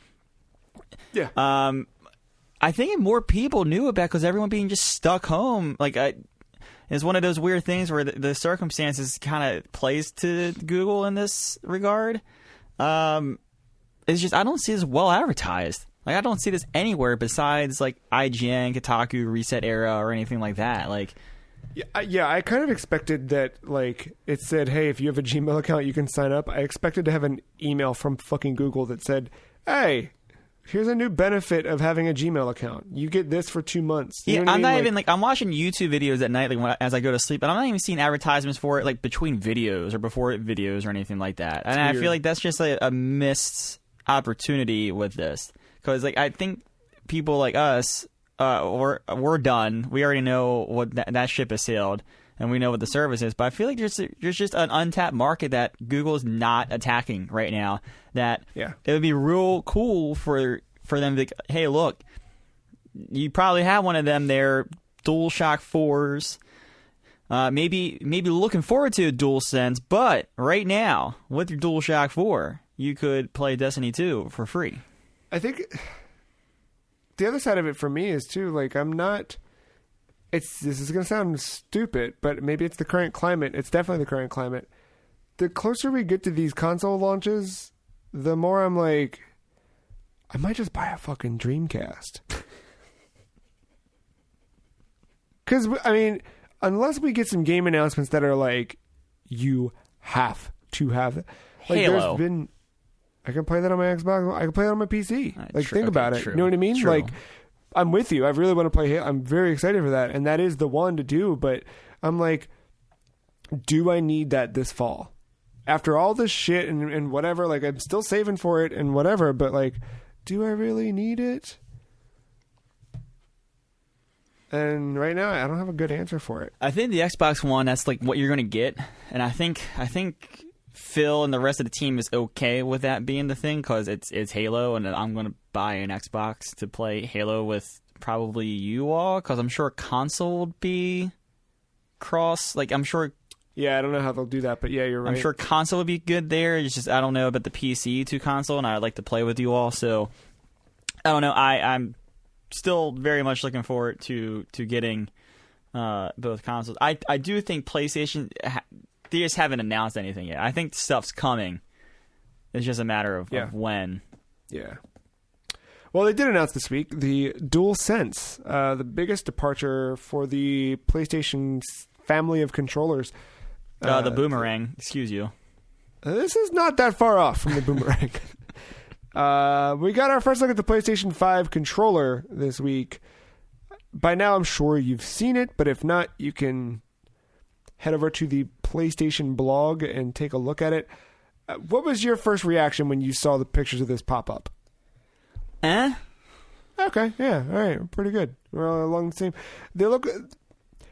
Yeah. I think more people knew about because everyone being just stuck home. Like, it's one of those weird things where the circumstances kind of plays to Google in this regard. It's just I don't see this well advertised. Like, I don't see this anywhere besides, like, IGN, Kotaku, Reset Era, or anything like that. Like, yeah, I kind of expected that, like, it said, hey, if you have a Gmail account, you can sign up. I expected to have an email from fucking Google that said, hey, here's a new benefit of having a Gmail account. You get this for 2 months. You know what I mean? Not even, like, I'm watching YouTube videos at night like as I go to sleep, and I'm not even seeing advertisements for it, like, between videos or before videos or anything like that. And I feel like that's just a missed opportunity with this. Because, like, I think people like us, we're done. We already know what that ship has sailed, and we know what the service is. But I feel like there's just an untapped market that Google is not attacking right now. That it would be real cool for them to, hey, look, you probably have one of them there, DualShock 4s. Maybe looking forward to a DualSense, but right now, with your DualShock 4, you could play Destiny 2 for free. I think the other side of it for me is too, like, this is going to sound stupid, but maybe it's the current climate. It's definitely the current climate. The closer we get to these console launches, the more I'm like, I might just buy a fucking Dreamcast. Because, I mean, unless we get some game announcements that are like, you have to have it. Like, Halo. I can play that on my Xbox. I can play that on my PC. Think about it. True. You know what I mean? True. Like, I'm with you. I really want to play Halo. I'm very excited for that. And that is the one to do. But I'm like, do I need that this fall? After all this shit and whatever, like, I'm still saving for it and whatever. But, like, do I really need it? And right now, I don't have a good answer for it. I think the Xbox One, that's, like, what you're going to get. And I think Phil and the rest of the team is okay with that being the thing because it's Halo, and I'm going to buy an Xbox to play Halo with probably you all because I'm sure console would be cross. Like, I'm sure. Yeah, I don't know how they'll do that, but yeah, you're right. I'm sure console would be good there. It's just I don't know about the PC to console, and I'd like to play with you all. So I don't know. I'm still very much looking forward to getting both consoles. I do think PlayStation. They just haven't announced anything yet. I think stuff's coming. It's just a matter of when. Yeah. Well, they did announce this week the DualSense, the biggest departure for the PlayStation family of controllers. The Boomerang, excuse you. This is not that far off from the Boomerang. We got our first look at the PlayStation 5 controller this week. By now, I'm sure you've seen it, but if not, you can head over to the PlayStation blog and take a look at it. What was your first reaction when you saw the pictures of this pop up? Okay, yeah, all right, pretty good. We're all along the same. They look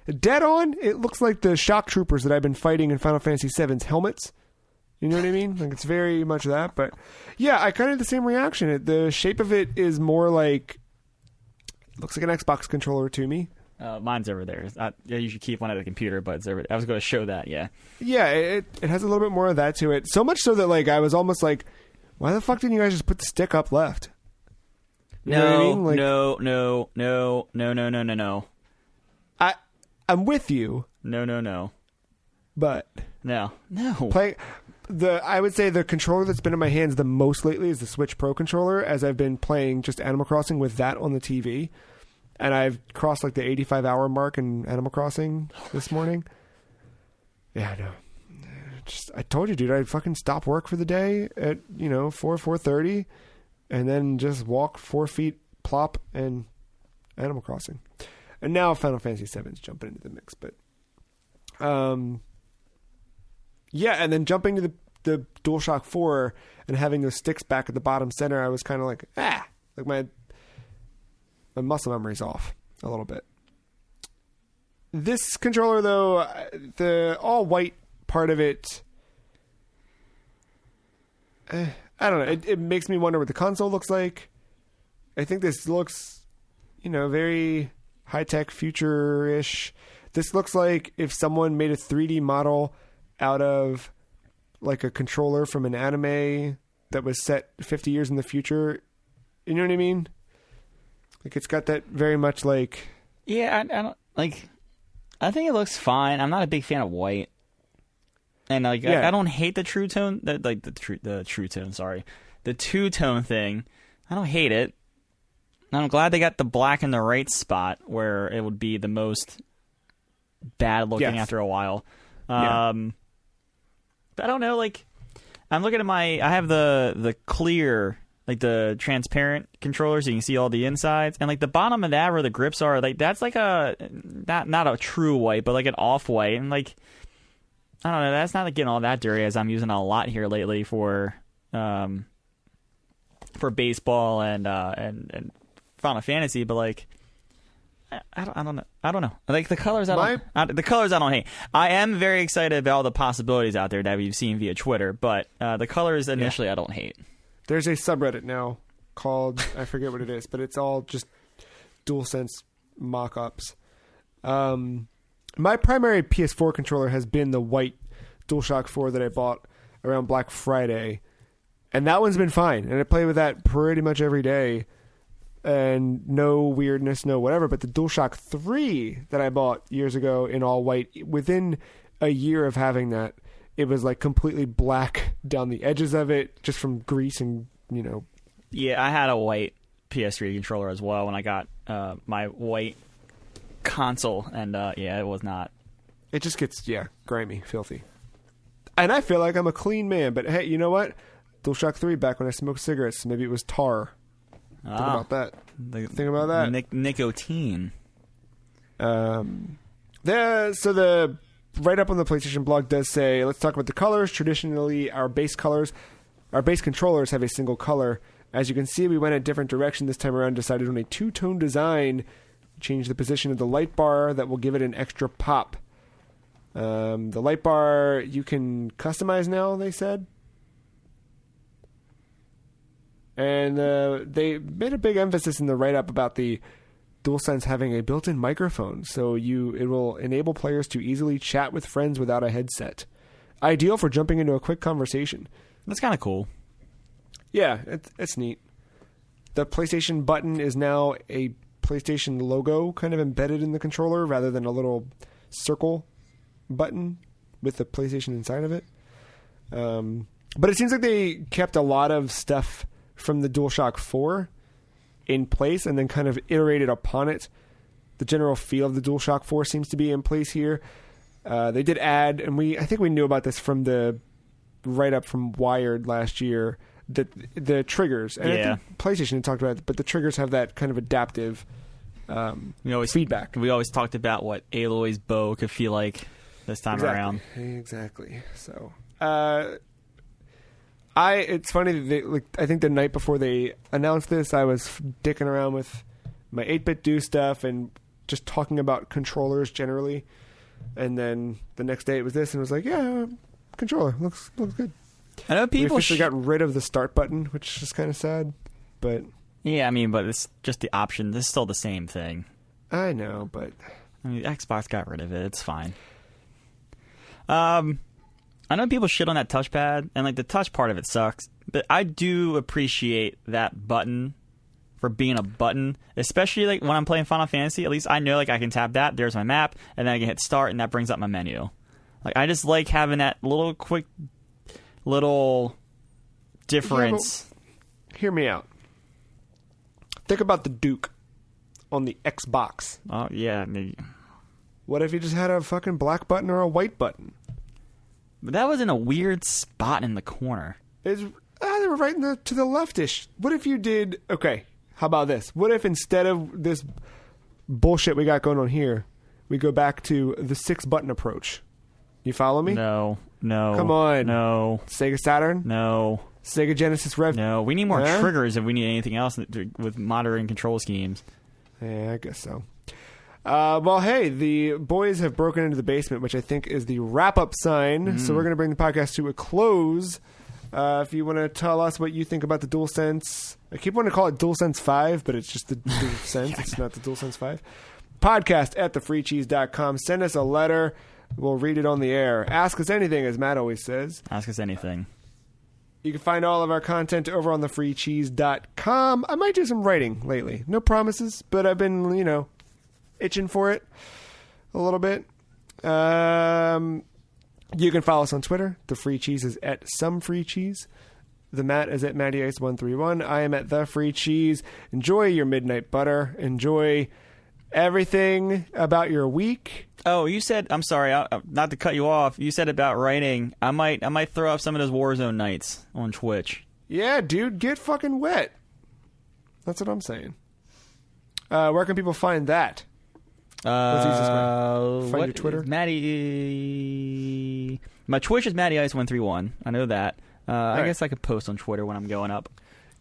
dead on. It looks like the shock troopers that I've been fighting in Final Fantasy VII's helmets. You know what I mean? Like, it's very much that. But yeah, I kind of had the same reaction. The shape of it is more like, looks like an Xbox controller to me. Mine's over there. You should keep one at the computer, but it's over. I was going to show that. Yeah. Yeah, it has a little bit more of that to it. So much so that like I was almost like, why the fuck didn't you guys just put the stick up left? You know what I mean? Like, no. I'm with you. No. But no. I would say the controller that's been in my hands the most lately is the Switch Pro controller, as I've been playing just Animal Crossing with that on the TV. And I've crossed like the 85-hour mark in Animal Crossing this morning. Yeah, I know. I told you, dude, I'd fucking stop work for the day at, 4:30, and then just walk 4 feet, plop, and Animal Crossing. And now Final Fantasy VII's jumping into the mix, but yeah, and then jumping to the DualShock 4 and having those sticks back at the bottom center, I was kind of like my muscle memory's off a little bit. This controller, though, the all white part of it, I don't know. It makes me wonder what the console looks like. I think this looks, very high-tech, future-ish. This looks like if someone made a 3D model out of like a controller from an anime that was set 50 years in the future. You know what I mean? Like, it's got that very much like... Yeah, I don't... Like, I think it looks fine. I'm not a big fan of white. And, like, yeah. I don't hate the true tone... The true tone, sorry. The two-tone thing. I don't hate it. And I'm glad they got the black in the right spot where it would be the most bad-looking after a while. But I don't know, like... I'm looking at I have the clear... like the transparent controller, so you can see all the insides, and like the bottom of that where the grips are, like that's like a not a true white, but like an off white, and like I don't know, that's not like getting all that dirty, as I'm using a lot here lately for baseball and Final Fantasy, but like I don't know. Like the colors, I don't hate. I am very excited about all the possibilities out there that we've seen via Twitter, but the colors initially I don't hate. There's a subreddit now called, I forget what it is, but it's all just DualSense mock-ups. My primary PS4 controller has been the white DualShock 4 that I bought around Black Friday. And that one's been fine. And I play with that pretty much every day. And no weirdness, no whatever. But the DualShock 3 that I bought years ago in all white, within a year of having that, it was like completely black down the edges of it, just from grease and, Yeah, I had a white PS3 controller as well when I got my white console, and it was not. It just gets, grimy, filthy. And I feel like I'm a clean man, but hey, you know what? DualShock 3 back when I smoked cigarettes, maybe it was tar. Think about that. Think about that. Nicotine. The write-up on the PlayStation blog does say, let's talk about the colors. Traditionally, our base controllers have a single color. As you can see, we went a different direction this time around, decided on a two-tone design. Changed the position of the light bar that will give it an extra pop. The light bar you can customize now, they said. And they made a big emphasis in the write-up about the DualSense having a built-in microphone, so it will enable players to easily chat with friends without a headset. Ideal for jumping into a quick conversation. That's kind of cool. Yeah, it's neat. The PlayStation button is now a PlayStation logo kind of embedded in the controller rather than a little circle button with the PlayStation inside of it. But it seems like they kept a lot of stuff from the DualShock 4 in place and then kind of iterated upon it. The general feel of the DualShock 4 seems to be in place here. They did add, and I think we knew about this from the write-up from Wired last year, that the triggers, and I think PlayStation had talked about it, but the triggers have that kind of adaptive feedback. We always talked about what Aloy's bow could feel like this time around. Exactly. So, It's funny that I think the night before they announced this, I was dicking around with my 8-bit do stuff and just talking about controllers generally. And then the next day it was this, and it was like, yeah, controller looks good. I know people we officially got rid of the start button, which is kind of sad, but yeah, I mean, but it's just the option. This is still the same thing. I know, but I mean, Xbox got rid of it. It's fine. I know people shit on that touchpad, and like the touch part of it sucks, but I do appreciate that button for being a button, especially like when I'm playing Final Fantasy. At least I know like I can tap that. There's my map, and then I can hit start, and that brings up my menu. Like I just like having that little quick difference. Yeah, hear me out. Think about the Duke on the Xbox. Oh yeah. What if you just had a fucking black button or a white button? But that was in a weird spot in the corner. They were right to the leftish. What if you did... Okay, how about this? What if instead of this bullshit we got going on here, we go back to the 6-button approach? You follow me? No. Come on. No. Sega Saturn? No. Sega Genesis Rev? No. We need more triggers if we need anything else with modern control schemes. Yeah, I guess so. Well, hey, the boys have broken into the basement, which I think is the wrap-up sign. So we're going to bring the podcast to a close. If you want to tell us what you think about the DualSense, I keep wanting to call it DualSense 5, but it's just the DualSense. It's not the DualSense 5. Podcast at thefreecheese.com. Send us a letter. We'll read it on the air. Ask us anything, as Matt always says. Ask us anything. You can find all of our content over on thefreecheese.com. I might do some writing lately. No promises, but I've been, itching for it a little bit. You can follow us on Twitter. The Free Cheese is at Some Free Cheese. The Matt is at MattyIce131. I am at The Free Cheese. Enjoy your midnight butter. Enjoy everything about your week. Oh, you said, I'm sorry, not to cut you off. You said about writing. I might throw up some of those Warzone nights on Twitch. Yeah, dude, get fucking wet. That's what I'm saying. Where can people find that? What's the easiest way? Find your Twitter? Matty. My Twitch is MattyIce131. I know that. I guess I could post on Twitter when I'm going up.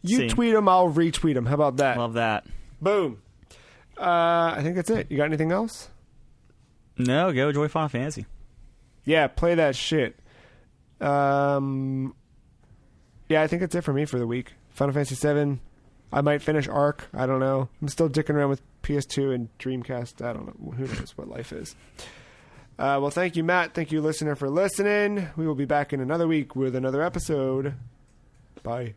You tweet them, I'll retweet them. How about that? Love that. Boom. I think that's it. You got anything else? No, go enjoy Final Fantasy. Yeah, play that shit. Yeah, I think that's it for me for the week. Final Fantasy VII. I might finish Arc. I don't know. I'm still dicking around with PS2 and Dreamcast. I don't know. Who knows what life is. Well, thank you, Matt. Thank you, listener, for listening. We will be back in another week with another episode. Bye.